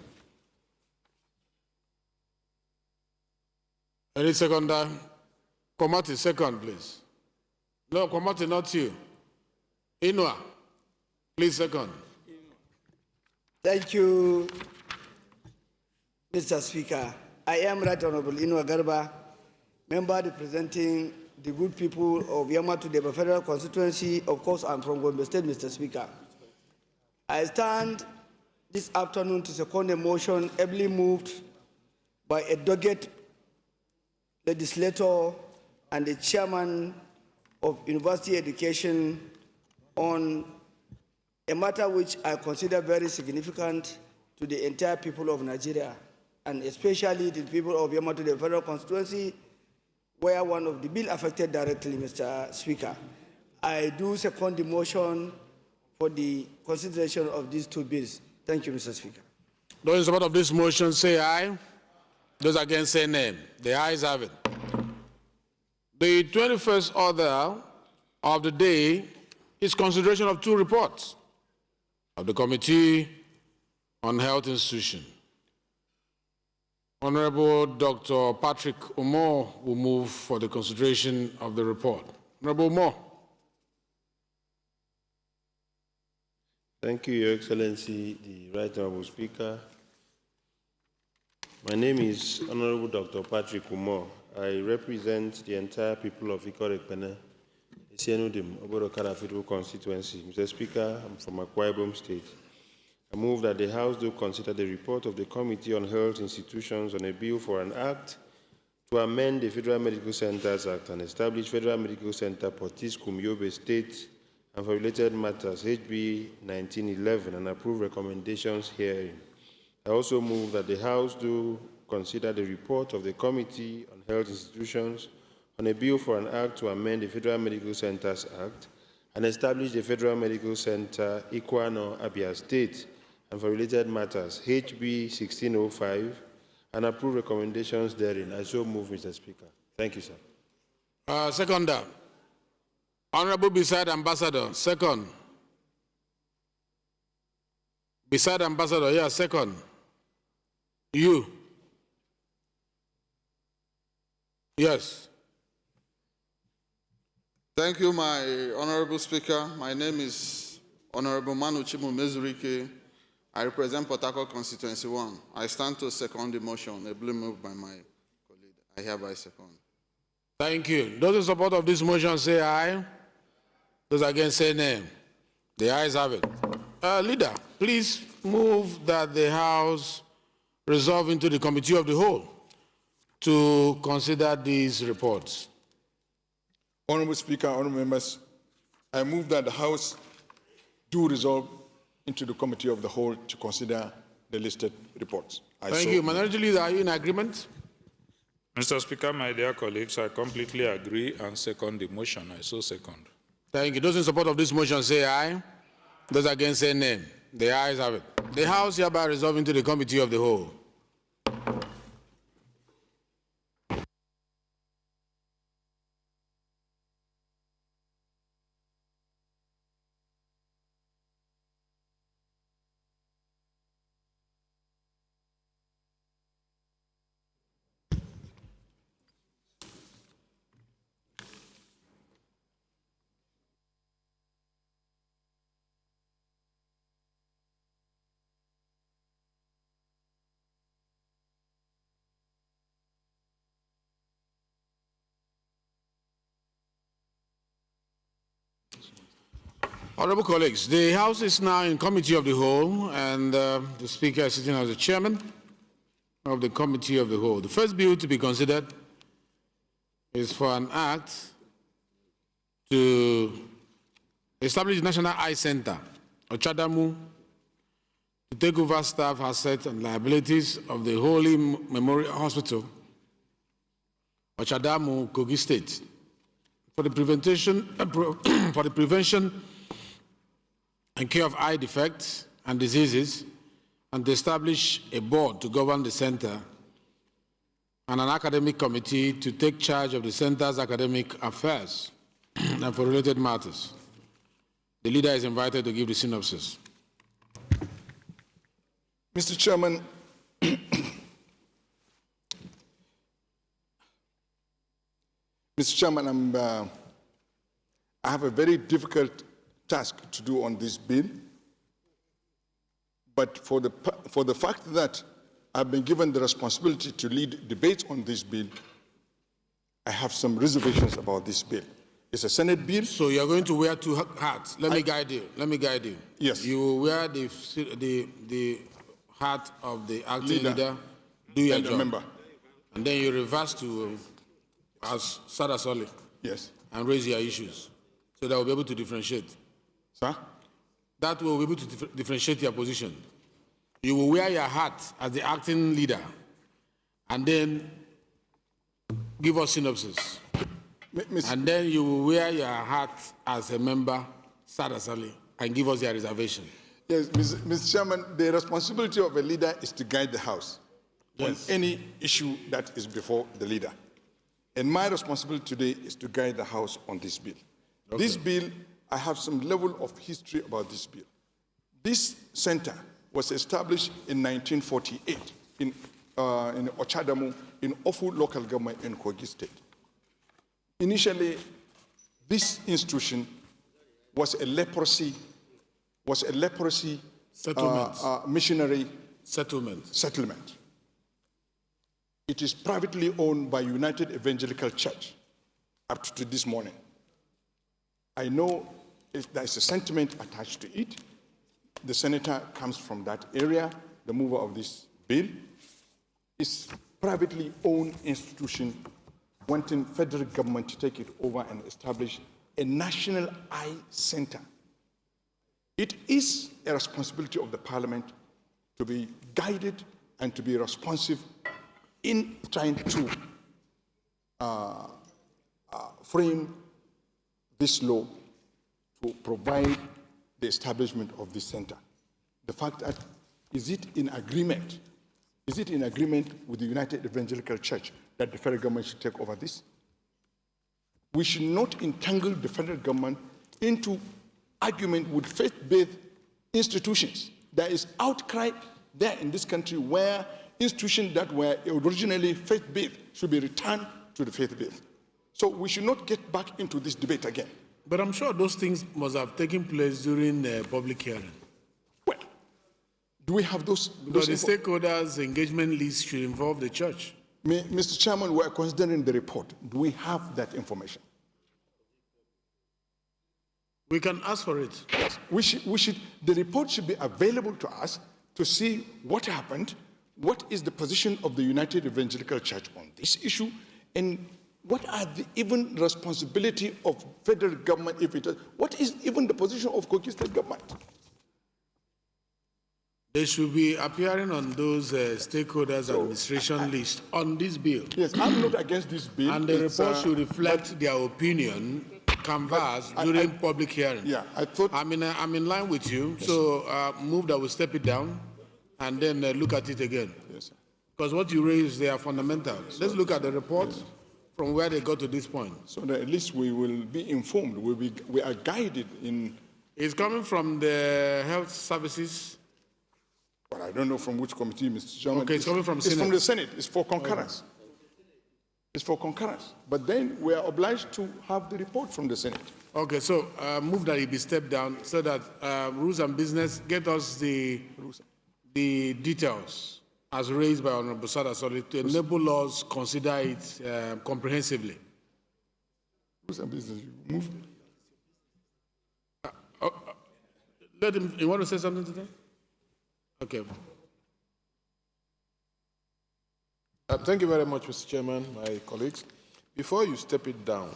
Any seconder? Komati, second, please. No, Komati, not you. Inua, please second. Thank you, Mr. Speaker. I am Right Honorable Inua Garba, member representing the good people of Yamatu Deba Federal Constituency. Of course, I'm from Gombe State, Mr. Speaker. I stand this afternoon to second a motion ably moved by a dogged legislator and the chairman of University Education on a matter which I consider very significant to the entire people of Nigeria, and especially the people of Yamatu, the Federal Constituency, where one of the bill affected directly, Mr. Speaker. I do second the motion for the consideration of these two bills. Thank you, Mr. Speaker. Those in support of this motion say aye. Those against say nay. The ayes have it. The 21st order of the day is consideration of two reports of the Committee on Health Institution. Honorable Dr. Patrick Umar will move for the consideration of the report. Honorable Umar. Thank you, Your Excellency, the Right Honorable Speaker. My name is Honorable Dr. Patrick Umar. I represent the entire people of Ikorekpene, Isienudim, Oborokara Federal Constituency. Mr. Speaker, I'm from Akwa Ibom State. I move that the House do consider the report of the Committee on Health Institutions on a bill for an act to amend the Federal Medical Centers Act and establish Federal Medical Center Potiskum, Yobe State, and for related matters, HB 1911, and approve recommendations herein. I also move that the House do consider the report of the Committee on Health Institutions on a bill for an act to amend the Federal Medical Centers Act and establish the Federal Medical Center Ikwano, Abia State, and for related matters, HB 1605, and approve recommendations therein. I so move, Mr. Speaker. Thank you, sir. Seconder. Honorable Beside Ambassador, second. Beside Ambassador, yeah, second. You. Yes. Thank you, my Honorable Speaker. My name is Honorable Manu Chimu Mezurike. I represent Port Harcourt Constituency 1. I stand to second the motion, ably moved by my colleague. I hereby second. Thank you. Those in support of this motion say aye. Those against say nay. The ayes have it. Leader, please move that the House resolve into the Committee of the Whole to consider these reports. Honorable Speaker, honorable members, I move that the House do resolve into the Committee of the Whole to consider the listed reports. Thank you. Minority Leader, are you in agreement? Mr. Speaker, my dear colleagues, I completely agree and second the motion. I so second. Thank you. Those in support of this motion say aye. Those against say nay. The ayes have it. The House hereby resolve into the Committee of the Whole. Honorable colleagues, the House is now in Committee of the Whole, and the Speaker is sitting as the Chairman of the Committee of the Whole. The first bill to be considered is for an act to establish the National Eye Center, Ochadamu, to take over staff, assets, and liabilities of the Holy Memorial Hospital, Ochadamu, Kogi State, for the prevention and care of eye defects and diseases, and to establish a board to govern the center and an academic committee to take charge of the center's academic affairs and for related matters. The leader is invited to give the synopsis. Mr. Chairman, Mr. Chairman, I have a very difficult task to do on this bill, but for the fact that I've been given the responsibility to lead debates on this bill, I have some reservations about this bill. It's a Senate bill. So you're going to wear two hats. Let me guide you. Yes. You will wear the hat of the acting leader, do your job. Member. And then you reverse to as Sada Soli. Yes. And raise your issues. So that we'll be able to differentiate. Sir? That will be able to differentiate your position. You will wear your hat as the acting leader and then give us synopsis. And then you will wear your hat as a member, Sada Sali, and give us your reservation. Yes, Mr. Chairman, the responsibility of a leader is to guide the House on any issue that is before the leader. And my responsibility today is to guide the House on this bill. Okay. This bill, I have some level of history about this bill. This center was established in 1948 in Ochadamu, in Ofu local government in Kogi State. Initially, this institution was a leprosy missionary settlement. It is privately owned by United Evangelical Church up to this morning. I know there's a sentiment attached to it. The senator comes from that area, the mover of this bill. It's privately owned institution wanting federal government to take it over and establish a national eye center. It is a responsibility of the parliament to be guided and to be responsive in trying to frame this law to provide the establishment of this center. The fact that, is it in agreement with the United Evangelical Church that the federal government should take over this? We should not entangle the federal government into argument with faith-based institutions. There is outcry there in this country where institutions that were originally faith-based should be returned to the faith-based. So we should not get back into this debate again. But I'm sure those things must have taken place during the public hearing. Well, do we have those? Because the stakeholders' engagement list should involve the church. Mr. Chairman, we are considering the report. Do we have that information? We can ask for it. Yes. The report should be available to us to see what happened, what is the position of the United Evangelical Church on this issue, and what are the even responsibility of federal government if it is, what is even the position of Kogi State government? They should be appearing on those stakeholders' administration list on this bill. Yes, I'm not against this bill. And the report should reflect their opinion, canvass during public hearing. Yeah, I thought. I'm in line with you. Yes. So move that we step it down and then look at it again. Yes, sir. Because what you raised, they are fundamental. Let's look at the report from where they got to this point. So that at least we will be informed. We are guided in. It's coming from the health services. But I don't know from which committee, Mr. Chairman. Okay, it's coming from It's Senate. from the Senate. It's for concurrence. It's for concurrence. But then we are obliged to have the report from the Senate. Okay, so move that it be stepped down so that Rules and Business get us the details as raised by Honorable Sada Solid to enable us consider it comprehensively. Rules and Business, you move. Let him, you want to say something to them? Okay. Thank you very much, Mr. Chairman, my colleagues. Before you step it down,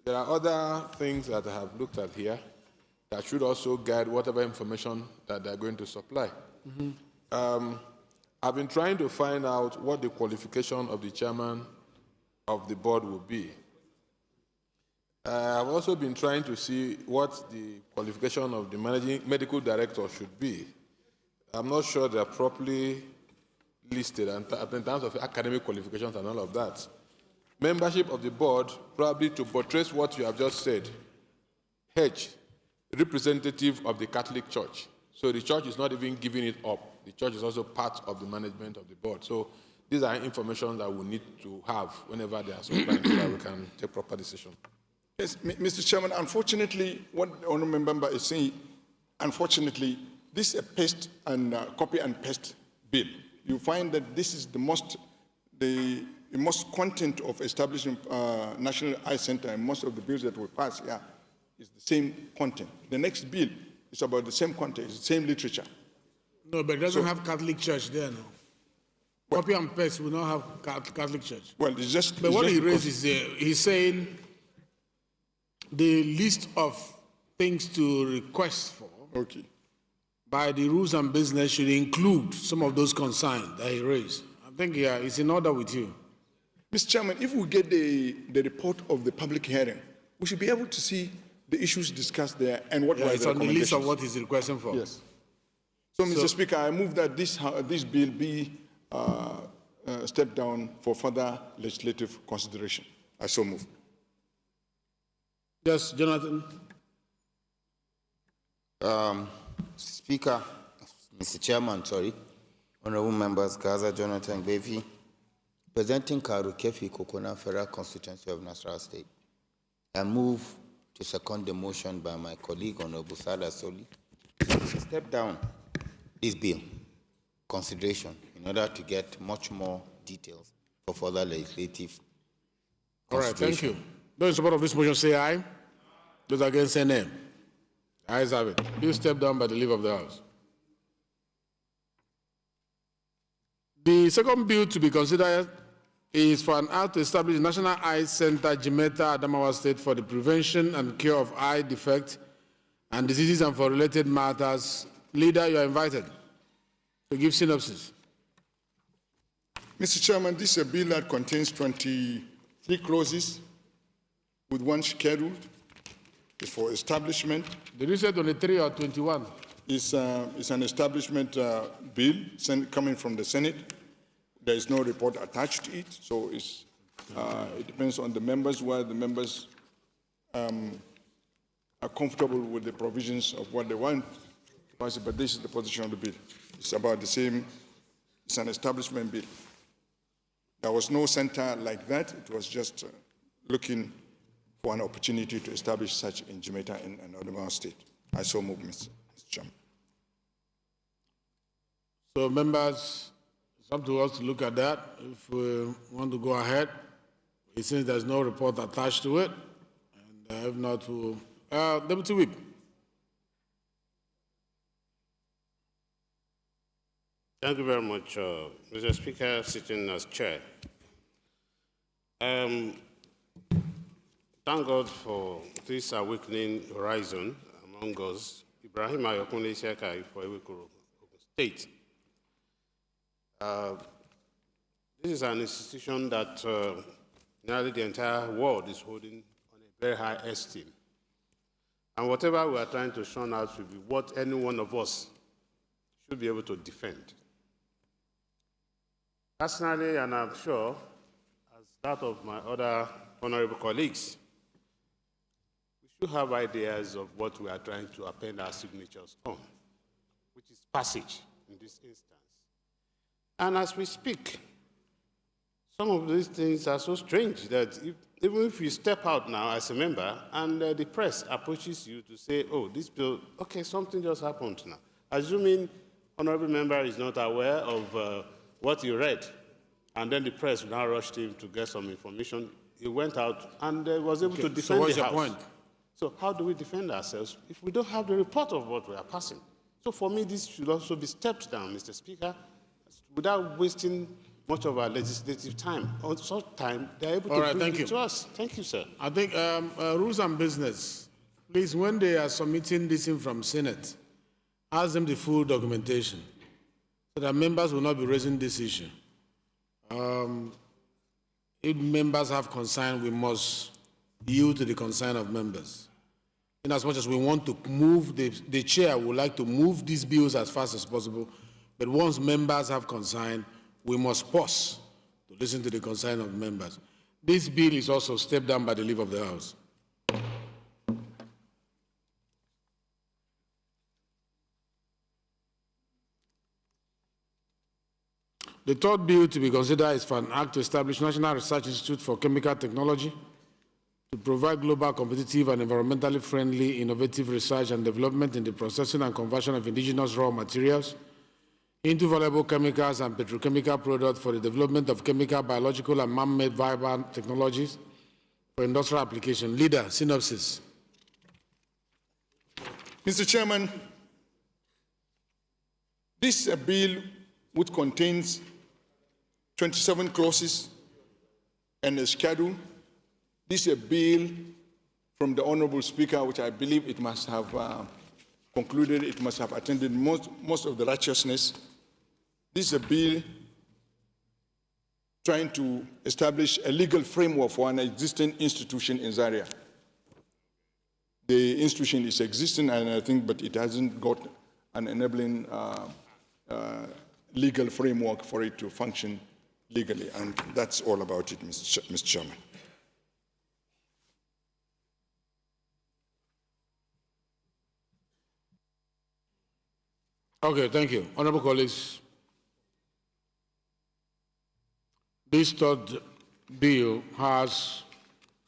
there are other things that I have looked at here that should also guide whatever information that they're going to supply. I've been trying to find out what the qualification of the chairman of the board will be. I've also been trying to see what the qualification of the medical director should be. I'm not sure they're properly listed in terms of academic qualifications and all of that. Membership of the board, probably to buttress what you have just said. H, representative of the Catholic Church. So the church is not even giving it up. The church is also part of the management of the board. So these are information that we need to have whenever they are supplying so that we can take proper decision. Yes, Mr. Chairman, unfortunately, what the honourable member is saying, unfortunately, this is a paste and copy and paste bill. You find that this is the most content of establishing National Eye Center, and most of the bills that we pass here is the same content. The next bill is about the same content, it's the same literature. No, but it doesn't have Catholic Church there now. Copy and paste will not have Catholic Church. Well, it's just. But what he raised is he's saying the list of things to request for. Okay. By the Rules and Business should include some of those concerns that he raised. I think it's in order with you. Mr. Chairman, if we get the report of the public hearing, we should be able to see the issues discussed there and what were it's the on the list recommendations. of what he's requesting for. Yes. So, Mr. Speaker, I move that this bill be stepped down for further legislative consideration. I so move. Yes, Jonathan. Speaker, Mr. Chairman, sorry, honorable members, Gaza Jonathan Bevi, presenting Karu Kefi Kokona Federal Constituency of Nasarawa State. I move to second the motion by my colleague, Honorable Sada Soli, to step down this bill consideration in order to get much more details for further legislative All right, thank you. Those in support of this motion say aye. Those against say nay. Ayes have it. You step down by the leave of the House. The second bill to be considered is for an act to establish a National Eye Center, Jimeta, Adamawa State, for the prevention and cure of eye defect and diseases and for related matters. Leader, you are invited to give synopsis. Mr. Chairman, this is a bill that contains 23 clauses with one scheduled. It's for establishment. Did you say 23 or 21? It's an establishment bill coming from the Senate. There is no report attached to it, so it depends on the members where the members are comfortable with the provisions of what they want. But this is the position of the bill. It's about the same. It's an establishment bill. There was no center like that. It was just looking for an opportunity to establish such in Jamaica in an autonomous state. I so move, Mr. Chairman. So members, it's up to us to look at that. If we want to go ahead, since there's no report attached to it, and if not, to Deputy Whip. Thank you very much, Mr. Speaker, sitting as chair. Thank God for this awakening horizon among us. Ibrahim Ayokunle Shekai for Ewekoro State. This is an institution that nearly the entire world is holding on a very high esteem. And whatever we are trying to shun out should be what any one of us should be able to defend. Personally, and I'm sure, as that of my other honorable colleagues, we should have ideas of what we are trying to append our signatures on, which is passage in this instance. And as we speak, some of these things are so strange that even if you step out now as a member and the press approaches you to say, oh, this bill, okay, something just happened now. Assuming honorable member is not aware of what he read, and then the press now rushed him to get some information. He went out and was able to defend so what's the your House. point? So how do we defend ourselves if we don't have the report of what we are passing? So for me, this should also be stepped down, Mr. Speaker, without wasting much of our legislative time. On such time, they're able to bring it to us. Thank you, sir. I think rules and business, please, when they are submitting this in from Senate, ask them the full documentation so that members will not be raising this issue. If members have concern, we must yield to the concern of members. In as much as we want to move, the chair would like to move these bills as fast as possible, but once members have concern, we must pause to listen to the concern of members. This bill is also stepped down by the leave of the House. The third bill to be considered is for an act to establish National Research Institute for Chemical Technology to provide global, competitive, and environmentally friendly, innovative research and development in the processing and conversion of indigenous raw materials into valuable chemicals and petrochemical products for the development of chemical, biological, and man-made viable technologies for industrial application. Leader, synopsis. Mr. Chairman, this is a bill which contains 27 clauses and a schedule. This is a bill from the Honorable Speaker, which I believe it must have concluded, it must have attended most of the righteousness. This is a bill trying to establish a legal framework for an existing institution in Zaria. The institution is existing, and I think, but it hasn't got an enabling legal framework for it to function legally, and that's all about it, Mr. Chairman. Okay, thank you. Honorable colleagues, this third bill has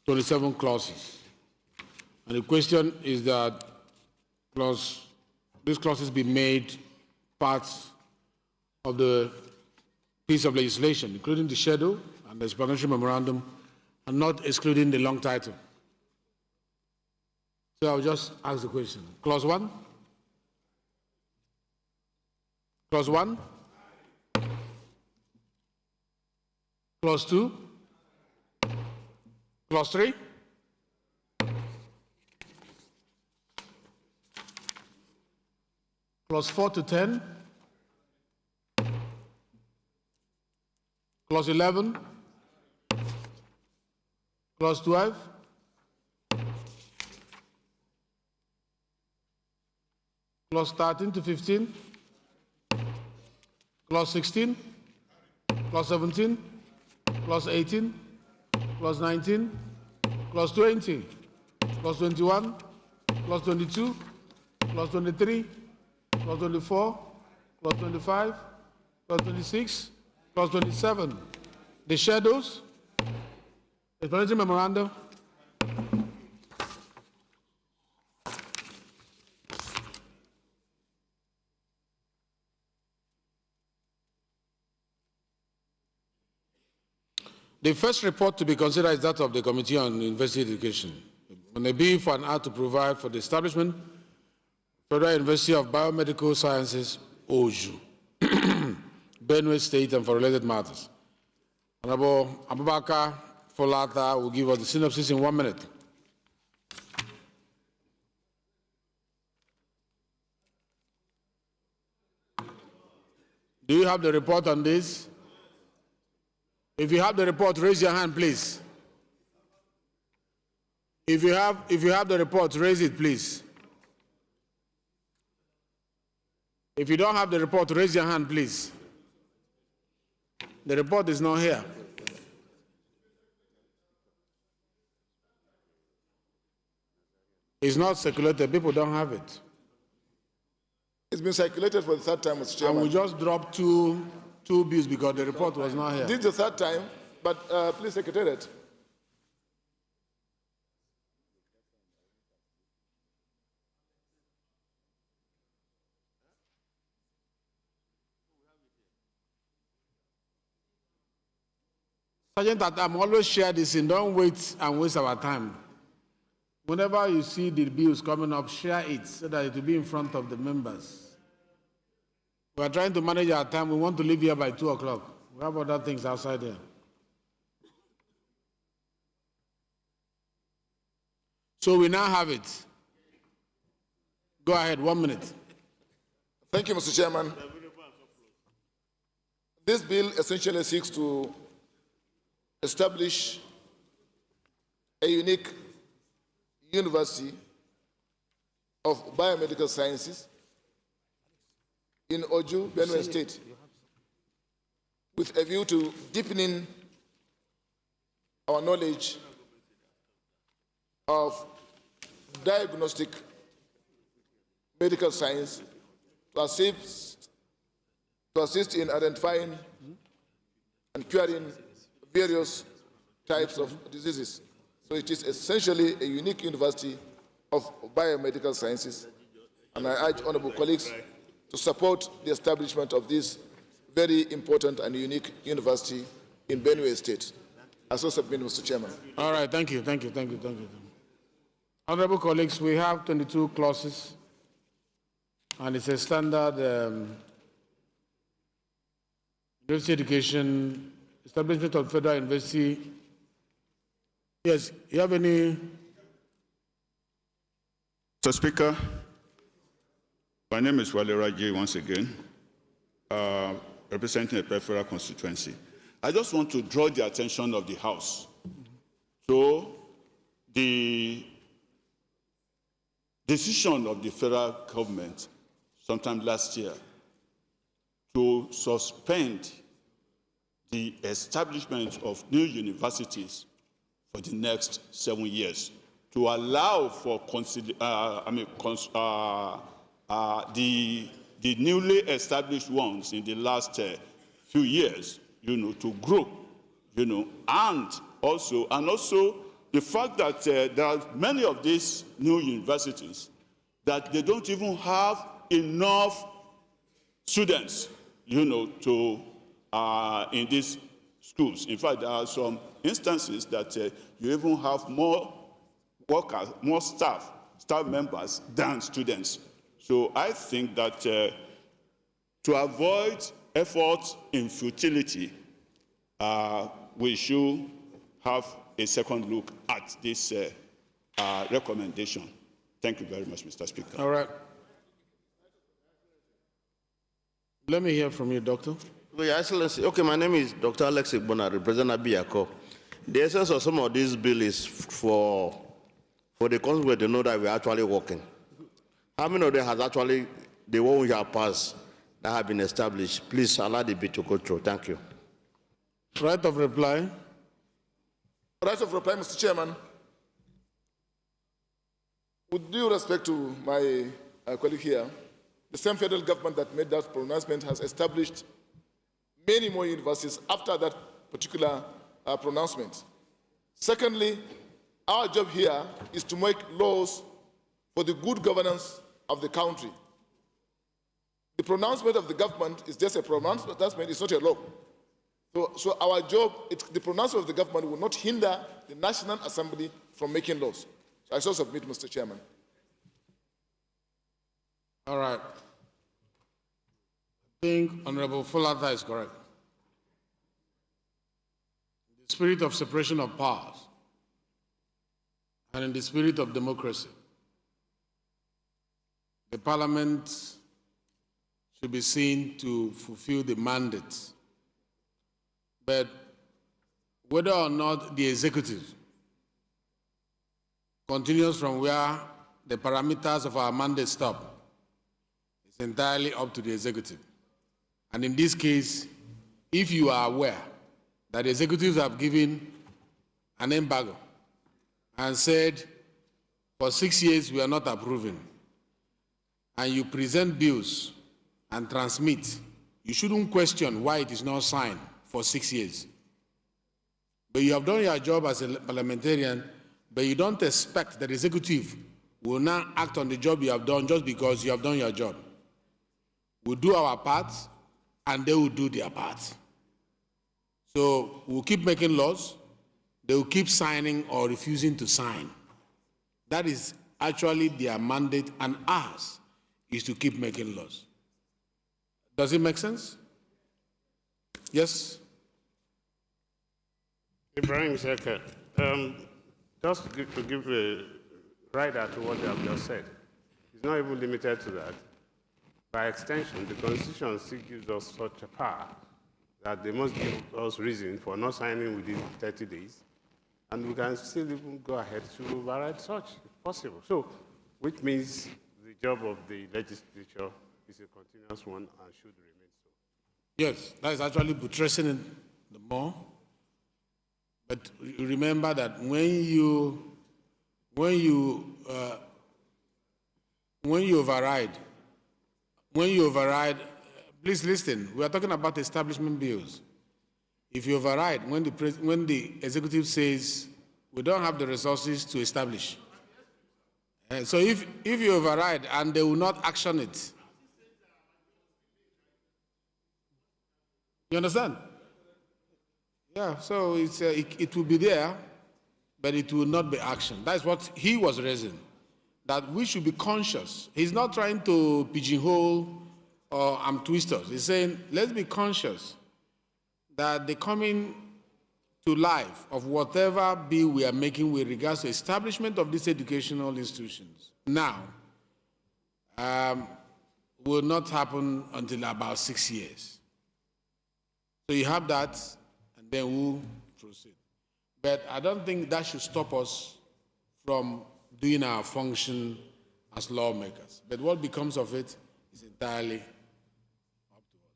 27 clauses. And the question is that these clauses be made part of the piece of legislation, including the schedule and the explanatory memorandum, and not excluding the long title. So I'll just ask the question. Clause 1? Clause 1? Clause 2? Clause 3? Clause 4 to 10? Clause 11? Clause 12? Clause 13 to 15? Clause 16? Clause 17? Clause 18? Clause 19? Clause 20? Clause 21? Clause 22? Clause 23? Clause 24? Clause 25? Clause 26? Clause 27? The shadows? Explanatory memorandum. The first report to be considered is that of the Committee on University Education. On a bill for an act to provide for the establishment of Federal University of Biomedical Sciences, OJU, Benue State, and for related matters. Honorable Abubakar Folata will give us the synopsis in 1 minute. Do you have the report on this? If you have the report, raise your hand, please. If you have the report, raise it, please. If you don't have the report, raise your hand, please. The report is not here. It's not circulated. People don't have it. It's been circulated for the third time, Mr. Chairman. And we just dropped two bills because the report was not here. This is the third time, but please, Secretariat. Sergeant Atam, always share this in. Don't wait and waste our time. Whenever you see the bills coming up, share it so that it will be in front of the members. We are trying to manage our time. We want to leave here by 2 o'clock. We have other things outside here. So we now have it. Go ahead, 1 minute. Thank you, Mr. Chairman. This bill essentially seeks to establish a unique university of biomedical sciences in Oju, Benue State, with a view to deepening our knowledge of diagnostic medical science to assist in identifying and curing various types of diseases. So it is essentially a unique university of biomedical sciences, and I urge honorable colleagues to support the establishment of this very important and unique university in Benue State. I so submit, Mr. Chairman. All right, thank you. Honorable colleagues, we have 22 clauses, and it's a standard university education, establishment of federal university. Yes, you have any? Mr. Speaker, my name is Wale Raji once again, representing a peripheral constituency. I just want to draw the attention of the House to the decision of the federal government sometime last year to suspend the establishment of new universities for the next 7 years, to allow for the newly established ones in the last few years, to grow, and also the fact that there are many of these new universities that they don't even have enough students, to in these schools. In fact, there are some instances that you even have more workers, more staff members than students. So I think that to avoid efforts in futility, we should have a second look at this recommendation. Thank you very much, Mr. Speaker. All right. Let me hear from you, Doctor. Your Excellency, okay, my name is Dr. Alex Igbona, representing Abiyako. The essence of some of this bill is for the country to know that we are actually working. How many of them has actually, the one we have passed, that have been established? Please allow the bill to go through. Thank you. Right of reply. Right of reply, Mr. Chairman. With due respect to my colleague here, the same federal government that made that pronouncement has established many more universities after that particular pronouncement. Secondly, our job here is to make laws for the good governance of the country. The pronouncement of the government is just a pronouncement, it's not a law. So our job, the pronouncement of the government will not hinder the National Assembly from making laws. So I shall submit, Mr. Chairman. All right. I think Honorable Fulata is correct. In the spirit of separation of powers and in the spirit of democracy, the Parliament should be seen to fulfill the mandate. But whether or not the executive continues from where the parameters of our mandate stop, it's entirely up to the executive. And in this case, if you are aware that the executives have given an embargo and said, for 6 years we are not approving, and you present bills and transmit, you shouldn't question why it is not signed for 6 years. But you have done your job as a parliamentarian, but you don't expect that the executive will now act on the job you have done just because you have done your job. We'll do our part, and they will do their part. So we'll keep making laws, they will keep signing or refusing to sign. That is actually their mandate, and ours is to keep making laws. Does it make sense? Yes? Ibrahim Seka, just to give a rider to what you have just said, it's not even limited to that. By extension, the Constitution still gives us such a power that they must give us reason for not signing within 30 days, and we can still even go ahead to override such, if possible. So, which means the job of the legislature is a continuous one and should remain so. Yes, that is actually buttressing it the more. But remember that when you override, please listen, we are talking about establishment bills. If you override, when the executive says, we don't have the resources to establish. So if you override and they will not action it, you understand? Yeah, so it will be there, but it will not be action. That's what he was raising, that we should be conscious. He's not trying to pigeonhole or twist us. He's saying, let's be conscious that the coming to life of whatever bill we are making with regards to establishment of these educational institutions now will not happen until about 6 years. So you have that, and then we'll proceed. But I don't think that should stop us from doing our function as lawmakers. But what becomes of it is entirely up to us.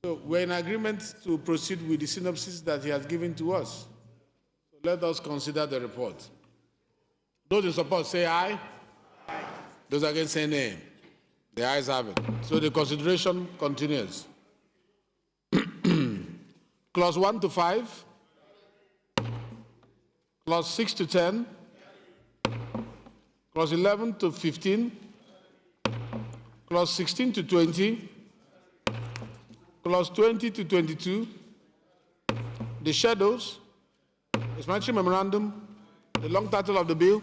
So we're in agreement to proceed with the synopsis that he has given to us. So let us consider the report. Those in support say aye. Aye. Those against say nay. The ayes have it. So the consideration continues. Clause 1 to 5, Clause 6 to 10, Clause 11 to 15, Clause 16 to 20, Clause 20 to 22, the shadows, explanatory memorandum, the long title of the bill,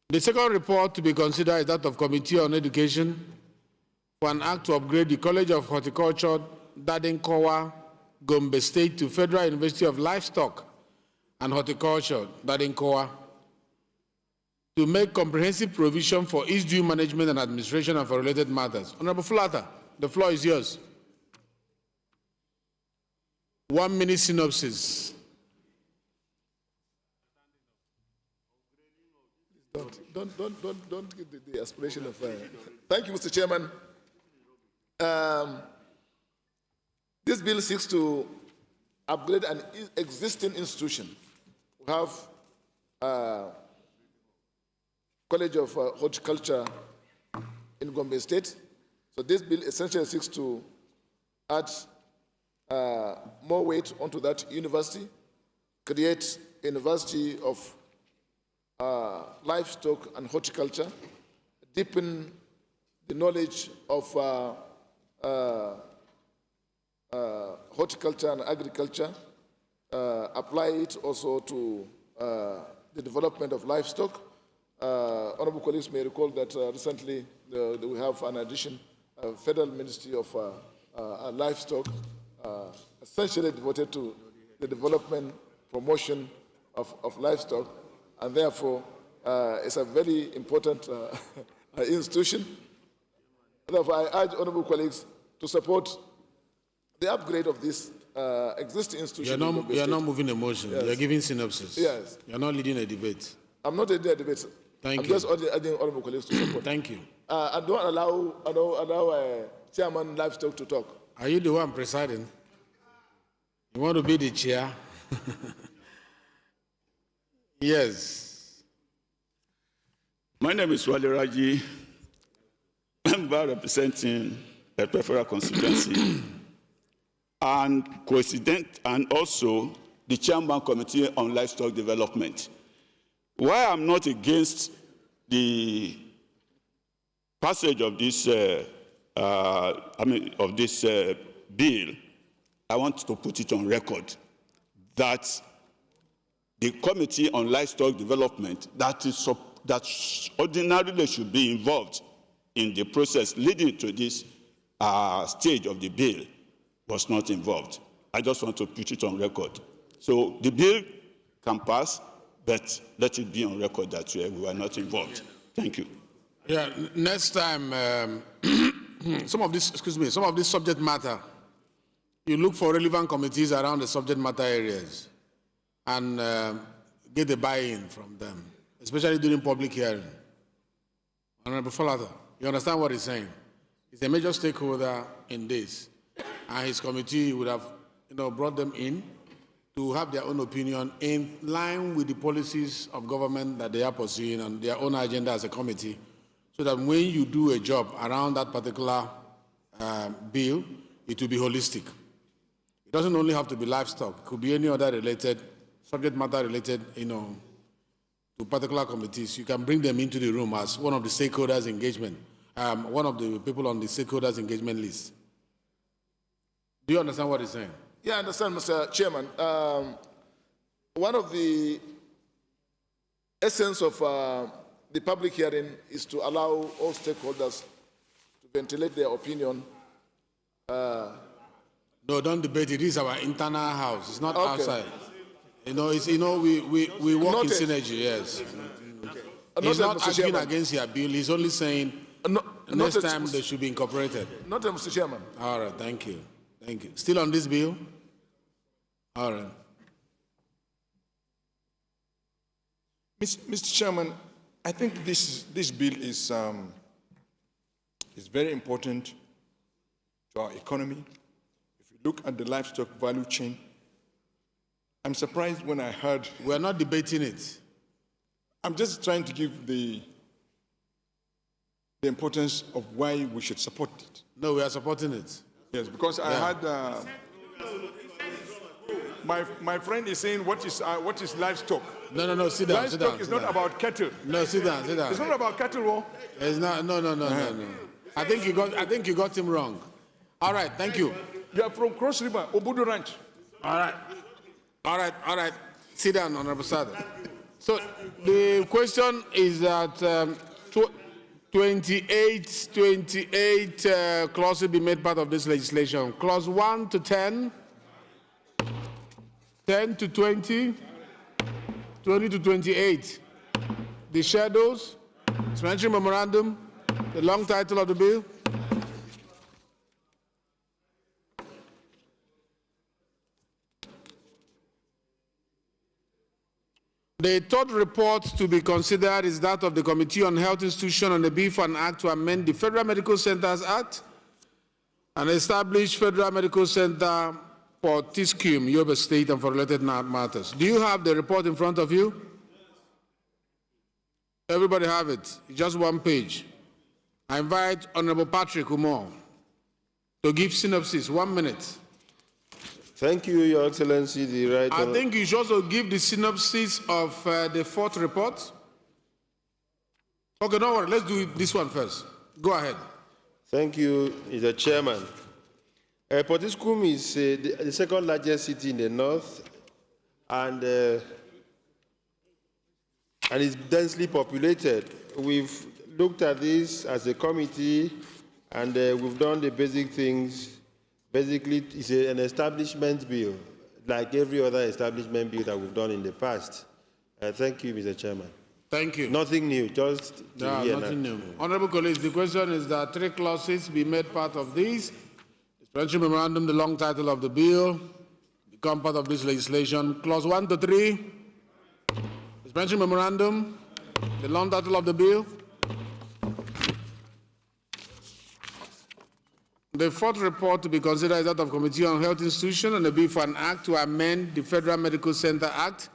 the second report to be considered is that of Committee on Education for an act to upgrade the College of Horticulture, Dadenkowa, Gombe State to Federal University of Livestock and Horticulture, Dadenkowa, to make comprehensive provision for its due management and administration and for related matters. Honorable Fulata, the floor is yours. 1 minute synopsis. Don't give the aspiration of. Thank you, Mr. Chairman. This bill seeks to upgrade an existing institution. We have College of Horticulture in Gombe State. So this bill essentially seeks to add more weight onto that university, create a university of livestock and horticulture, deepen the knowledge of horticulture and agriculture, apply it also to the development of livestock. Honorable colleagues may recall that recently we have an addition, Federal Ministry of Livestock, essentially devoted to the development, promotion of livestock, and therefore it's a very important institution. Therefore, I urge honorable colleagues to support the upgrade of this existing institution. You're not moving a motion. Yes. You're giving synopsis. Yes. You're not leading a debate. I'm not leading a debate. Thank I'm you. just urging honorable colleagues to support. Thank you. I don't allow Chairman Livestock to talk. Are you the one presiding? You want to be the chair? Yes. My name is Wale Raji, member representing the Preferred Constituency, and coincident, and also the Chairman Committee on Livestock Development. Why I'm not against the passage of this, bill, I want to put it on record that the Committee on Livestock Development that ordinarily should be involved in the process leading to this stage of the bill was not involved. I just want to put it on record. So the bill can pass, but let it be on record that we were not involved. Thank you. Yeah, next time, some of this subject matter, you look for relevant committees around the subject matter areas and get a buy-in from them, especially during public hearing. Honorable Falata, you understand what he's saying? He's a major stakeholder in this, and his committee would have brought them in to have their own opinion in line with the policies of government that they are pursuing and their own agenda as a committee, so that when you do a job around that particular bill, it will be holistic. It doesn't only have to be livestock. It could be any other related, subject matter related, to particular committees. You can bring them into the room as one of the stakeholders engagement, one of the people on the stakeholders engagement list. Do you understand what he's saying? Yeah, I understand, Mr. Chairman. One of the essence of the public hearing is to allow all stakeholders to ventilate their opinion. No, don't debate it. This is our internal house. It's not Okay. outside. We work Noted. in synergy, yes. Noted, He's not Mr. arguing Chairman. against your bill. He's only saying next noted, time they should be incorporated. Not Mr. Chairman. All right, thank you. Thank you. Still on this bill? All right. Mr. Chairman, I think this bill is very important to our economy. If you look at the livestock value chain, I'm surprised when I heard... We're not debating it. I'm just trying to give the importance of why we should support it. No, we are supporting it. Yes, because I had... My friend is saying, what is livestock? No, sit down, sit down. Livestock is not about cattle. No, sit down, sit down. It's not about cattle, war. It's not, no. I think you got him wrong. All right, thank you. You are from Cross River, Obudu Ranch. All right. Sit down, Honorable Sada. So the question is that 28 clauses be made part of this legislation. Clause 1 to 10, 10 to 20, 20 to 28. The shadows, explanatory memorandum, the long title of the bill. The third report to be considered is that of the Committee on Health Institution on the bill for an act to amend the Federal Medical Centers Act and establish Federal Medical Center for Tiskum, Yobe State, and for related matters. Do you have the report in front of you? Everybody have it. It's just one page. I invite Honorable Patrick Umar to give synopsis. 1 minute. Thank you, Your Excellency. The right. I think you should also give the synopsis of the fourth report. Okay, don't worry. Let's do this one first. Go ahead. Thank you, Mr. Chairman. Potiskum is the second largest city in the north, and it's densely populated. We've looked at this as a committee, and we've done the basic things. Basically, it's an establishment bill, like every other establishment bill that we've done in the past. Thank you, Mr. Chairman. Thank you. Nothing new, just nothing new. Honorable colleagues, the question is that 3 clauses be made part of this. The Presidential Memorandum, the long title of the bill, become part of this legislation. Clause 1 to 3. The Presidential Memorandum, the long title of the bill. The fourth report to be considered is that of Committee on Health Institutions and the bill for an act to amend the Federal Medical Center Act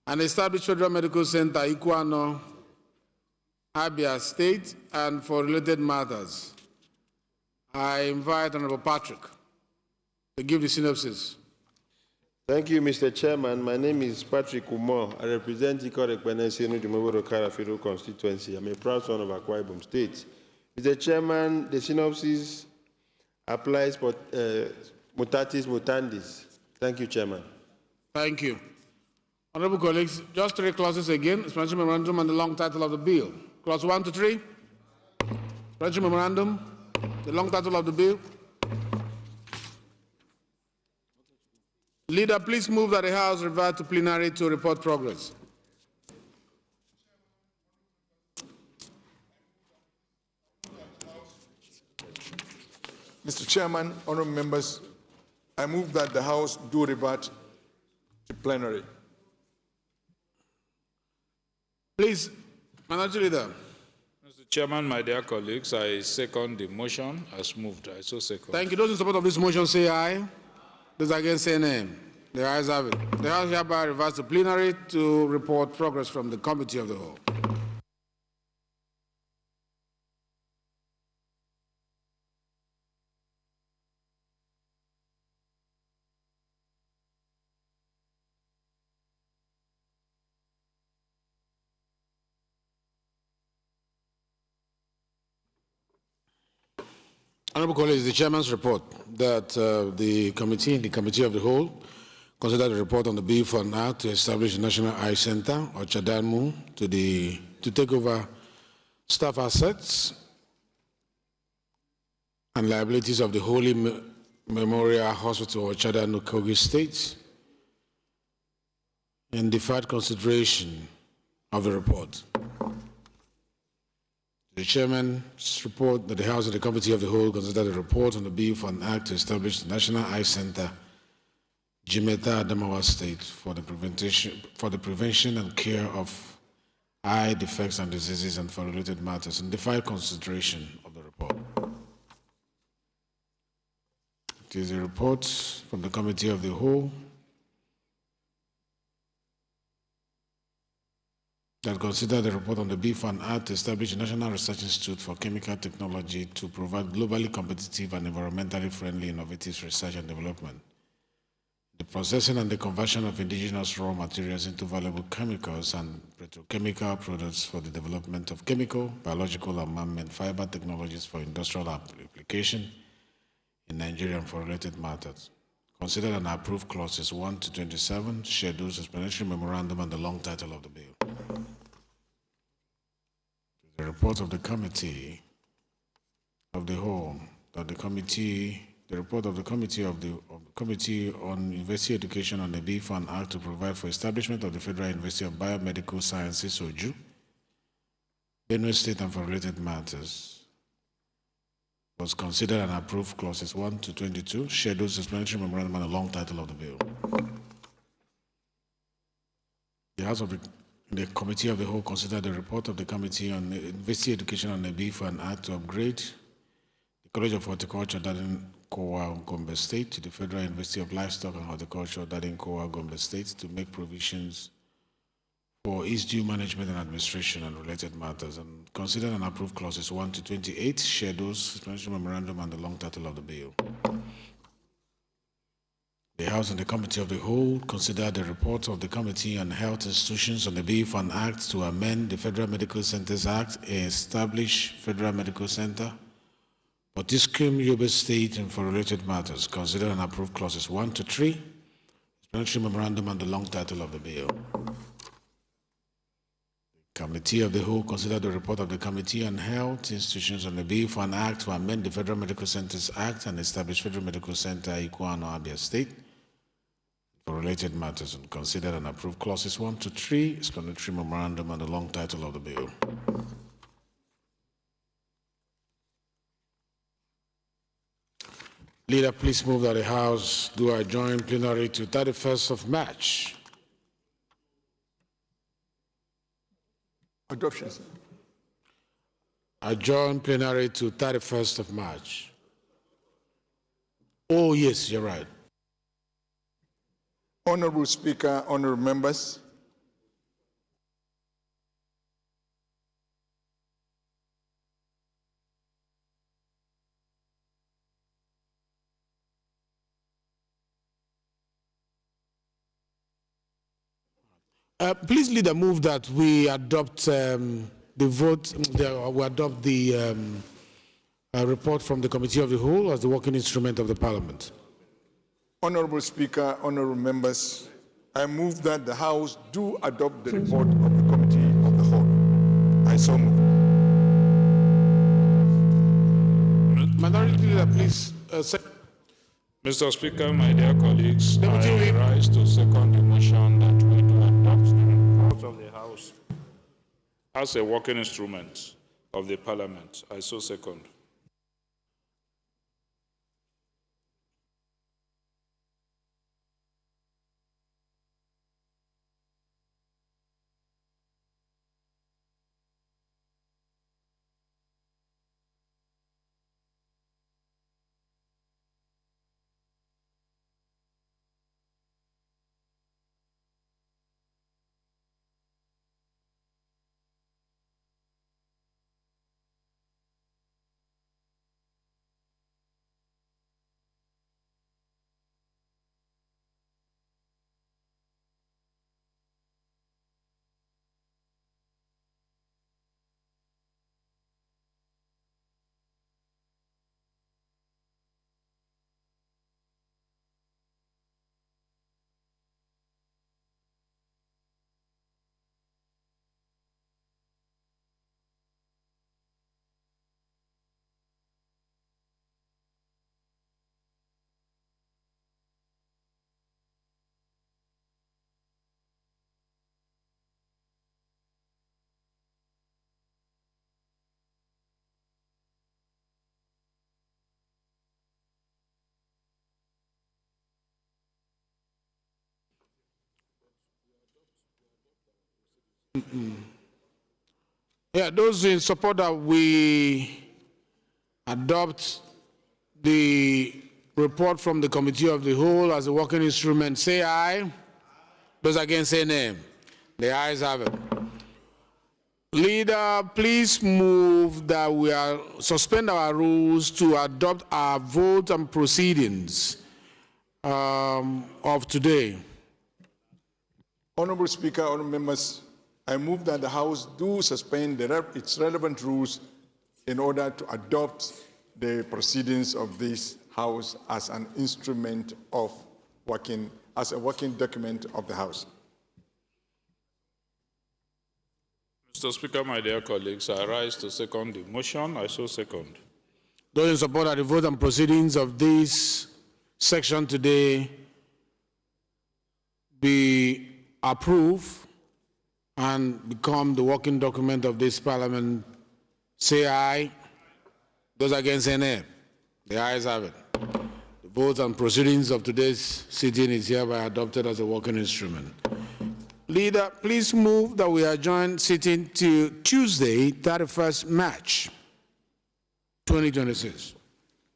and establish Federal Medical Center Ikuano, Abia State, and for related matters. I invite Honorable Patrick to give the synopsis. Thank you, Mr. Chairman. My name is Patrick Umar. I represent the Federal Constituency. I'm a proud son of Akwa Ibom State. Mr. Chairman, the synopsis applies for mutatis mutandis. Thank you, Chairman. Thank you. Honorable colleagues, just 3 clauses again. Presidential Memorandum and the long title of the bill. Clause 1 to 3. Presidential Memorandum, the long title of the bill. Leader, please move that the House revert to plenary to report progress. Mr. Chairman, honorable members, I move that the House do revert to plenary. Please, Minority Leader. Mr. Chairman, my dear colleagues, I second the motion as moved. I so second. Thank you. Those in support of this motion say aye. Those against say nay. The ayes have it. The House hereby reverts to plenary to report progress from the Committee of the Whole. Honorable colleagues, the chairman's report that the Committee of the Whole considered the report on the bill for an act to establish the National Eye Center, or CHADAMU, to take over staff assets and liabilities of the Holy Memorial Hospital, or CHADAMU, Kogi State, and deferred consideration of the report. The chairman's report that the House and the Committee of the Whole considered a report on the bill for an act to establish the National Eye Center, Jimeta, Adamawa State, for the prevention and care of eye defects and diseases and for related matters, and deferred consideration of the report. It is a report from the Committee of the Whole that considered the report on the bill for an act to establish a National Research Institute for Chemical Technology to provide globally competitive and environmentally friendly innovative research and development, the processing and the conversion of indigenous raw materials into valuable chemicals and petrochemical products for the development of chemical, biological, and man-made fiber technologies for industrial application in Nigeria and for related matters. Considered and approved clauses 1 to 27, schedules, explanatory memorandum, and the long title of the bill. The report of the Committee of the Whole, that the report of the Committee on University Education on the bill for an act to provide for establishment of the Federal University of Biomedical Sciences, OJU, Benue State, and for related matters, was considered and approved clauses 1 to 22, schedules, explanatory memorandum, and a long title of the bill. The Committee of the Whole considered the report of the Committee on University Education on the bill for an act to upgrade the College of Horticulture, Dadin Kowa, Gombe State, to the Federal University of Livestock and Horticulture, Dadin Kowa, Gombe State, to make provisions for its due management and administration and related matters, and consider and approve clauses 1 to 28, schedules, explanatory memorandum, and the long title of the bill. The House and the Committee of the Whole consider the report of the Committee on Health Institutions on the bill for an act to amend the Federal Medical Centers Act, establish Federal Medical Center, Potiskum, Yobe State, and for related matters. Consider and approve clauses 1 to 3, explanatory memorandum, and the long title of the bill. The Committee of the Whole consider the report of the Committee on Health Institutions on the bill for an act to amend the Federal Medical Centers Act and establish Federal Medical Center, Ikuano, Abia State, for related matters, and consider and approve clauses 1 to 3, explanatory memorandum, and the long title of the bill. Leader, please move that the House do adjourn plenary to 31st of March. Adoption, sir. Adjourn plenary to 31st of March. Oh, yes, you're right. Honorable Speaker, honorable members, please, leader, move that we adopt the vote, we adopt the report from the Committee of the Whole as the working instrument of the Parliament. Honorable Speaker, honorable members, I move that the House do adopt the report of the Committee of the Whole. I so move. Minority Leader, please. Mr. Speaker, my dear colleagues, I rise to second the motion that we do adopt the report of the House as a working instrument of the Parliament. I so second. Yeah, those in support that we adopt the report from the Committee of the Whole as a working instrument, say aye. Those against, say nay. The ayes have it. Leader, please move that we suspend our rules to adopt our vote and proceedings of today. Honorable Speaker, honorable members, I move that the House do suspend its relevant rules in order to adopt the proceedings of this House as an instrument of working, as a working document of the House. Mr. Speaker, my dear colleagues, I rise to second the motion. I so second. Those in support of the vote and proceedings of this section today be approved and become the working document of this Parliament, say aye. Those against, say nay. The ayes have it. The vote and proceedings of today's sitting is hereby adopted as a working instrument. Leader, please move that we adjourn sitting to Tuesday, 31st March, 2026.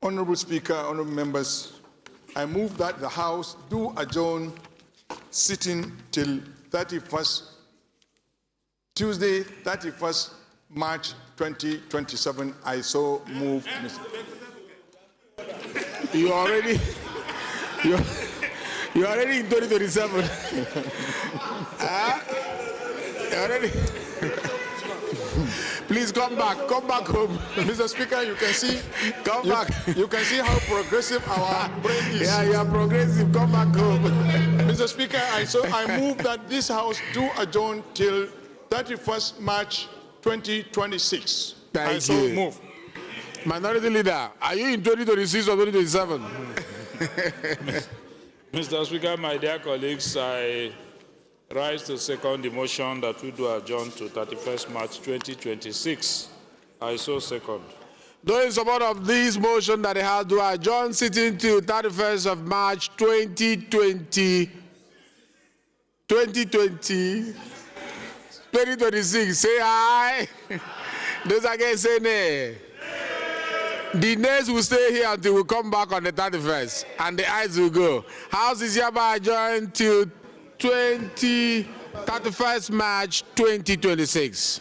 Honorable Speaker, honorable members, I move that the House do adjourn sitting till 31st Tuesday, 31st March 2027. I so move. You already, you already in 2027. You already. Please come back home. Mr. Speaker, you can see, Come back. You can see how progressive our brain is. Yeah, you are progressive. Come back home. Mr. Speaker, I move that this House do adjourn till 31st March 2026. Thank I so you. move. Minority Leader, are you in 2026 or 2027? Mr. Speaker, my dear colleagues, I rise to second the motion that we do adjourn to 31st March 2026. I so second. Those in support of this motion that the House do adjourn sitting to 31st of March 2026, say aye. Those against say nay. The nays will stay here until we come back on the 31st, and the ayes will go. House is hereby adjourned till 31st March 2026.